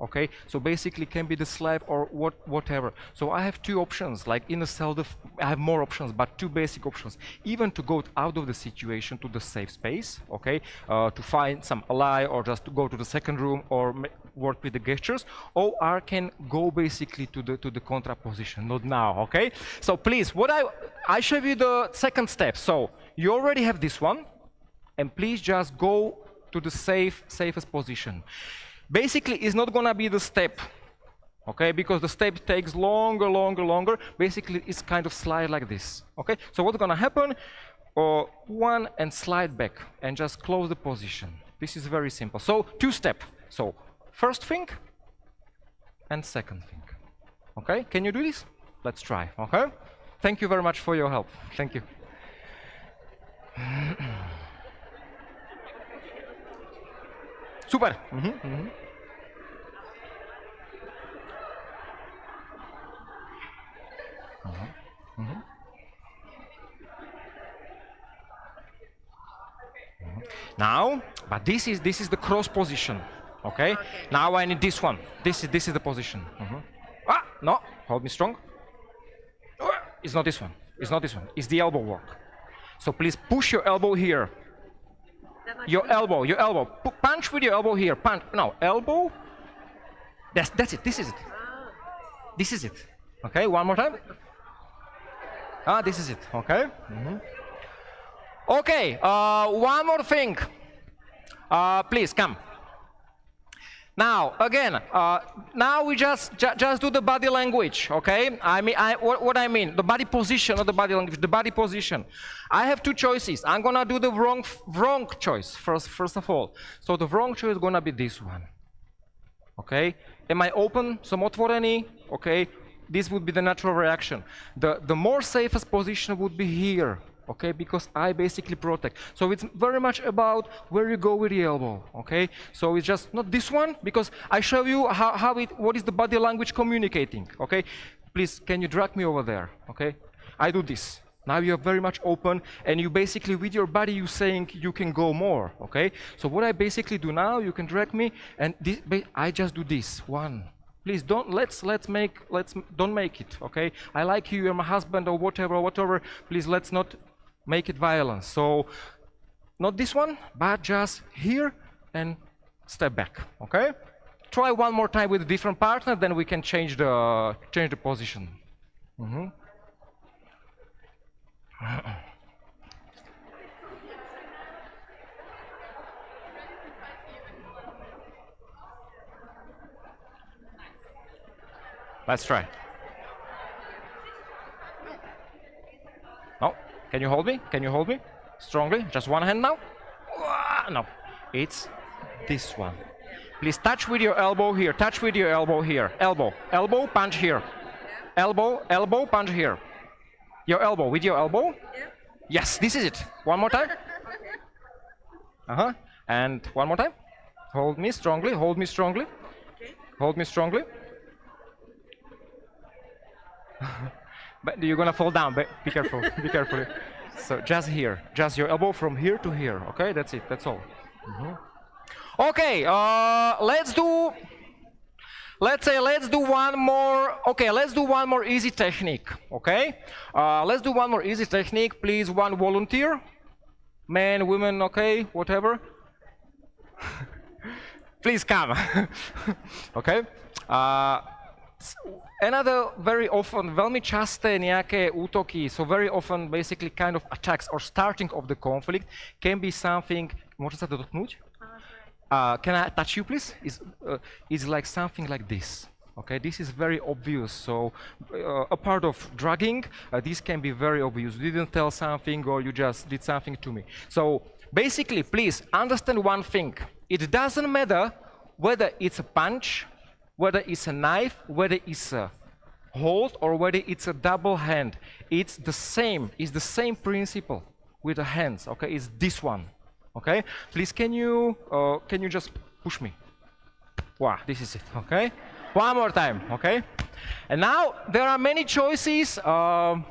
Okay, so basically can be the slave or whatever. So I have two options, like in the cell, I have more options, but two basic options. Even to go out of the situation to the safe space, okay, to find some ally or just to go to the second room or work with the gestures, or I can go basically to the contra position, not now, okay? So please, I show you the second step. So you already have this one, and please just go to the safest position. Basically, it's not gonna be the step, okay? Because the step takes longer. Basically, it's kind of slide like this, okay? So what's gonna happen? One and slide back and just close the position. This is very simple. So two step. So first thing and second thing, okay? Can you do this? Let's try, okay? Thank you very much for your help. Thank you. Super. Now, but this is the cross position, okay? Now I need this one. This is the position. No, hold me strong. It's not this one. It's not this one. It's the elbow work. So please push your elbow here. Your elbow. Punch with your elbow here. Punch. No, elbow. That's it. This is it. This is it. Okay, one more time. This is it. Okay. Okay. One more thing. Please come. Now again. Now we just do the body language. Okay. I mean, what I mean. The body position, not the body language. The body position. I have two choices. I'm gonna do the wrong choice first of all. So the wrong choice is gonna be this one. Okay. Am I open? Som otvorený? Okay. This would be the natural reaction. The more safest position would be here. Okay, because I basically protect. So it's very much about where you go with the elbow. Okay, so it's just not this one, because I show you what is the body language communicating. Okay, please, can you drag me over there? Okay, I do this. Now you're very much open, and you basically with your body you saying you can go more. Okay, so what I basically do now, you can drag me, and I just do this one. Please don't don't make it. Okay, I like you, you're my husband or whatever. Please let's not make it violence. So not this one, but just here and step back. Okay, try one more time with a different partner, then we can change the position. Let's try. No, can you hold me? Can you hold me? Strongly, just one hand now? No, it's this one. Please touch with your elbow here, touch with your elbow here. Elbow, punch here. Elbow, punch here. Your elbow, with your elbow? Yes, this is it. One more time. And one more time. Hold me strongly, hold me strongly. Hold me strongly. But you're gonna fall down, but be careful, be careful. So just here, just your elbow from here to here, okay? That's it, that's all. Okay, let's do one more, okay, let's do one more easy technique, okay? Let's do one more easy technique, please, one volunteer. Men, women, okay, whatever. Please come, okay? Another very often, veľmi časté nejaké útoky, so very often basically kind of attacks or starting of the conflict can be something, môžem sa to dotknúť? Can I touch you please? It's like something like this. Okay, this is very obvious. So a part of drugging, this can be very obvious. You didn't tell something or you just did something to me. So basically, please understand one thing. It doesn't matter whether it's a punch, whether it's a knife, whether it's a hold, or whether it's a double hand. It's the same principle with the hands, okay? It's this one, okay? Please, can you just push me? Wow, this is it, okay? One more time, okay? And now there are many choices. You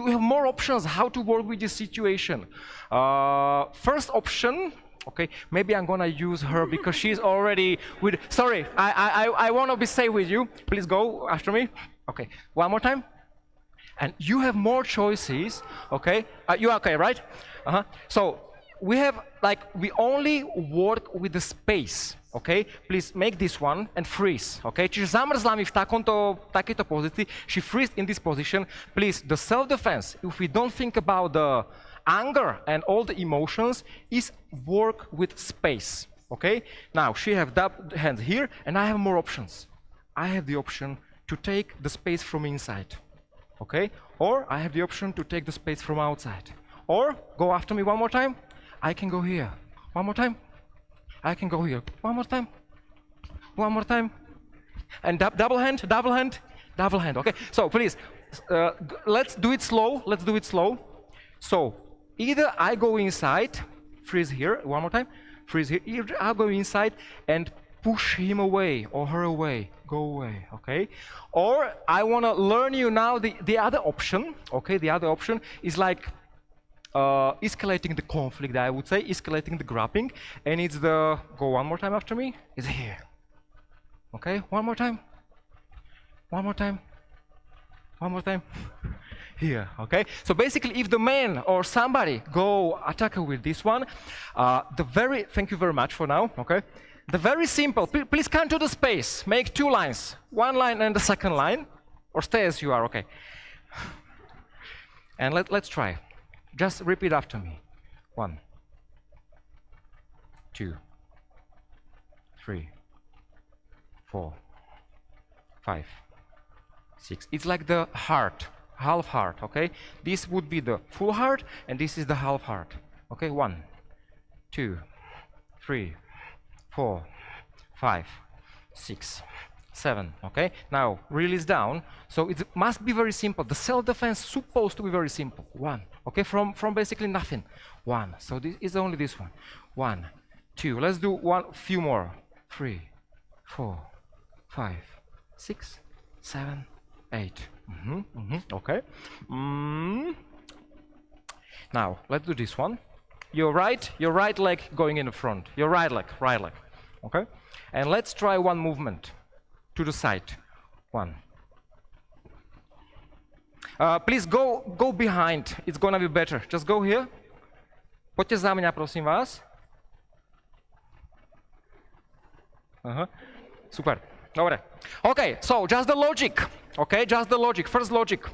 have more options how to work with this situation. First option, okay, maybe I'm gonna use her because she's already with, sorry, I wanna be safe with you. Please go after me. Okay, one more time. And you have more choices, okay? You are okay, right? So we have, we only work with the space, okay? Please make this one and freeze, okay? Čiže zamrzla mi v takejto pozícii, she freezed in this position. Please, the self-defense, if we don't think about the anger and all the emotions, is work with space, okay? Now, she have hands here, and I have more options. I have the option to take the space from inside, okay? Or I have the option to take the space from outside. Or, go after me one more time, I can go here. One more time, I can go here. One more time, one more time. And double hand, double hand, double hand, okay? So please, let's do it slow, So, either I go inside, freeze here, one more time, freeze here, either I go inside and push him away or her away, go away, okay? Or I wanna learn you now the other option, okay? The other option is escalating the conflict, I would say, escalating the grabbing, and it's go one more time after me, it's here, okay? One more time, one more time, one more time, here, okay? So basically, if the man or somebody go attack with this one, thank you very much for now, okay? The very simple, please come to the space, make 2 lines, 1 line and the second line, or stay as you are, okay? And let's try. Just repeat after me. 1, 2, 3, 4, 5, 6. It's like the heart, half heart, okay? This would be the full heart, and this is the half heart. Okay, 1, 2, 3, 4, 5, 6, 7, okay? Now, release down. So it must be very simple. The self-defense is supposed to be very simple. 1, okay? From basically nothing. 1, so this is only this one. 1, 2, let's do few more. 3, 4, 5, 6, 7, 8. Okay. Now, let's do this one. Your right leg going in the front. Your right leg. Okay? And let's try one movement to the side. 1. Please go behind. It's gonna be better. Just go here. Poďte za mňa, prosím vás. Super. Dobre. Okay, so just the logic. Okay, just the logic. First logic.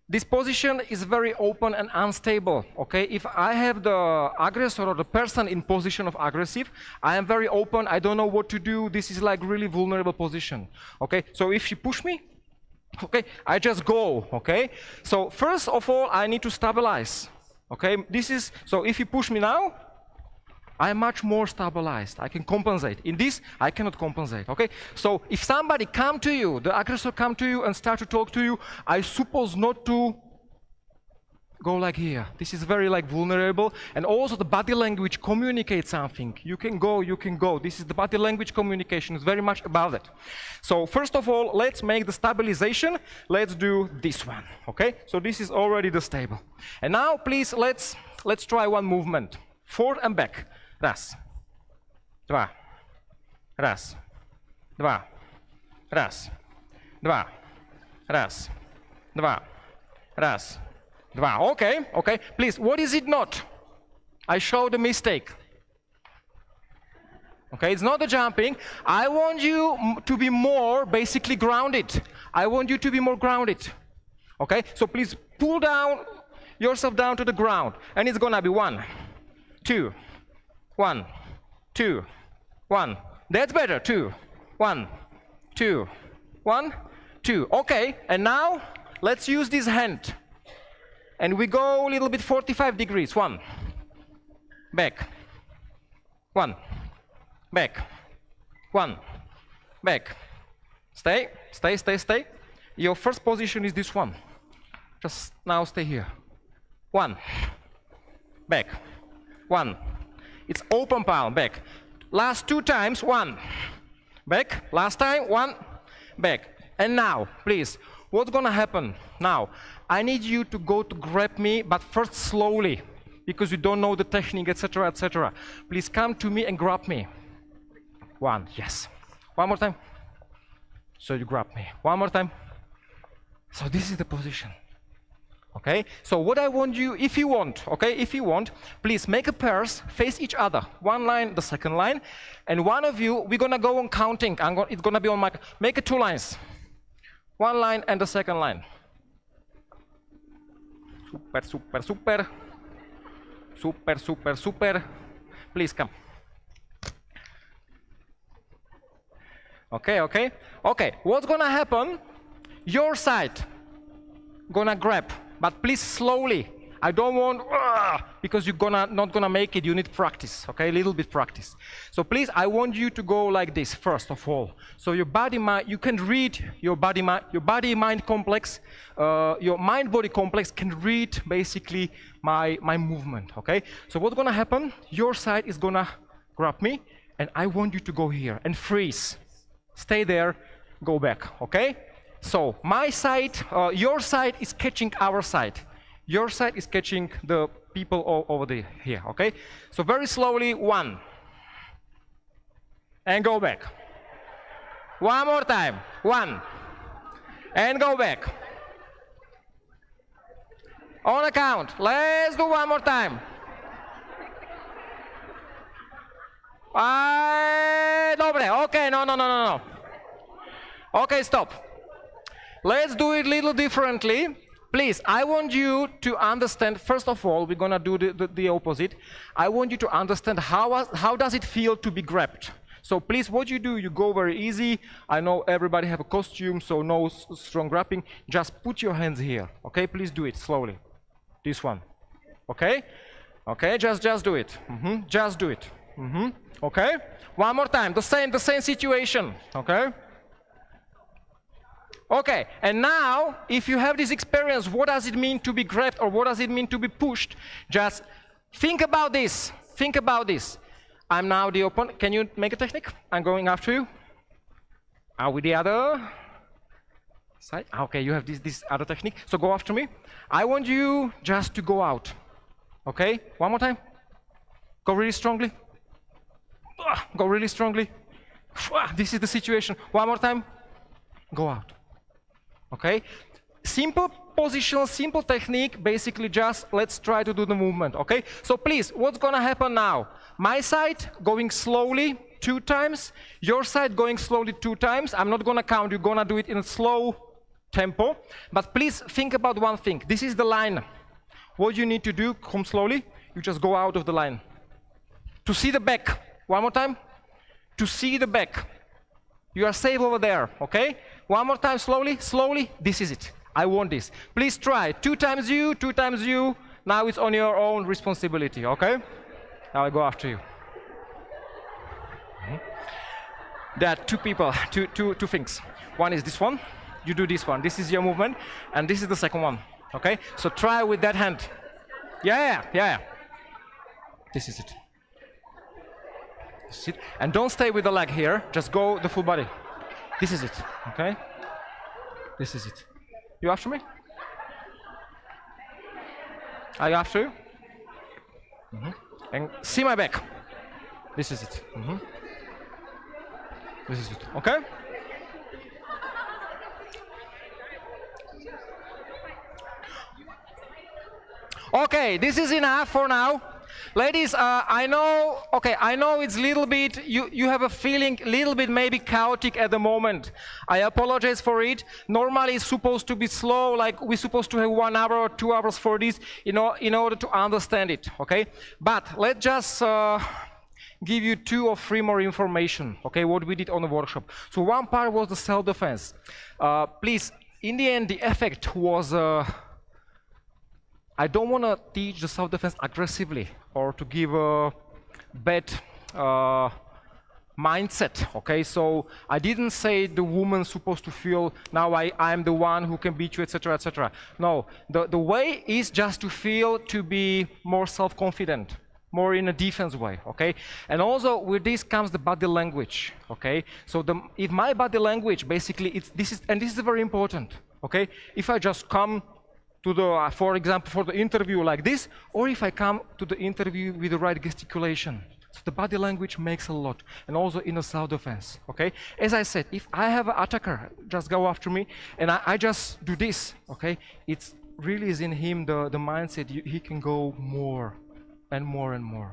This position is very open and unstable, okay? If I have the aggressor or the person in position of aggressive, I am very open, I don't know what to do, this is like really vulnerable position, okay? So if she push me, okay, I just go, okay? So first of all, I need to stabilize, okay? So if you push me now, I'm much more stabilized, I can compensate. In this, I cannot compensate, okay? So if somebody come to you, the aggressor come to you and start to talk to you, I suppose not to go like here. This is very vulnerable, and also the body language communicates something. You can go. This is the body language communication, is very much about it. So first of all, let's make the stabilization. Let's do this one, okay? So this is already the stable. And now, please, let's try one movement. Forward and back. Raz, dva, raz, dva, raz, dva, raz, dva, raz, dva. Okay. Please, what is it not? I showed a mistake. Okay, it's not the jumping. I want you to be more basically grounded. I want you to be more grounded. Okay, so please pull yourself down to the ground, and it's gonna be 1, 2, 1, 2, 1. That's better. 2, 1, 2, 1, 2. Okay, and now let's use this hand. And we go a little bit 45 degrees. 1, back, 1, back, 1, back. Stay, stay, stay, stay. Your first position is this one. Just now stay here. 1, back, 1. It's open palm, back. Last 2 times, 1, back. Last time, 1, back. And now, please, what's gonna happen now? I need you to go to grab me, but first slowly, because you don't know the technique, etc., etc. Please come to me and grab me. 1, yes. One more time. So you grab me. One more time. So this is the position. Okay? So what I want you, if you want, okay, if you want, please make a pairs, face each other. One line, the second line, and one of you, we're gonna go on counting. It's gonna be on my, make it 2 lines. 1 line and the second line. Super, super, super. Super, super, super. Please come. Okay, okay. Okay, what's gonna happen? Your side gonna grab, but please slowly. I don't want, because you're not gonna make it, you need practice, okay? A little bit practice. So please, I want you to go like this, first of all. So your body, mind, you can read your body-mind complex, your mind-body complex can read basically my movement, okay? So what's gonna happen? Your side is gonna grab me, and I want you to go here and freeze. Stay there, go back, okay? So my side, your side is catching our side. Your side is catching the people over here, okay? So very slowly, 1. And go back. One more time, 1. And go back. On a count, let's do one more time. Dobre, okay, no. Okay, stop. Let's do it a little differently. Please, I want you to understand, first of all, we're gonna do the opposite. I want you to understand how does it feel to be grabbed. So please, what you do, you go very easy. I know everybody have a costume, so no strong grabbing. Just put your hands here, okay? Please do it slowly. This one, okay? Okay, just do it. Just do it. Okay? One more time, the same situation, okay? Okay, and now, if you have this experience, what does it mean to be grabbed or what does it mean to be pushed? Just think about this. Think about this. I'm now the opponent. Can you make a technique? I'm going after you. Are we the other side? Okay, you have this other technique. So go after me. I want you just to go out. Okay? One more time. Go really strongly. Go really strongly. This is the situation. One more time. Go out. Okay? Simple position, simple technique, basically just let's try to do the movement, okay? So please, what's gonna happen now? My side going slowly 2 times, your side going slowly 2 times. I'm not gonna count, you're gonna do it in a slow tempo, but please think about one thing. This is the line. What you need to do, come slowly, you just go out of the line. To see the back, one more time. To see the back. You are safe over there, okay? One more time, slowly, slowly. This is it. I want this. Please try. 2 times you, 2 times you. Now it's on your own responsibility, okay? Now I go after you. There are 2 people, two things. One is this one. You do this one. This is your movement, and this is the second one, okay? So try with that hand. Yeah. This is it. Sit. And don't stay with the leg here, just go the full body. This is it, okay? This is it. You after me? Are you after you? And see my back. This is it. This is it, okay? Okay, this is enough for now. Ladies, I know it's a little bit, you have a feeling a little bit maybe chaotic at the moment. I apologize for it. Normally it's supposed to be slow, like we're supposed to have 1 hour or 2 hours for this, in order to understand it, okay? But let's just give you 2 or 3 more information, okay, what we did on the workshop. So one part was the self-defense. Please, in the end, the effect was, I don't want to teach the self-defense aggressively or to give a bad mindset, okay? So I didn't say the woman's supposed to feel, now I'm the one who can beat you, etc., etc. No, the way is just to feel to be more self-confident, more in a defense way, okay? And also with this comes the body language, okay? So if my body language, basically, this is very important, okay? If I just come to the, for example, for the interview like this, or if I come to the interview with the right gesticulation. So the body language makes a lot, and also in a self-defense, okay? As I said, if I have an attacker just go after me, and I just do this, okay? It's really is in him the mindset, he can go more and more and more.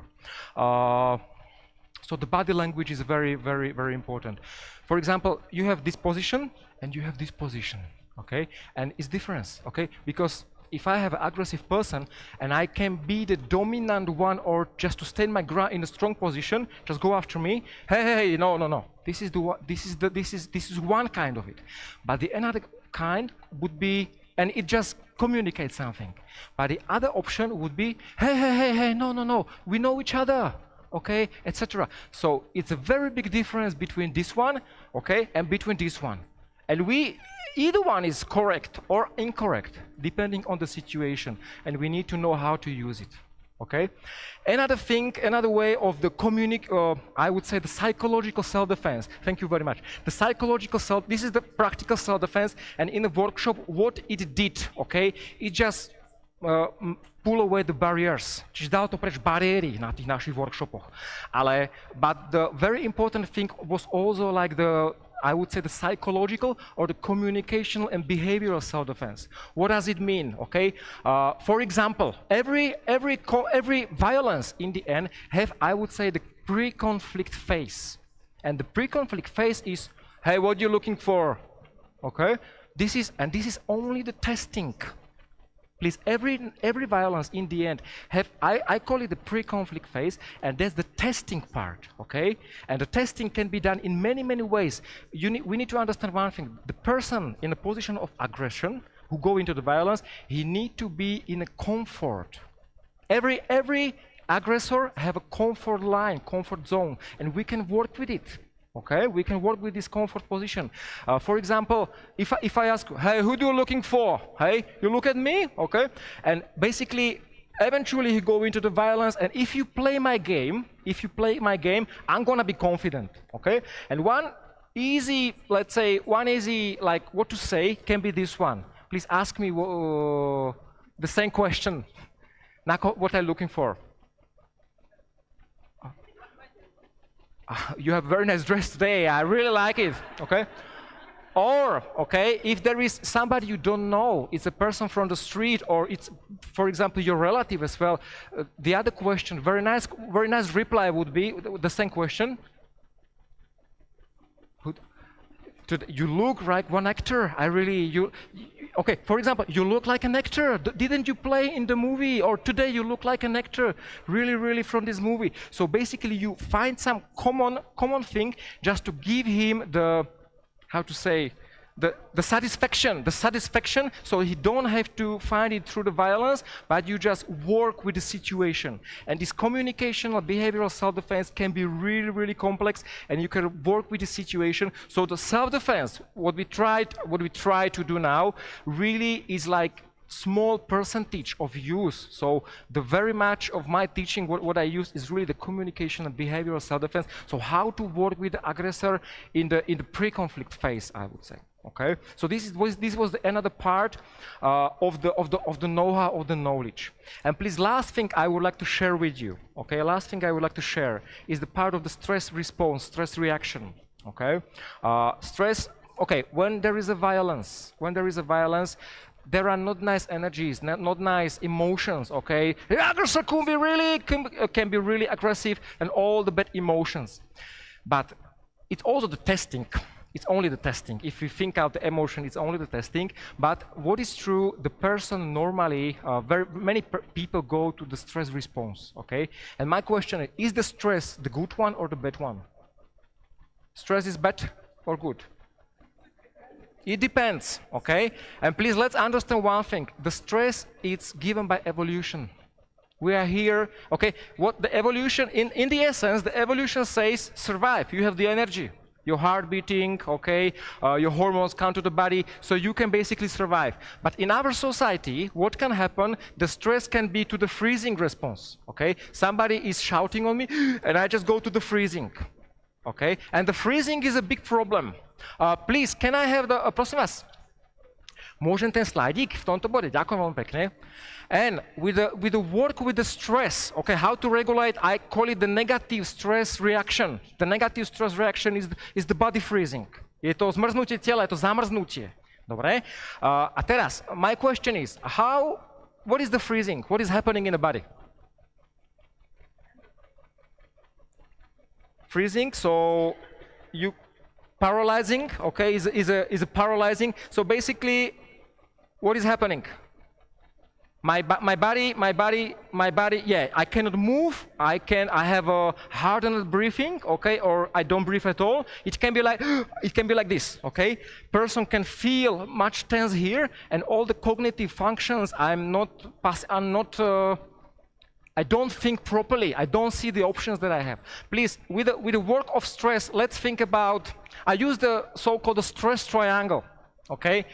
So the body language is very, very, very important. For example, you have this position, and you have this position. Okay, and it's difference, okay? Because if I have an aggressive person and I can be the dominant one or just to stand my ground in a strong position, just go after me. Hey, no. This is one kind of it. But the another kind would be, and it just communicates something. But the other option would be, hey, no. We know each other. Okay, etc. So it's a very big difference between this one, okay, and between this one. And either one is correct or incorrect, depending on the situation, and we need to know how to use it, okay? Another way of the I would say the psychological self-defense. Thank you very much. The psychological this is the practical self-defense, and in the workshop, what it did, okay? It just pull away the barriers. Čiže dal to preč bariéry na tých našich workshopoch. But the very important thing was also like I would say the psychological or the communicational and behavioral self-defense. What does it mean? Okay, for example, every violence in the end have, I would say, the pre-conflict phase, and the pre-conflict phase is, hey, what are you looking for? Okay, this is only the testing. Please, every violence in the end have, I call it the pre-conflict phase, and that's the testing part, okay? And the testing can be done in many, many ways. We need to understand one thing. The person in a position of aggression who go into the violence, he need to be in a comfort. Every aggressor have a comfort line, comfort zone, and we can work with it. Okay, we can work with this comfort position. For example, if I ask, hey, who do you looking for? Hey, you look at me, okay? And basically, eventually you go into the violence, and if you play my game, I'm gonna be confident, okay? And one easy, like what to say can be this one. Please ask me the same question. Now, what I'm looking for. You have a very nice dress today, I really like it, okay? Or, okay, if there is somebody you don't know, it's a person from the street, or it's, for example, your relative as well, the other question, very nice reply would be the same question. You look like one actor. Okay, for example, you look like an actor. Didn't you play in the movie? Or today you look like an actor, really from this movie. So basically you find some common thing just to give him the, how to say, the satisfaction, so he don't have to find it through the violence, but you just work with the situation. And this communicational behavioral self-defense can be really complex, and you can work with the situation. So the self-defense, what we try to do now, really is like small percentage of use. So the very much of my teaching, what I use is really the communication and behavioral self-defense. So how to work with the aggressor in the pre-conflict phase, I would say. Okay, so this was another part of the know-how, of the knowledge. And please, last thing I would like to share with you. Okay, last thing I would like to share is the part of the stress response, stress reaction. Okay, stress. Okay, when there is a violence, there are not nice energies, not nice emotions. Okay, the aggressor can be really aggressive, and all the bad emotions. But it's also the testing. It's only the testing. If you think out the emotion, it's only the testing. But what is true, the person normally, very many people go to the stress response, okay? And my question is the stress the good one or the bad one? Stress is bad or good? It depends, okay? And please, let's understand one thing. The stress is given by evolution. We are here, okay? What the evolution, in the essence, the evolution says survive. You have the energy, your heart beating, okay? Your hormones come to the body, so you can basically survive. But in our society, what can happen, the stress can be to the freezing response, okay? Somebody is shouting on me, and I just go to the freezing, okay? And the freezing is a big problem. Please, can I have the, prosím vás, môžem ten slajdík v tomto bode? Ďakujem veľmi pekne. And with the work with the stress, okay, how to regulate, I call it the negative stress reaction. The negative stress reaction is the body freezing. Je to zmrznutie tela, je to zamrznutie. Dobre? A teraz, my question is, what is the freezing? What is happening in the body? Freezing, so you paralyzing, okay, is a paralyzing. So basically, what is happening? My body, yeah, I cannot move, I have a hardened breathing, okay, or I don't breathe at all. It can be like this, okay? Person can feel much tense here, and all the cognitive functions, I don't think properly, I don't see the options that I have. Please, with the work of stress, let's think about, I use the so-called stress triangle, okay?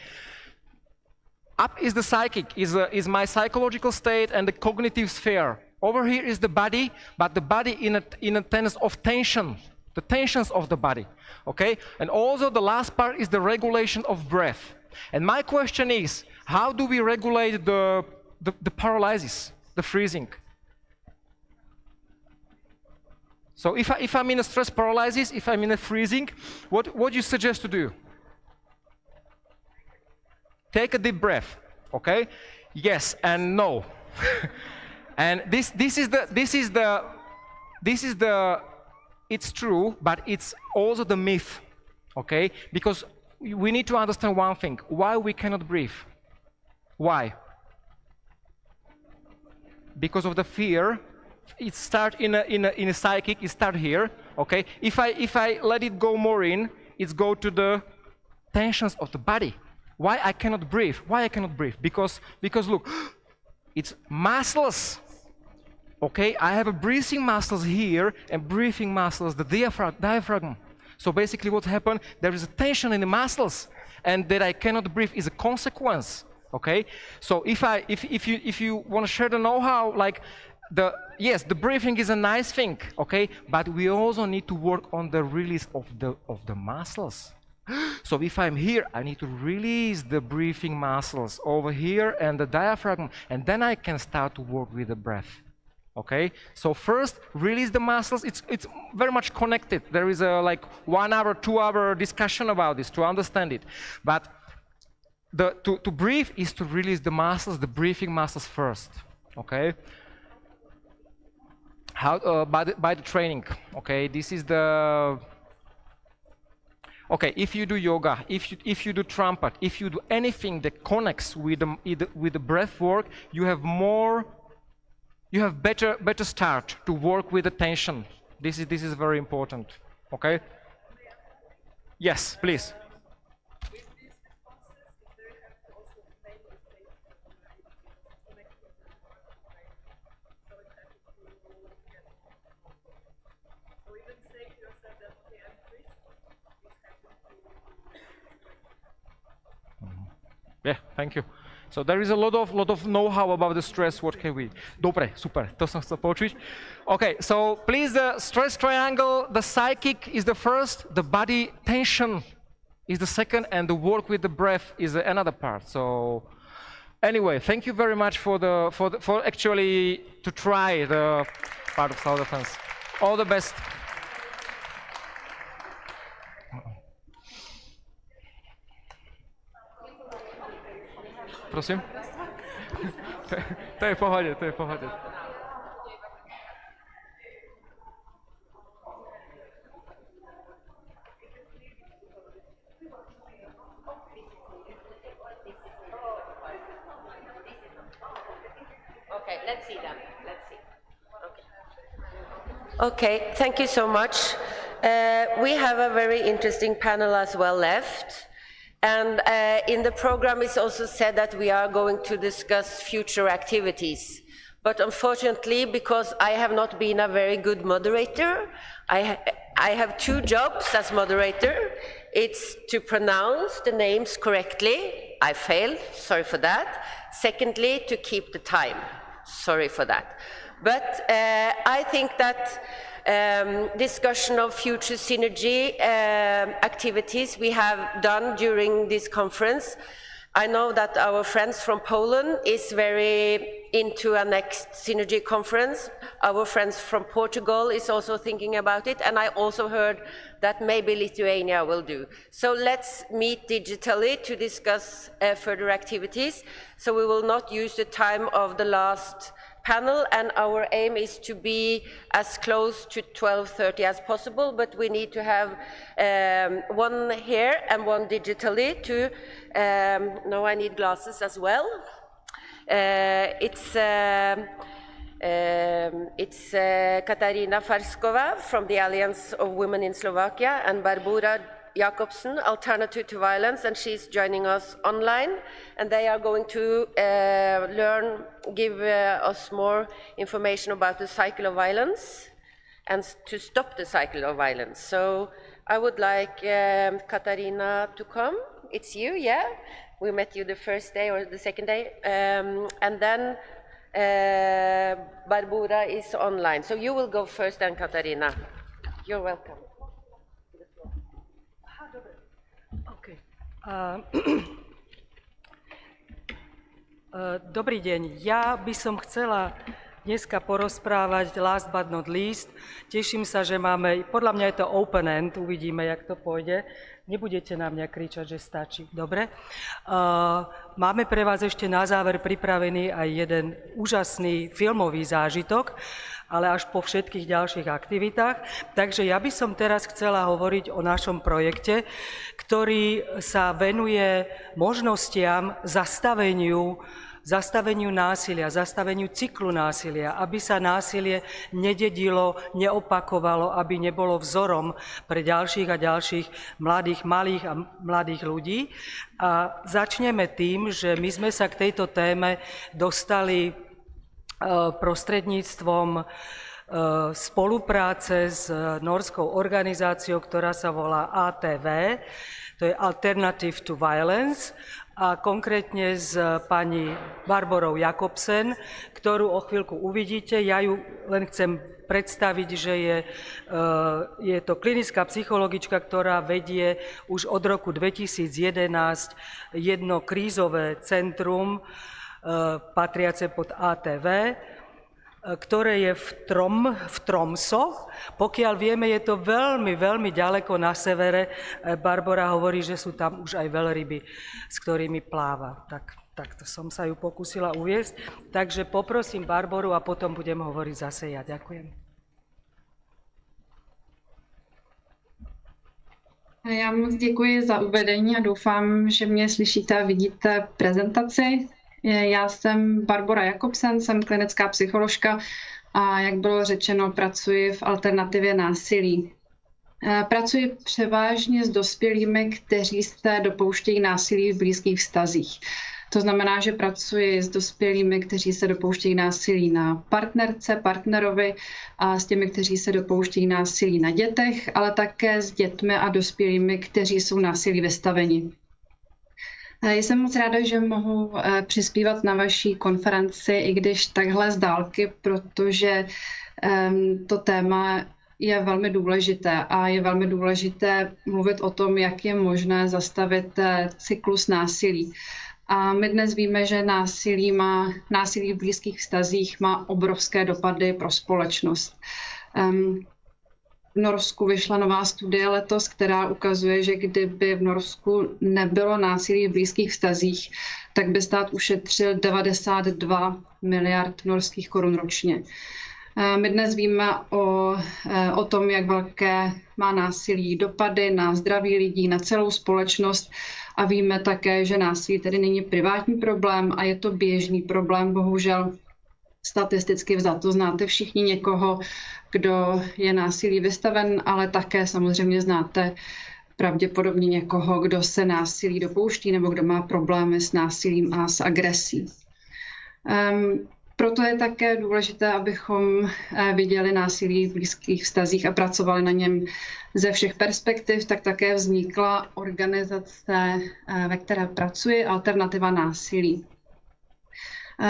Up is the psychic, is my psychological state and the cognitive sphere. Over here is the body, but the body in a tense of tension, the tensions of the body, okay? And also the last part is the regulation of breath. And my question is, how do we regulate the paralysis, the freezing? So if I'm in a stress paralysis, if I'm in a freezing, what do you suggest to do? Take a deep breath, okay? Yes and no. And this is the, it's true, but it's also the myth, okay? Because we need to understand one thing, why we cannot breathe. Why? Because of the fear. It starts in a psychic, it starts here, okay? If I let it go more in, it's go to the tensions of the body. Why I cannot breathe? Why I cannot breathe? Because look, it's muscles. Okay, I have a breathing muscles here and breathing muscles, the diaphragm. So basically what happened, there is a tension in the muscles, and that I cannot breathe is a consequence. Okay? So if you want to share the know-how, like yes, the breathing is a nice thing, okay? But we also need to work on the release of the muscles. So if I'm here, I need to release the breathing muscles over here and the diaphragm, and then I can start to work with the breath. Okay? So first, release the muscles. It's very much connected. There is a like 1 hour, 2 hour discussion about this to understand it. But to breathe is to release the muscles, the breathing muscles first. Okay? How by the training. Okay? This is the. Okay, if you do yoga, if you do trumpet, if you do anything that connects with the breath work, you have better start to work with the tension. This is very important. Okay? Yes, please. Yeah, thank you. So there is a lot of know-how about the stress. What can we? Dobre, super. To som chcel počuť. Okay, so please, the stress triangle. The psychic is the first. The body tension is the second, and the work with the breath is another part. So anyway, thank you very much for actually to try the part of self-defense. All the best. Prosím? To je v pohode, to je v pohode. Okay, let's see them. Let's see. Okay, thank you so much. We have a very interesting panel as well left. And in the program it's also said that we are going to discuss future activities But unfortunately, because I have not been a very good moderator, I have two jobs as moderator. It's to pronounce the names correctly. I failed, sorry for that. Secondly, to keep the time. Sorry for that. But I think that discussion of future synergy activities we have done during this conference. I know that our friends from Poland is very into a next synergy conference. Our friends from Portugal is also thinking about it, and I also heard that maybe Lithuania will do. So let's meet digitally to discuss further activities. So we will not use the time of the last panel, and our aim is to be as close to 12:30 as possible, but we need to have one here and one digitally to, no, I need glasses as well. It's Katarina Farskova from the Alliance of Women in Slovakia and Barbora Jakobsen, Alternative to Violence, and she's joining us online. And they are going to give us more information about the cycle of violence and to stop the cycle of violence. So I would like Katarina to come. It's you, yeah? We met you the first day or the second day. And then Barbora is online. So you will go first then, Katarina. You're welcome. Dobrý deň, ja by som chcela dneska porozprávať last but not least. Teším sa, že máme, podľa mňa je to open end, uvidíme, jak to pôjde. Nebudete na mňa kričať, že stačí, dobre? Máme pre vás ešte na záver pripravený aj jeden úžasný filmový zážitok, ale až po všetkých ďalších aktivitách. Takže ja by som teraz chcela hovoriť o našom projekte, ktorý sa venuje možnostiam zastaveniu násilia, zastaveniu cyklu násilia, aby sa násilie nededilo, neopakovalo, aby nebolo vzorom pre ďalších a ďalších mladých, malých a mladých ľudí. A začneme tým, že my sme sa k tejto téme dostali prostredníctvom spolupráce s norskou organizáciou, ktorá sa volá ATV, to je Alternative to Violence, a konkrétne s pani Barborou Jakobsen, ktorú o chvíľku uvidíte. Ja ju len chcem predstaviť, že je to klinická psychologička, ktorá vedie už od roku 2011 jedno krízové centrum patriace pod ATV, ktoré je v Tromso. Pokiaľ vieme, je to veľmi, veľmi ďaleko na severe. Barbora hovorí, že sú tam už aj veľryby, s ktorými pláva. Takto som sa ju pokúsila uviesť. Takže poprosím Barboru a potom budem hovoriť zase ja. Ďakujem. Já moc děkuji za uvedení a doufám, že mě slyšíte a vidíte prezentaci. Já jsem Barbora Jakobsen, jsem klinická psycholožka a jak bylo řečeno, pracuji v alternativě násilí. Pracuji převážně s dospělými, kteří se dopouštějí násilí v blízkých vztazích. To znamená, že pracuji s dospělými, kteří se dopouštějí násilí na partnerce, partnerovi a s těmi, kteří se dopouštějí násilí na dětech, ale také s dětmi a dospělými, kteří jsou násilí vystaveni. Jsem moc ráda, že mohu přispívat na vaší konferenci, i když takhle z dálky, protože to téma je velmi důležité a je velmi důležité mluvit o tom, jak je možné zastavit cyklus násilí. A my dnes víme, že násilí v blízkých vztazích má obrovské dopady pro společnost. V Norsku vyšla nová studie letos, která ukazuje, že kdyby v Norsku nebylo násilí v blízkých vztazích, tak by stát ušetřil 92 miliard norských korun ročně. My dnes víme o tom, jak velké má násilí dopady na zdraví lidí, na celou společnost a víme také, že násilí tedy není privátní problém a je to běžný problém, bohužel statisticky vzato. Znáte všichni někoho, kdo je násilí vystaven, ale také samozřejmě znáte pravděpodobně někoho, kdo se násilí dopouští nebo kdo má problémy s násilím a s agresí. Proto je také důležité, abychom viděli násilí v blízkých vztazích a pracovali na něm ze všech perspektiv, tak také vznikla organizace, ve které pracuji, Alternativa násilí.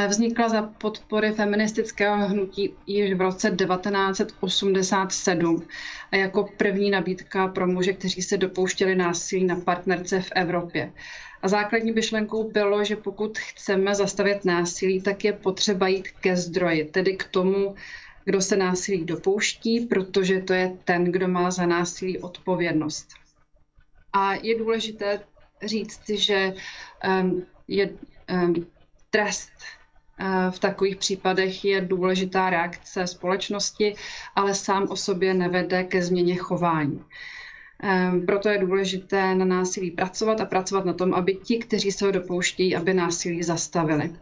Vznikla za podpory feministického hnutí již v roce 1987 a jako první nabídka pro muže, kteří se dopouštěli násilí na partnerce v Evropě. A základní myšlenkou bylo, že pokud chceme zastavit násilí, tak je potřeba jít ke zdroji, tedy k tomu, kdo se násilí dopouští, protože to je ten, kdo má za násilí odpovědnost. A je důležité říct, že trest v takových případech je důležitá reakce společnosti, ale sám o sobě nevede ke změně chování. Proto je důležité na násilí pracovat a pracovat na tom, aby ti, kteří se ho dopouštějí, aby násilí zastavili.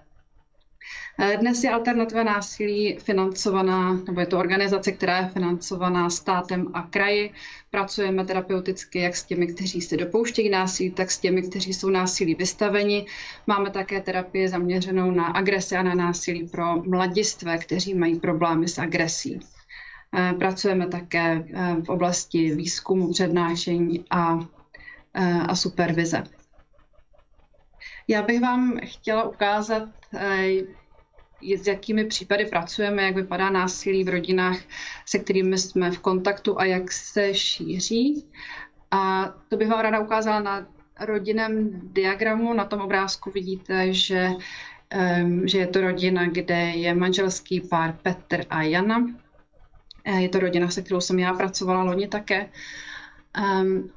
Dnes je Alternativa násilí financovaná, nebo je to organizace, která je financovaná státem a kraji. Pracujeme terapeuticky jak s těmi, kteří se dopouštějí násilí, tak s těmi, kteří jsou násilí vystaveni. Máme také terapii zaměřenou na agresi a na násilí pro mladistvé, kteří mají problémy s agresí. Pracujeme také v oblasti výzkumu, přednášení a supervize. Já bych vám chtěla ukázat, s jakými případy pracujeme, jak vypadá násilí v rodinách, se kterými jsme v kontaktu a jak se šíří. A to bych vám ráda ukázala na rodinném diagramu. Na tom obrázku vidíte, že je to rodina, kde je manželský pár Petr a Jana. Je to rodina, se kterou jsem já pracovala loni také.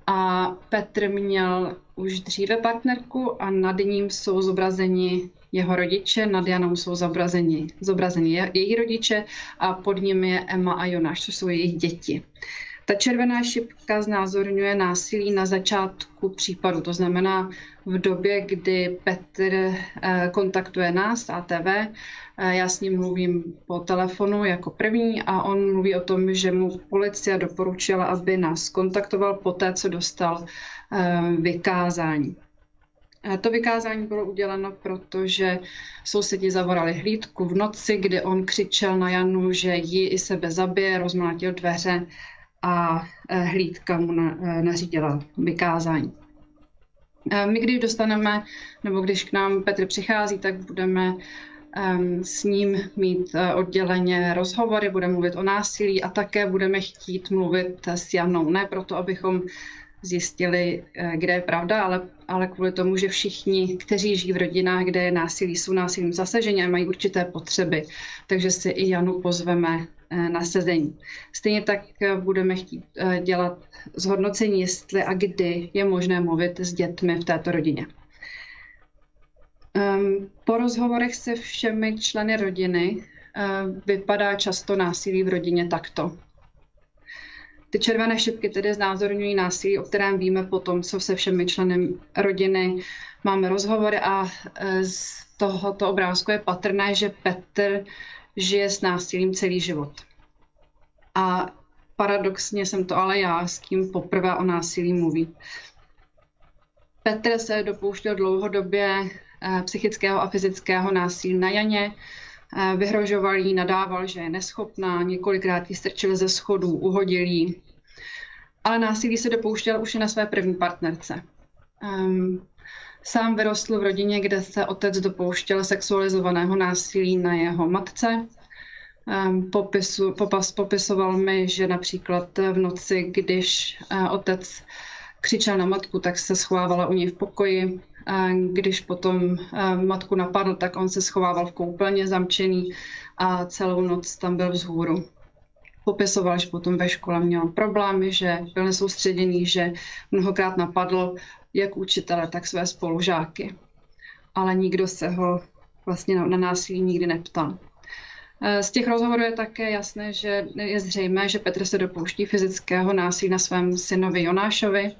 A Petr měl už dříve partnerku a nad ním jsou zobrazeni jeho rodiče, nad Janou jsou zobrazeni její rodiče a pod nimi je Emma a Jonáš, což jsou jejich děti. Ta červená šipka znázorňuje násilí na začátku případu, to znamená v době, kdy Petr kontaktuje nás, ATV, já s ním mluvím po telefonu jako první a on mluví o tom, že mu policie doporučila, aby nás kontaktoval poté, co dostal vykázání. To vykázání bylo uděleno, protože sousedi zavolali hlídku v noci, kdy on křičel na Janu, že ji i sebe zabije, rozmlátil dveře a hlídka mu nařídila vykázání. My když dostaneme, nebo když k nám Petr přichází, tak budeme s ním mít odděleně rozhovory, budeme mluvit o násilí a také budeme chtít mluvit s Janou. Ne proto, abychom zjistili, kde je pravda, ale kvůli tomu, že všichni, kteří žijí v rodinách, kde je násilí, jsou násilím zasaženi a mají určité potřeby. Takže si i Janu pozveme na sezení. Stejně tak budeme chtít dělat zhodnocení, jestli a kdy je možné mluvit s dětmi v této rodině. Po rozhovorech se všemi členy rodiny vypadá často násilí v rodině takto. Ty červené šipky tedy znázorňují násilí, o kterém víme potom, co se všemi členy rodiny máme rozhovory a z tohoto obrázku je patrné, že Petr žije s násilím celý život. A paradoxně jsem to ale já, s kým poprvé o násilí mluví. Petr se dopouštěl dlouhodobě psychického a fyzického násilí na Janě, vyhrožoval jí, nadával, že je neschopná, několikrát ji strčil ze schodů, uhodil jí. Ale násilí se dopouštěl už i na své první partnerce. Sám vyrostl v rodině, kde se otec dopouštěl sexualizovaného násilí na jeho matce. Popisoval mi, že například v noci, když otec křičel na matku, tak se schovávala u něj v pokoji. Když potom matku napadl, tak on se schovával v koupelně zamčený a celou noc tam byl vzhůru. Popisoval, že potom ve škole měl problémy, že byl nesoustředěný, že mnohokrát napadl jak učitele, tak své spolužáky. Ale nikdo se ho vlastně na násilí nikdy neptal. Z těch rozhovorů je také jasné, že je zřejmé, že Petr se dopouští fyzického násilí na svém synovi Jonášovi.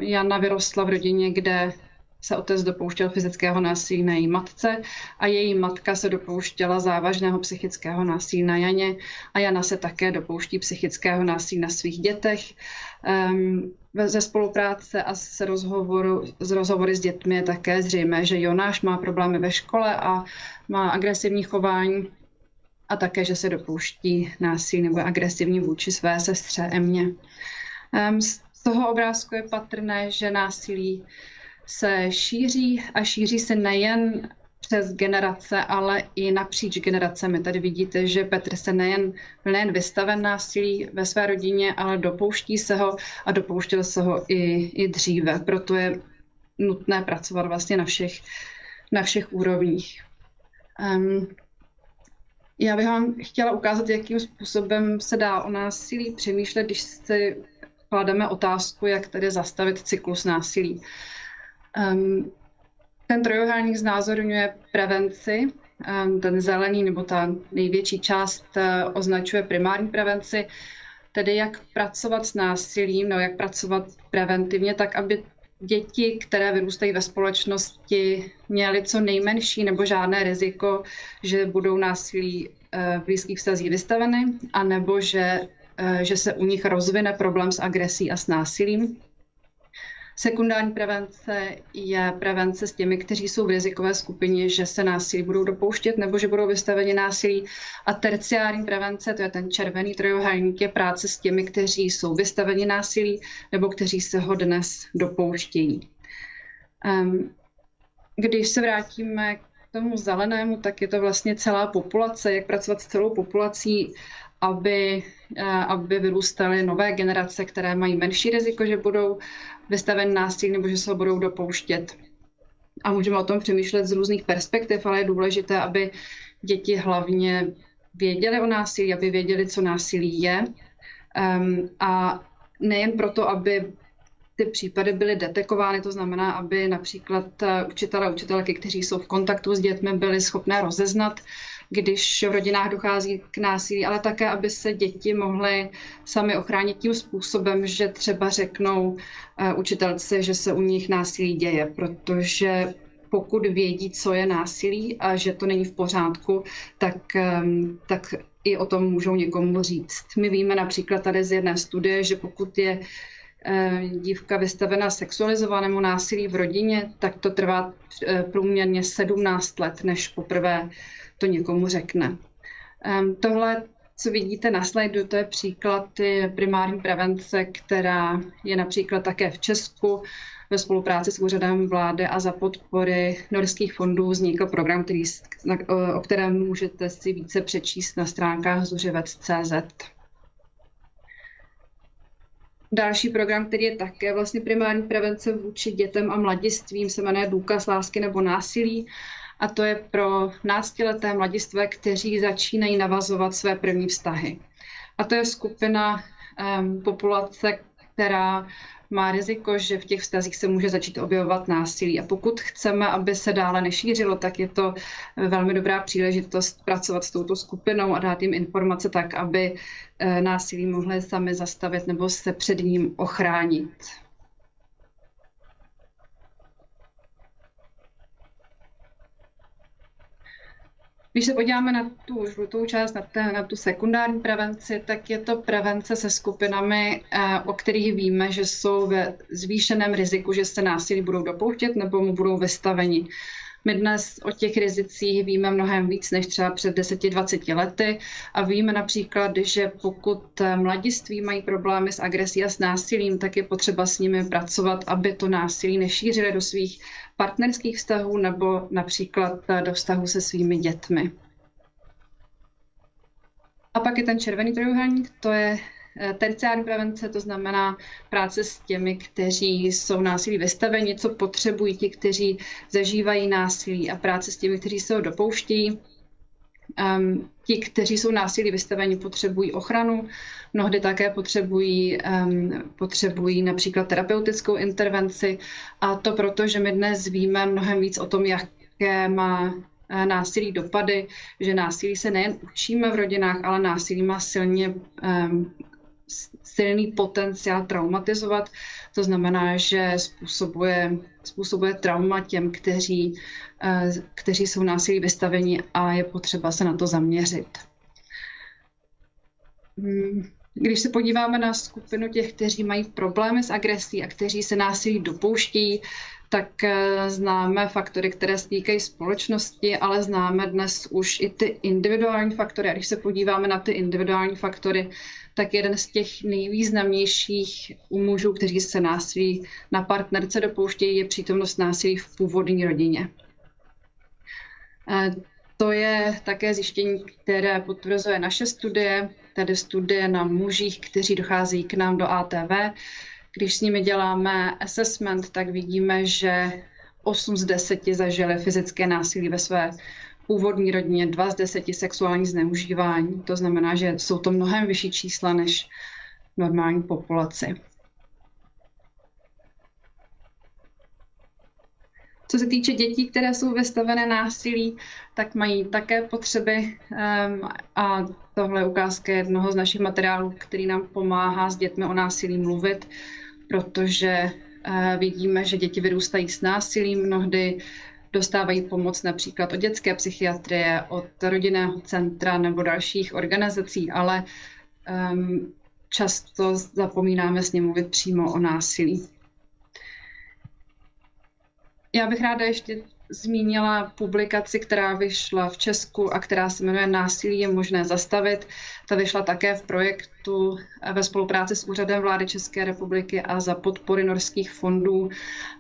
Jana vyrostla v rodině, kde se otec dopouštěl fyzického násilí na její matce a její matka se dopouštěla závažného psychického násilí na Janě a Jana se také dopouští psychického násilí na svých dětech. ze spolupráce a z rozhovory s dětmi je také zřejmé, že Jonáš má problémy ve škole a má agresivní chování a také, že se dopouští násilí nebo je agresivní vůči své sestře Emě. Z toho obrázku je patrné, že násilí se šíří a šíří se nejen přes generace, ale i napříč generacemi. Tady vidíte, že Petr se nejen vystaven násilí ve své rodině, ale dopouští se ho a dopouštěl se ho i dříve. Proto je nutné pracovat vlastně na všech úrovních. Já bych vám chtěla ukázat, jakým způsobem se dá o násilí přemýšlet, když si klademe otázku, jak tedy zastavit cyklus násilí. Ten trojuhelník znázorňuje prevenci, ten zelený nebo ta největší část označuje primární prevenci, tedy jak pracovat s násilím, nebo jak pracovat preventivně, tak aby děti, které vyrůstají ve společnosti, měly co nejmenší nebo žádné riziko, že budou násilí v blízkých vztazích vystaveny, anebo že se u nich rozvine problém s agresí a s násilím. Sekundární prevence je prevence s těmi, kteří jsou v rizikové skupině, že se násilí budou dopouštět nebo že budou vystaveni násilí. A terciární prevence, to je ten červený trojuhelník, je práce s těmi, kteří jsou vystaveni násilí nebo kteří se ho dnes dopouštějí. Když se vrátíme k tomu zelenému, tak je to vlastně celá populace, jak pracovat s celou populací, aby vyrůstaly nové generace, které mají menší riziko, že budou vystaveny násilí nebo že se ho budou dopouštět. A můžeme o tom přemýšlet z různých perspektiv, ale je důležité, aby děti hlavně věděly o násilí, aby věděli, co násilí je. A nejen proto, aby ty případy byly detekovány, to znamená, aby například učitelé a učitelky, kteří jsou v kontaktu s dětmi, byli schopné rozeznat, když v rodinách dochází k násilí, ale také, aby se děti mohly sami ochránit tím způsobem, že třeba řeknou učitelce, že se u nich násilí děje, protože pokud vědí, co je násilí a že to není v pořádku, tak i o tom můžou někomu říct. My víme například tady z jedné studie, že pokud je dívka vystavena sexualizovanému násilí v rodině, tak to trvá průměrně 17 let, než poprvé to někomu řekne. Tohle, co vidíte na slajdu, to je příklad primární prevence, která je například také v Česku. Ve spolupráci s úřadem vlády a za podpory norských fondů vznikl program, o kterém můžete si více přečíst na stránkách zuřivec.cz. Další program, který je také vlastně primární prevence vůči dětem a mladistvím, se jmenuje Důkaz lásky nebo násilí. A to je pro náctileté mladistvé, kteří začínají navazovat své první vztahy. A to je skupina populace, která má riziko, že v těch vztazích se může začít objevovat násilí. A pokud chceme, aby se dále nešířilo, tak je to velmi dobrá příležitost pracovat s touto skupinou a dát jim informace tak, aby násilí mohli sami zastavit nebo se před ním ochránit. Když se podíváme na tu žlutou část, na tu sekundární prevenci, tak je to prevence se skupinami, o kterých víme, že jsou ve zvýšeném riziku, že se násilí budou dopouštět nebo mu budou vystaveni. My dnes o těch rizicích víme mnohem víc než třeba před 10-20 lety a víme například, že pokud mladiství mají problémy s agresí a s násilím, tak je potřeba s nimi pracovat, aby to násilí nešířili do svých partnerských vztahů nebo například do vztahu se svými dětmi. A pak je ten červený trojuhelník, to je terciární prevence, to znamená práce s těmi, kteří jsou násilí vystaveni, co potřebují ti, kteří zažívají násilí a práce s těmi, kteří se ho dopouštějí. Ti, kteří jsou násilí vystaveni, potřebují ochranu, mnohdy také potřebují například terapeutickou intervenci a to proto, že my dnes víme mnohem víc o tom, jaké má násilí dopady, že násilí se nejen učíme v rodinách, ale násilí má silný potenciál traumatizovat. To znamená, že způsobuje trauma těm, kteří jsou násilí vystaveni a je potřeba se na to zaměřit. Když se podíváme na skupinu těch, kteří mají problémy s agresí a kteří se násilí dopouštějí, tak známe faktory, které se týkají společnosti, ale známe dnes už i ty individuální faktory. A když se podíváme na ty individuální faktory, tak jeden z těch nejvýznamnějších u mužů, kteří se násilí na partnerce dopouštějí, je přítomnost násilí v původní rodině. To je také zjištění, které potvrzuje naše studie, tedy studie na mužích, kteří docházejí k nám do ATV. Když s nimi děláme assessment, tak vidíme, že 8 z 10 zažili fyzické násilí ve své původní rodině, 2 z 10 sexuální zneužívání. To znamená, že jsou to mnohem vyšší čísla než normální populaci. Co se týče dětí, které jsou vystavené násilí, tak mají také potřeby a tohle je ukázka jednoho z našich materiálů, který nám pomáhá s dětmi o násilí mluvit, protože vidíme, že děti vyrůstají s násilím, mnohdy dostávají pomoc například od dětské psychiatrie, od rodinného centra nebo dalších organizací, ale často zapomínáme s ním mluvit přímo o násilí. Já bych ráda ještě zmínila publikaci, která vyšla v Česku a která se jmenuje Násilí je možné zastavit. Ta vyšla také v projektu ve spolupráci s Úřadem vlády České republiky a za podpory norských fondů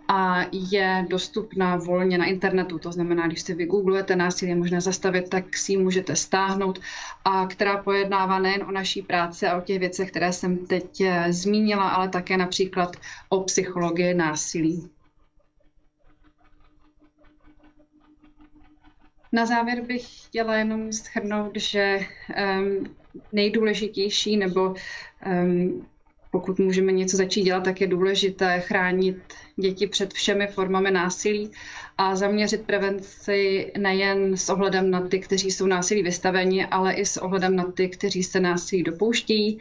a je dostupná volně na internetu. To znamená, když si vygooglujete Násilí je možné zastavit, tak si ji můžete stáhnout a která pojednává nejen o naší práci a o těch věcech, které jsem teď zmínila, ale také například o psychologii násilí. Na závěr bych chtěla jenom shrnout, že nejdůležitější, nebo pokud můžeme něco začít dělat, tak je důležité chránit děti před všemi formami násilí a zaměřit prevenci nejen s ohledem na ty, kteří jsou násilí vystaveni, ale i s ohledem na ty, kteří se násilí dopouštějí.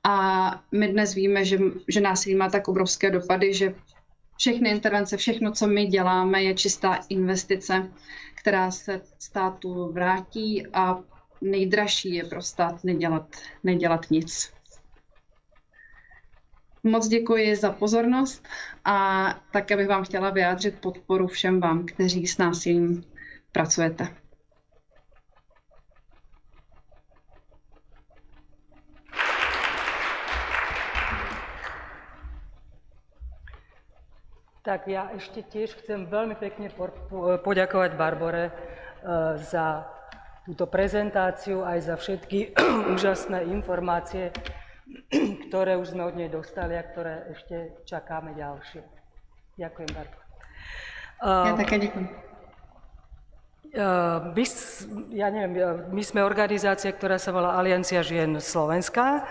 A my dnes víme, že násilí má tak obrovské dopady, že všechny intervence, všechno, co my děláme, je čistá investice, která se státu vrátí a nejdražší je pro stát nedělat nic. Moc děkuji za pozornost a také bych vám chtěla vyjádřit podporu všem vám, kteří s násilím pracujete. Tak ja ešte tiež chcem veľmi pekne poďakovať Barbore za túto prezentáciu, aj za všetky úžasné informácie, ktoré už sme od nej dostali a ktoré ešte čakáme ďalšie. Ďakujem, Barbora. Ja také ďakujem. My sme organizácia, ktorá sa volá Aliancia žien Slovenska.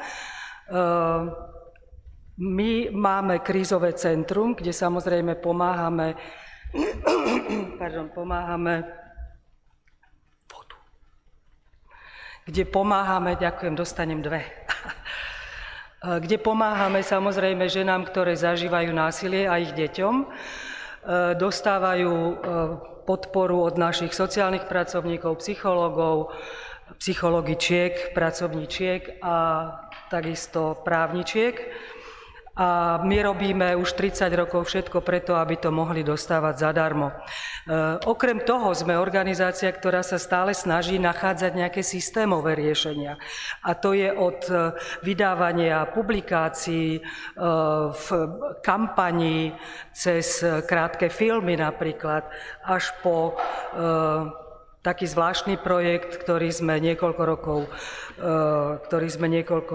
My máme krízové centrum, kde samozrejme pomáhame kde pomáhame samozrejme ženám, ktoré zažívajú násilie a ich deťom. Dostávajú podporu od našich sociálnych pracovníkov, psychológov, psychologičiek, pracovníčiek a takisto právničiek. A my robíme už 30 rokov všetko preto, aby to mohli dostávať zadarmo. Okrem toho sme organizácia, ktorá sa stále snaží nachádzať nejaké systémové riešenia. A to je od vydávania publikácií, v kampanii, cez krátke filmy napríklad, až po taký zvláštny projekt, ktorý sme niekoľko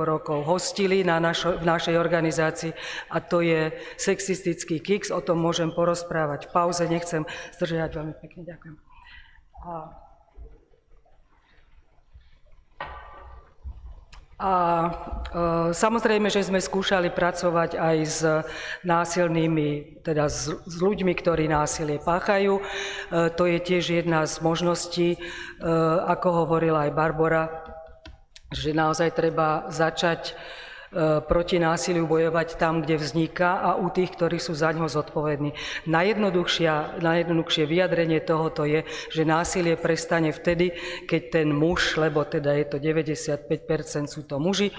rokov hostili v našej organizácii, a to je sexistický Kix. O tom môžem porozprávať v pauze, nechcem zdržiavať, veľmi pekne ďakujem. Samozrejme, že sme skúšali pracovať aj s násilnými, teda s ľuďmi, ktorí násilie páchajú. To je tiež jedna z možností, ako hovorila aj Barbora, že naozaj treba začať proti násiliu bojovať tam, kde vzniká, a u tých, ktorí sú za ňo zodpovední. Najjednoduchšie vyjadrenie tohoto je, že násilie prestane vtedy, keď ten muž, lebo teda je to 95% sú to muži,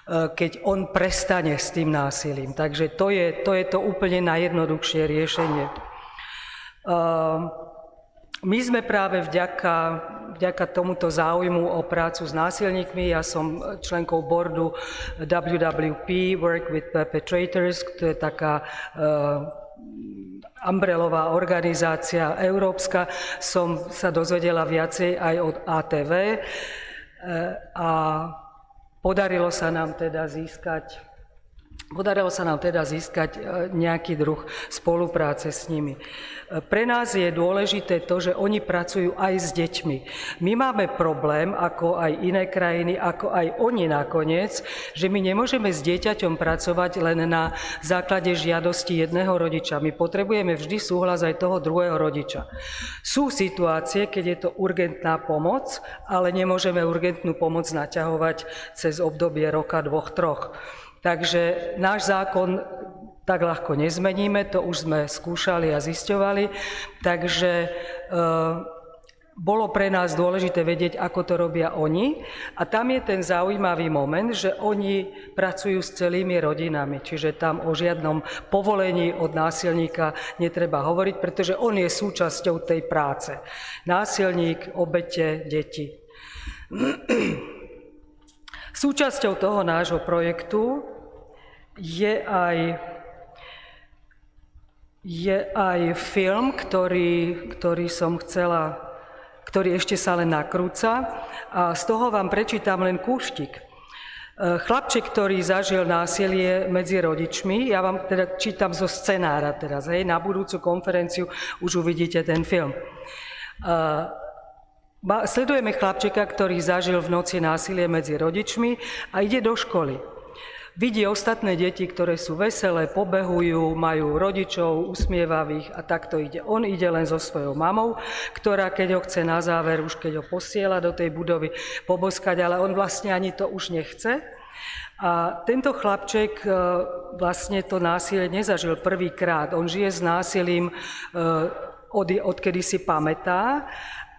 keď on prestane s tým násilím. Takže to je to úplne najjednoduchšie riešenie. My sme práve vďaka tomuto záujmu o prácu s násilníkmi, ja som členkou boardu WWP, Work with Perpetrators, to je taká umbrelová organizácia európska, som sa dozvedela viacej aj od ATV a podarilo sa nám teda získať nejaký druh spolupráce s nimi. Pre nás je dôležité to, že oni pracujú aj s deťmi. My máme problém, ako aj iné krajiny, ako aj oni nakoniec, že my nemôžeme s dieťaťom pracovať len na základe žiadosti jedného rodiča. My potrebujeme vždy súhlas aj toho druhého rodiča. Sú situácie, keď je to urgentná pomoc, ale nemôžeme urgentnú pomoc naťahovať cez obdobie roka, 2, 3. Takže náš zákon tak ľahko nezmeníme, to už sme skúšali a zisťovali, takže bolo pre nás dôležité vedieť, ako to robia oni a tam je ten zaujímavý moment, že oni pracujú s celými rodinami, čiže tam o žiadnom povolení od násilníka netreba hovoriť, pretože on je súčasťou tej práce. Násilník, obete, deti. Súčasťou toho nášho projektu je aj film, ktorý ešte sa len nakrúca a z toho vám prečítam len kúštik. Chlapček, ktorý zažil násilie medzi rodičmi, ja vám teda čítam zo scenára teraz, hej, na budúcu konferenciu už uvidíte ten film. Sledujeme chlapčeka, ktorý zažil v noci násilie medzi rodičmi a ide do školy. Vidí ostatné deti, ktoré sú veselé, pobehujú, majú rodičov usmievavých a takto ide. On ide len so svojou mamou, ktorá keď ho chce na záver, už keď ho posiela do tej budovy poboskať, ale on vlastne ani to už nechce. A tento chlapček vlastne to násilie nezažil prvýkrát. On žije s násilím, odkedy si pamätá,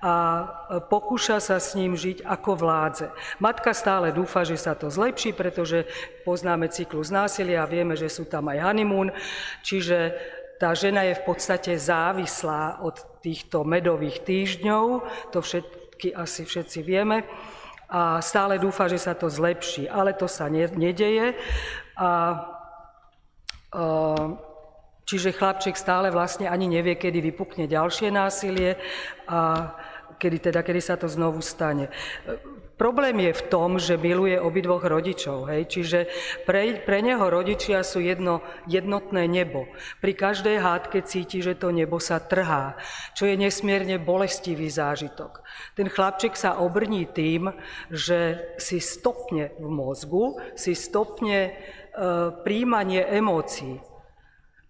a pokúša sa s ním žiť ako vládze. Matka stále dúfa, že sa to zlepší, pretože poznáme cyklus násilia a vieme, že sú tam aj honeymoon, čiže tá žena je v podstate závislá od týchto medových týždňov, to asi všetci vieme, a stále dúfa, že sa to zlepší, ale to sa nedeje. Čiže chlapček stále vlastne ani nevie, kedy vypukne ďalšie násilie a kedy sa to znovu stane. Problém je v tom, že miluje obidvoch rodičov, hej? Čiže pre neho rodičia sú jednotné nebo. Pri každej hádke cíti, že to nebo sa trhá, čo je nesmierne bolestivý zážitok. Ten chlapček sa obrní tým, že si stopne v mozgu, príjmanie emócií,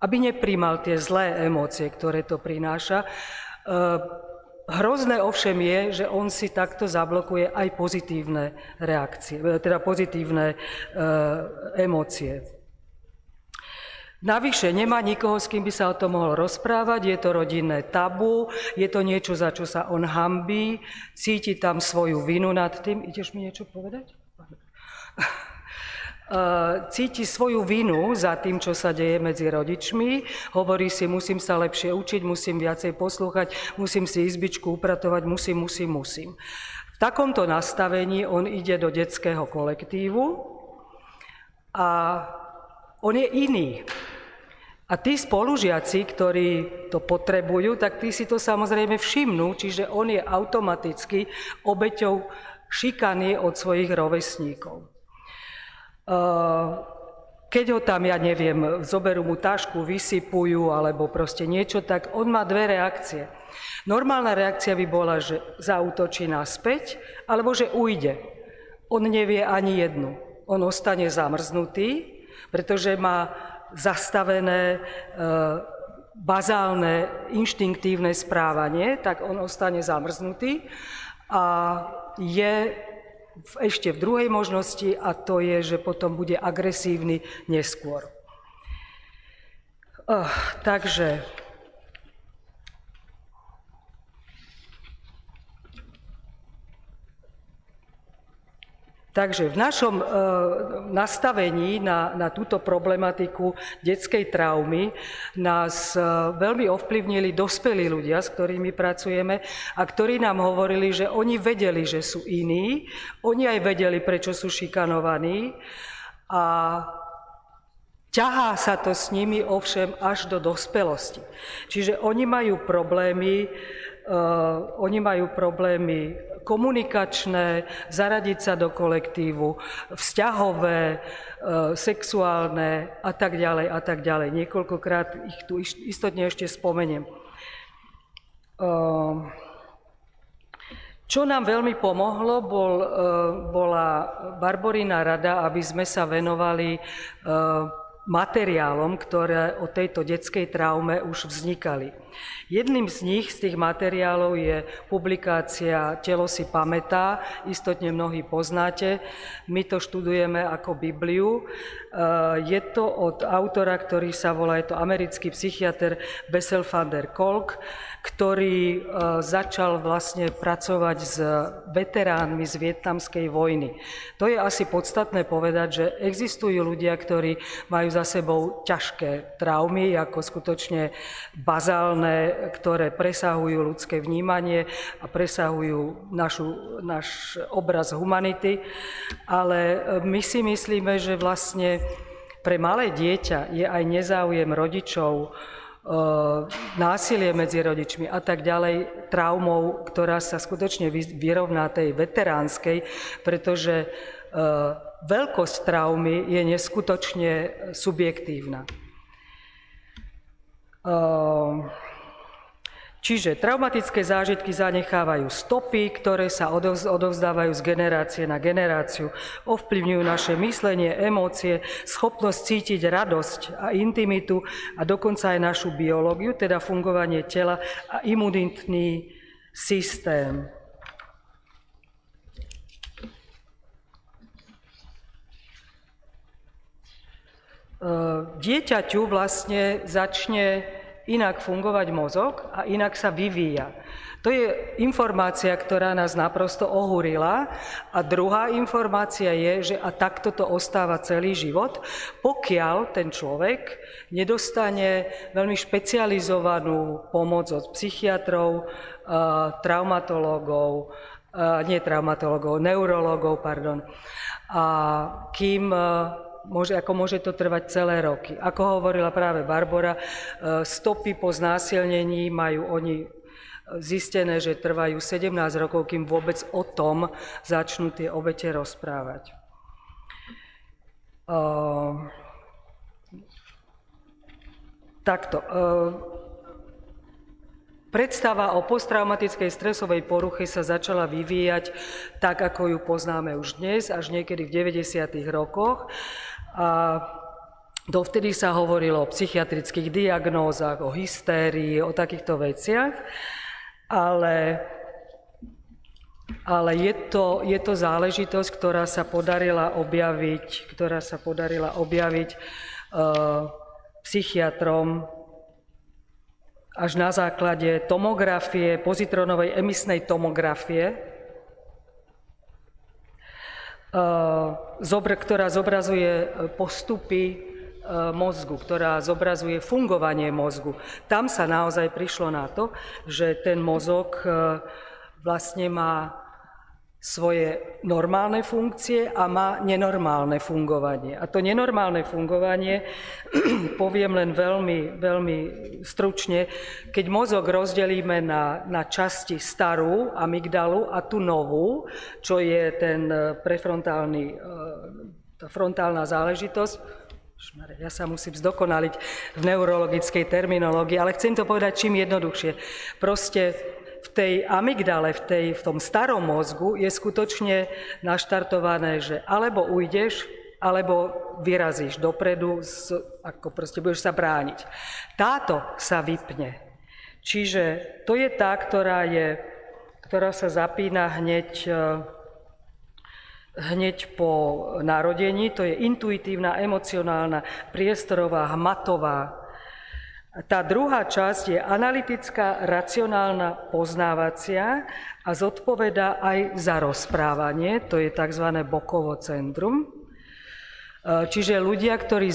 aby nepríjmal tie zlé emócie, ktoré to prináša. Hrozné ovšem je, že on si takto zablokuje aj pozitívne reakcie, teda pozitívne emócie. Navyše nemá nikoho, s kým by sa o tom mohol rozprávať, je to rodinné tabu, je to niečo, za čo sa on hanbí, cíti tam svoju vinu nad tým. Ideš mi niečo povedať? Cíti svoju vinu za tým, čo sa deje medzi rodičmi, hovorí si, musím sa lepšie učiť, musím viacej poslúchať, musím si izbičku upratovať, musím. V takomto nastavení on ide do detského kolektívu a on je iný. A tí spolužiaci, ktorí to potrebujú, tak tí si to samozrejme všimnú, čiže on je automaticky obeťou šikany od svojich rovesníkov. Keď ho tam, ja neviem, zoberú mu tašku, vysypujú alebo proste niečo, tak on má dve reakcie. Normálna reakcia by bola, že zaútočí naspäť, alebo že ujde. On nevie ani jednu. On ostane zamrznutý, pretože má zastavené bazálne inštinktívne správanie, tak on ostane zamrznutý a je ešte v druhej možnosti a to je, že potom bude agresívny neskôr. Takže Takže v našom nastavení na túto problematiku detskej traumy nás veľmi ovplyvnili dospelí ľudia, s ktorými pracujeme a ktorí nám hovorili, že oni vedeli, že sú iní, oni aj vedeli, prečo sú šikanovaní a ťahá sa to s nimi ovšem až do dospelosti. Čiže oni majú problémy komunikačné, zaradiť sa do kolektívu, vzťahové, sexuálne a tak ďalej a tak ďalej. Niekoľkokrát ich tu istotne ešte spomeniem. Čo nám veľmi pomohlo, bola Barborina rada, aby sme sa venovali materiálom, ktoré o tejto detskej traume už vznikali. Jedným z nich, z tých materiálov je publikácia Telo si pamätá, istotne mnohí poznáte, my to študujeme ako Bibliu. Je to od autora, ktorý sa volá, je to americký psychiatr Bessel van der Kolk, ktorý začal vlastne pracovať s veteránmi z vietnamskej vojny. To je asi podstatné povedať, že existujú ľudia, ktorí majú za sebou ťažké traumy, ako skutočne bazálne, ktoré presahujú ľudské vnímanie a presahujú náš obraz humanity. Ale my si myslíme, že vlastne pre malé dieťa je aj nezáujem rodičov, násilie medzi rodičmi a tak ďalej, traumou, ktorá sa skutočne vyrovná tej veteránskej, pretože veľkosť traumy je neskutočne subjektívna. Čiže traumatické zážitky zanechávajú stopy, ktoré sa odovzdávajú z generácie na generáciu, ovplyvňujú naše myslenie, emócie, schopnosť cítiť radosť a intimitu a dokonca aj našu biológiu, teda fungovanie tela a imunitný systém. Dieťaťu vlastne začne inak fungovať mozog a inak sa vyvíja. To je informácia, ktorá nás naprosto ohúrila. A druhá informácia je, že a takto to ostáva celý život, pokiaľ ten človek nedostane veľmi špecializovanú pomoc od psychiatrov, neurológov, a kým môže to trvať celé roky. Ako hovorila práve Barbora, stopy po znásilnení majú oni zistené, že trvajú 17 rokov, kým vôbec o tom začnú tie obete rozprávať. Takto. Predstava o posttraumatickej stresovej poruche sa začala vyvíjať tak, ako ju poznáme už dnes, až niekedy v 90. rokoch. A dovtedy sa hovorilo o psychiatrických diagnózach, o hystérii, o takýchto veciach, ale je to záležitosť, ktorá sa podarila objaviť psychiatrom až na základe tomografie, pozitronovej emisnej tomografie, ktorá zobrazuje postupy mozgu, ktorá zobrazuje fungovanie mozgu. Tam sa naozaj prišlo na to, že ten mozog vlastne má svoje normálne funkcie a má nenormálne fungovanie. A to nenormálne fungovanie, poviem len veľmi, veľmi stručne, keď mozog rozdelíme na časti starú amygdalu a tú novú, čo je ten tá frontálna záležitosť. Ja sa musím zdokonaliť v neurologickej terminológii, ale chcem to povedať čím jednoduchšie. Proste v tej amygdale, v tom starom mozgu je skutočne naštartované, že alebo ujdeš, alebo vyrazíš dopredu, ako proste budeš sa brániť. Táto sa vypne. Čiže to je tá, ktorá sa zapína hneď po narodení. To je intuitívna, emocionálna, priestorová, hmatová. Tá druhá časť je analytická, racionálna, poznávacia a zodpovedá aj za rozprávanie, to je tzv. Bokovo centrum. Čiže ľudia, ktorí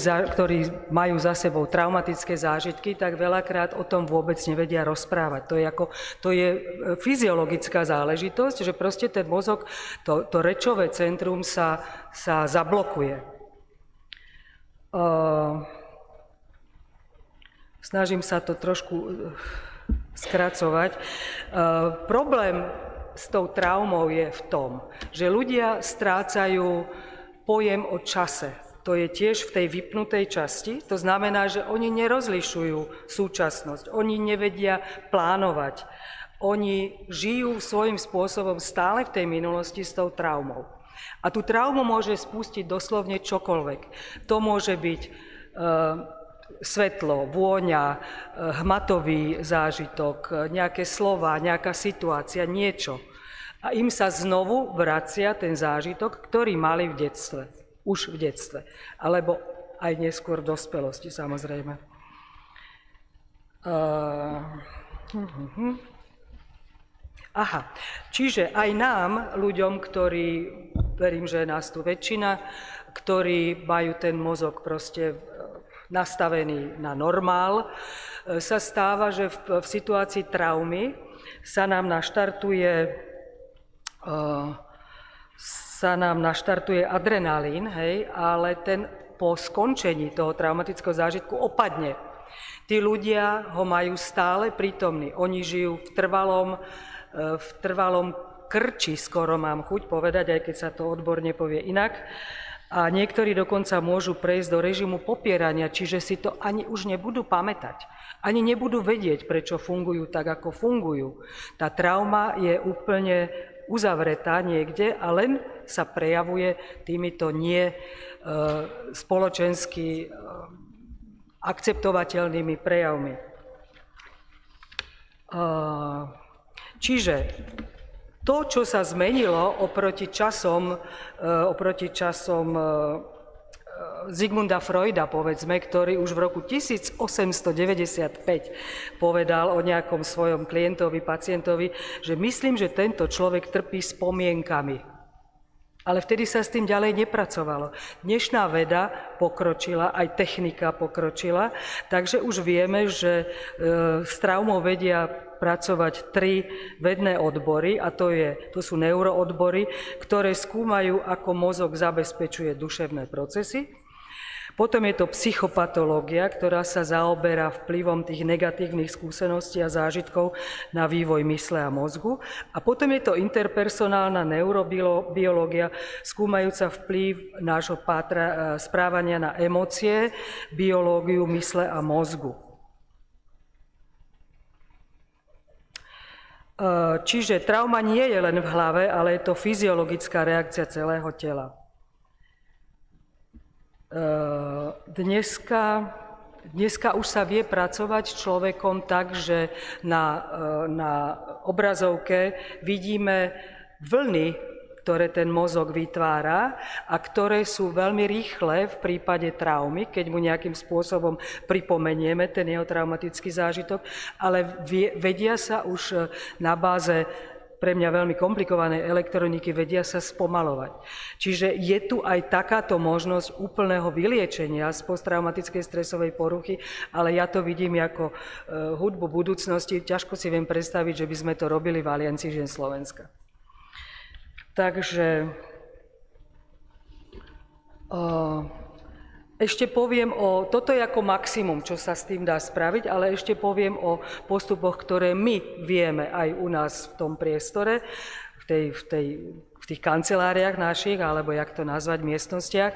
majú za sebou traumatické zážitky, tak veľakrát o tom vôbec nevedia rozprávať. To je fyziologická záležitosť, že proste ten mozog, to rečové centrum sa zablokuje. Snažím sa to trošku skracovať. Problém s tou traumou je v tom, že ľudia strácajú pojem o čase. To je tiež v tej vypnutej časti. To znamená, že oni nerozlišujú súčasnosť, oni nevedia plánovať. Oni žijú svojím spôsobom stále v tej minulosti s tou traumou. A tú traumu môže spustiť doslovne čokoľvek. To môže byť svetlo, vôňa, hmatový zážitok, nejaké slova, nejaká situácia, niečo. A im sa znovu vracia ten zážitok, ktorý mali v detstve, už v detstve, alebo aj neskôr v dospelosti, samozrejme. Aha, čiže aj nám, ľuďom, ktorí, verím, že je nás tu väčšina, ktorí majú ten mozog proste nastavený na normál, sa stáva, že v situácii traumy sa nám naštartuje adrenalín, hej, ale ten po skončení toho traumatického zážitku opadne. Tí ľudia ho majú stále prítomný. Oni žijú v trvalom krči, skoro mám chuť povedať, aj keď sa to odborne povie inak. A niektorí dokonca môžu prejsť do režimu popierania, čiže si to ani už nebudú pamätať. Ani nebudú vedieť, prečo fungujú tak, ako fungujú. Tá trauma je úplne uzavretá niekde a len sa prejavuje týmito nie spoločensky akceptovateľnými prejavmi. Čiže to, čo sa zmenilo oproti časom Zigmunda Freuda, povedzme, ktorý už v roku 1895 povedal o nejakom svojom klientovi, pacientovi, že myslím, že tento človek trpí spomienkami. Ale vtedy sa s tým ďalej nepracovalo. Dnešná veda pokročila, aj technika pokročila, takže už vieme, že s traumou vedia pracovať 3 vedné odbory, a to sú neuroodbory, ktoré skúmajú, ako mozog zabezpečuje duševné procesy. Potom je to psychopatológia, ktorá sa zaoberá vplyvom tých negatívnych skúseností a zážitkov na vývoj mysle a mozgu. A potom je to interpersonálna neurobiológia, skúmajúca vplyv nášho správania na emócie, biológiu mysle a mozgu. Čiže trauma nie je len v hlave, ale je to fyziologická reakcia celého tela. Dneska už sa vie pracovať s človekom tak, že na obrazovke vidíme vlny, ktoré ten mozog vytvára a ktoré sú veľmi rýchle v prípade traumy, keď mu nejakým spôsobom pripomenieme ten jeho traumatický zážitok, ale vedia sa už na báze pre mňa veľmi komplikované elektroniky, vedia sa spomalovať. Čiže je tu aj takáto možnosť úplného vyliečenia z posttraumatickej stresovej poruchy, ale ja to vidím ako hudbu budúcnosti. Ťažko si viem predstaviť, že by sme to robili v Aliancii žien Slovenska. Takže ešte poviem toto je ako maximum, čo sa s tým dá spraviť, ale ešte poviem o postupoch, ktoré my vieme aj u nás v tom priestore, v tých kanceláriách našich, alebo jak to nazvať, miestnostiach,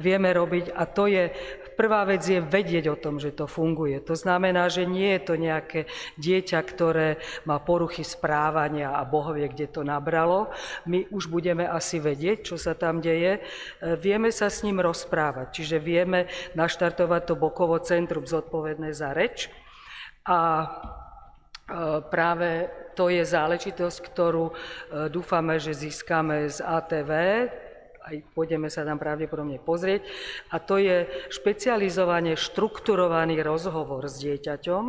vieme robiť. A to je, prvá vec je vedieť o tom, že to funguje. To znamená, že nie je to nejaké dieťa, ktoré má poruchy správania a Boh vie, kde to nabralo. My už budeme asi vedieť, čo sa tam deje. Vieme sa s ním rozprávať, čiže vieme naštartovať to Bokovo centrum zodpovedné za reč. A práve to je záležitosť, ktorú dúfame, že získame z ATV, aj pôjdeme sa tam pravdepodobne pozrieť. A to je špecializovane štrukturovaný rozhovor s dieťaťom.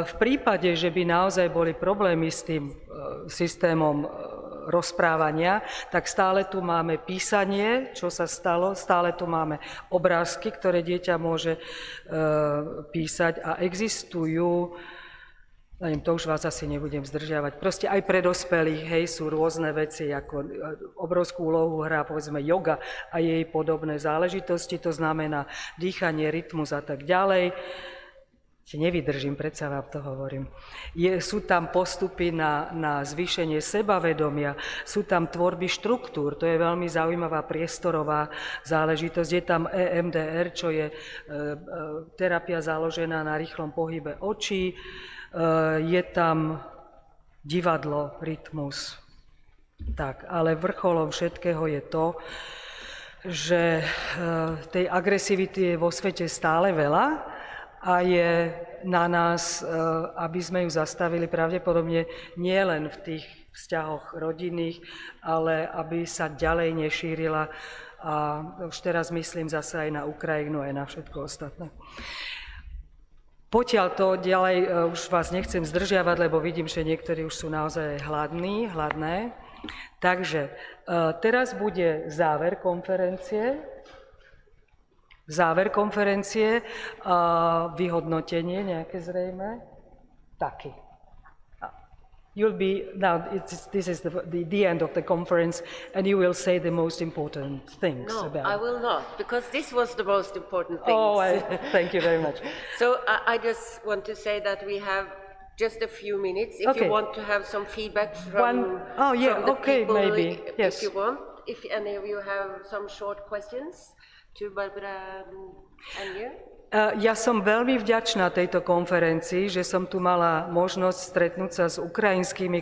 V prípade, že by naozaj boli problémy s tým systémom rozprávania, tak stále tu máme písanie, čo sa stalo, stále tu máme obrázky, ktoré dieťa môže písať a existujú, neviem, to už vás asi nebudem zdržiavať, proste aj pre dospelých, hej, sú rôzne veci, ako obrovskú úlohu hrá, povedzme, yoga a jej podobné záležitosti, to znamená dýchanie, rytmus a tak ďalej. Nevydržím, predsa vám to hovorím. Sú tam postupy na zvýšenie sebavedomia, sú tam tvorby štruktúr, to je veľmi zaujímavá priestorová záležitosť. Je tam EMDR, čo je terapia založená na rýchlom pohybe očí, je tam divadlo, rytmus. Tak, ale vrcholom všetkého je to, že tej agresivity je vo svete stále veľa, a je na nás, aby sme ju zastavili pravdepodobne nie len v tých vzťahoch rodinných, ale aby sa ďalej nešírila a už teraz myslím zase aj na Ukrajinu, aj na všetko ostatné. Potiaľ to ďalej, už vás nechcem zdržiavať, lebo vidím, že niektorí už sú naozaj hladné. Takže teraz bude záver konferencie, vyhodnotenie nejaké zrejme, taký. You'll be, now this is the end of the conference and you will say the most important things about it. No, I will not, because this was the most important things. Oh, thank you very much. So I just want to say that we have just a few minutes if you want to have some feedback from the people, maybe. Yes. If you want, if any of you have some short questions. To Barbara and you? Ja som veľmi vďačná tejto konferencii, že som tu mala možnosť stretnúť sa s ukrajinskými,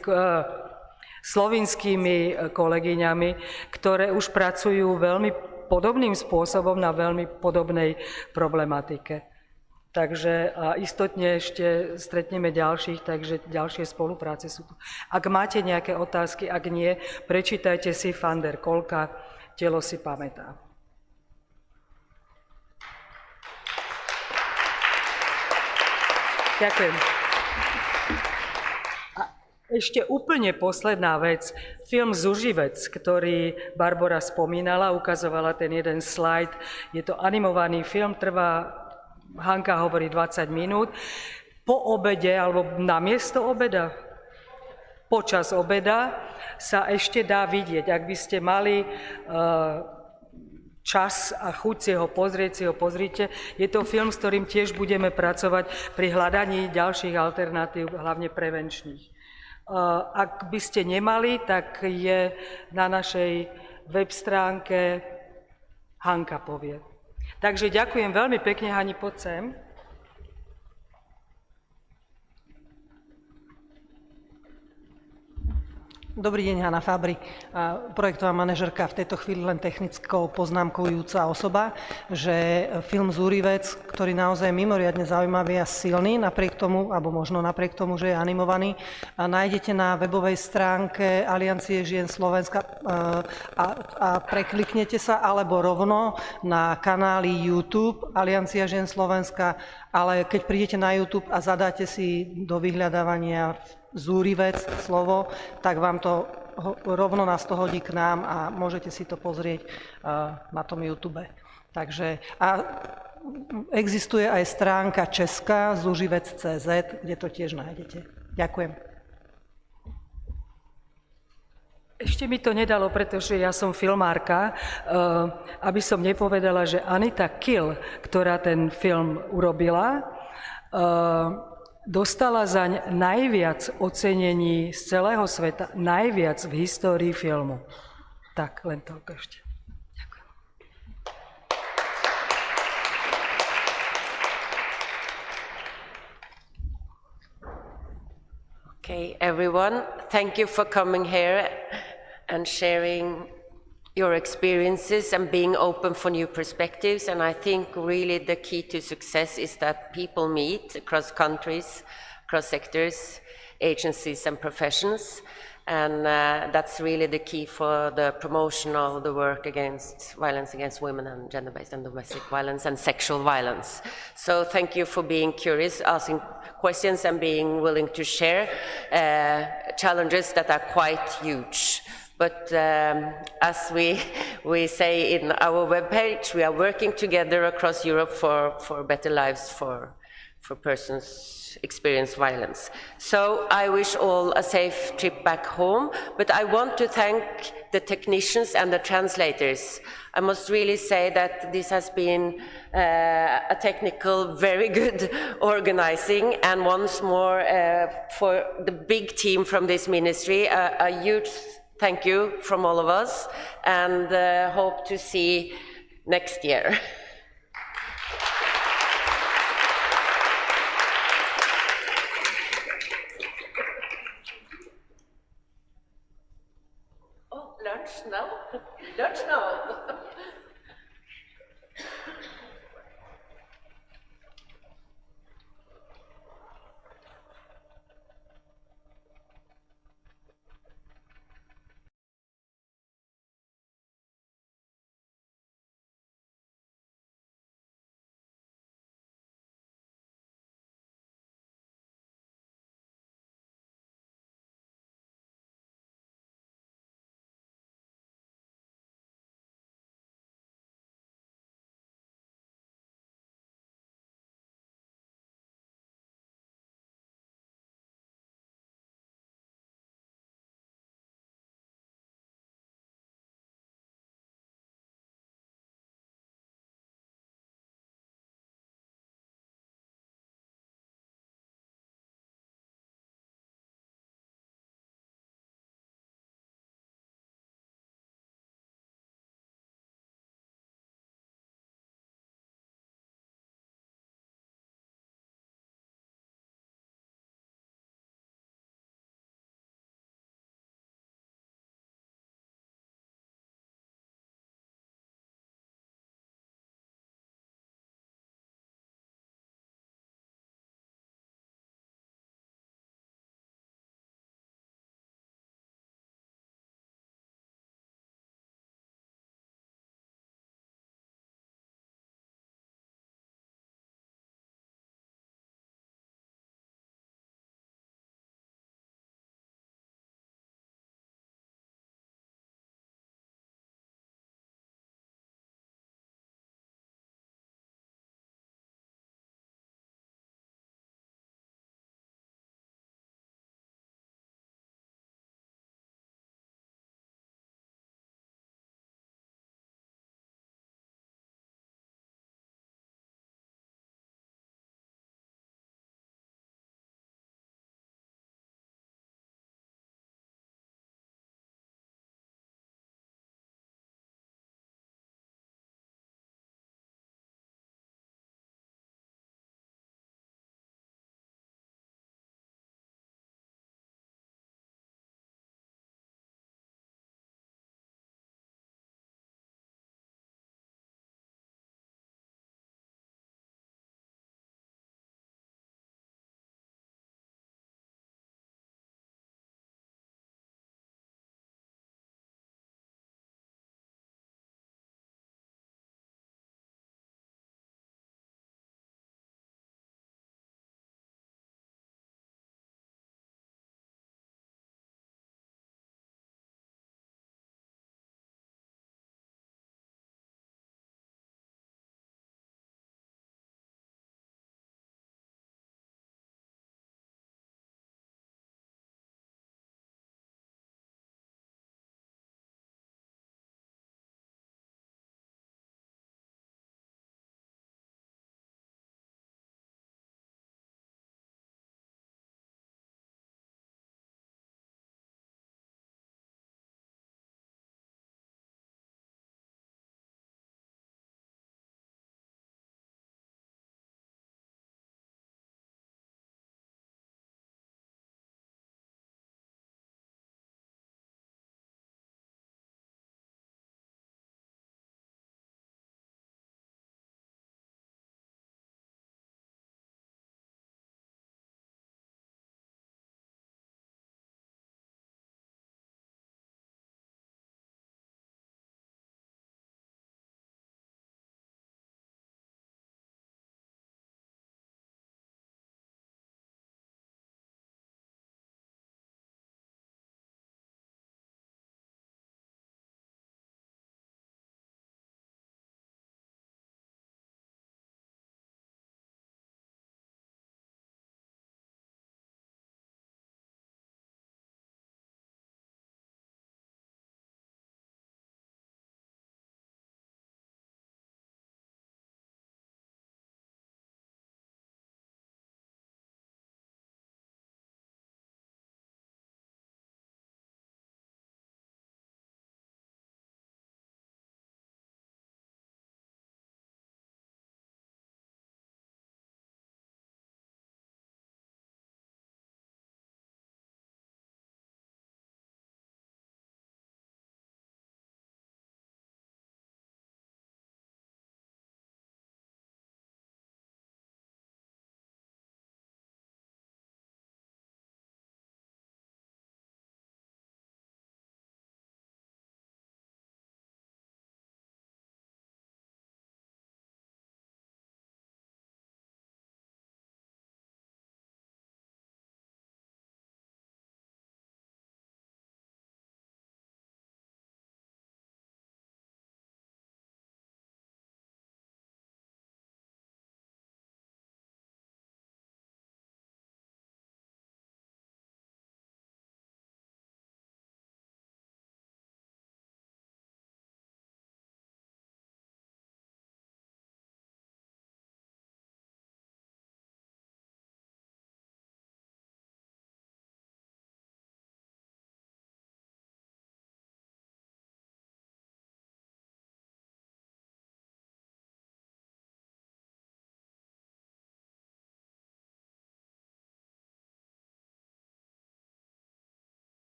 slovinskými kolegyňami, ktoré už pracujú veľmi podobným spôsobom na veľmi podobnej problematike. Takže istotne ešte stretneme ďalších, takže ďalšie spolupráce sú tu. Ak máte nejaké otázky, ak nie, prečítajte si van der Kolka, Telo si pamätá. Ďakujem. A ešte úplne posledná vec. Film Zuživec, ktorý Barbora spomínala, ukazovala ten jeden slajd. Je to animovaný film, trvá, Hanka hovorí, 20 minút. Po obede, alebo namiesto obeda, počas obeda sa ešte dá vidieť. Ak by ste mali čas a chuť si ho pozrite. Je to film, s ktorým tiež budeme pracovať pri hľadaní ďalších alternatív, hlavne prevenčných. Ak by ste nemali, tak je na našej web stránke Hanka povie. Takže ďakujem veľmi pekne, Hani, poď sem. Dobrý deň, Hanna Fabri, projektová manažerka, v tejto chvíli len technickou poznámkujúca osoba, že film Zúrivec, ktorý naozaj je mimoriadne zaujímavý a silný, napriek tomu, alebo možno napriek tomu, že je animovaný, nájdete na webovej stránke Aliancie žien Slovenska a prekliknete sa, alebo rovno na kanály YouTube Aliancia žien Slovenska, ale keď prídete na YouTube a zadáte si do vyhľadávania Zúrivec, slovo, tak vám to rovno nás to hodí k nám a môžete si to pozrieť na tom YouTube. Takže existuje aj stránka česká zuživec.cz, kde to tiež nájdete. Ďakujem. Ešte mi to nedalo, pretože ja som filmárka, aby som nepovedala, že Anita Kill, ktorá ten film urobila, dostala zaň najviac ocenení z celého sveta, najviac v histórii filmu. Tak, len toľko ešte. Ďakujem. Okay, everyone, thank you for coming here and sharing your experiences and being open for new perspectives. And I think really the key to success is that people meet across countries, across sectors, agencies and professions. And that's really the key for the promotion of the work against violence against women and gender-based and domestic violence and sexual violence. So thank you for being curious, asking questions and being willing to share challenges that are quite huge. But as we say in our webpage, we are working together across Europe for better lives for persons experience violence. So I wish all a safe trip back home, but I want to thank the technicians and the translators. I must really say that this has been a technical, very good organizing, and once more for the big team from this ministry, a huge thank you from all of us, and hope to see next year. Lunch now? Lunch now.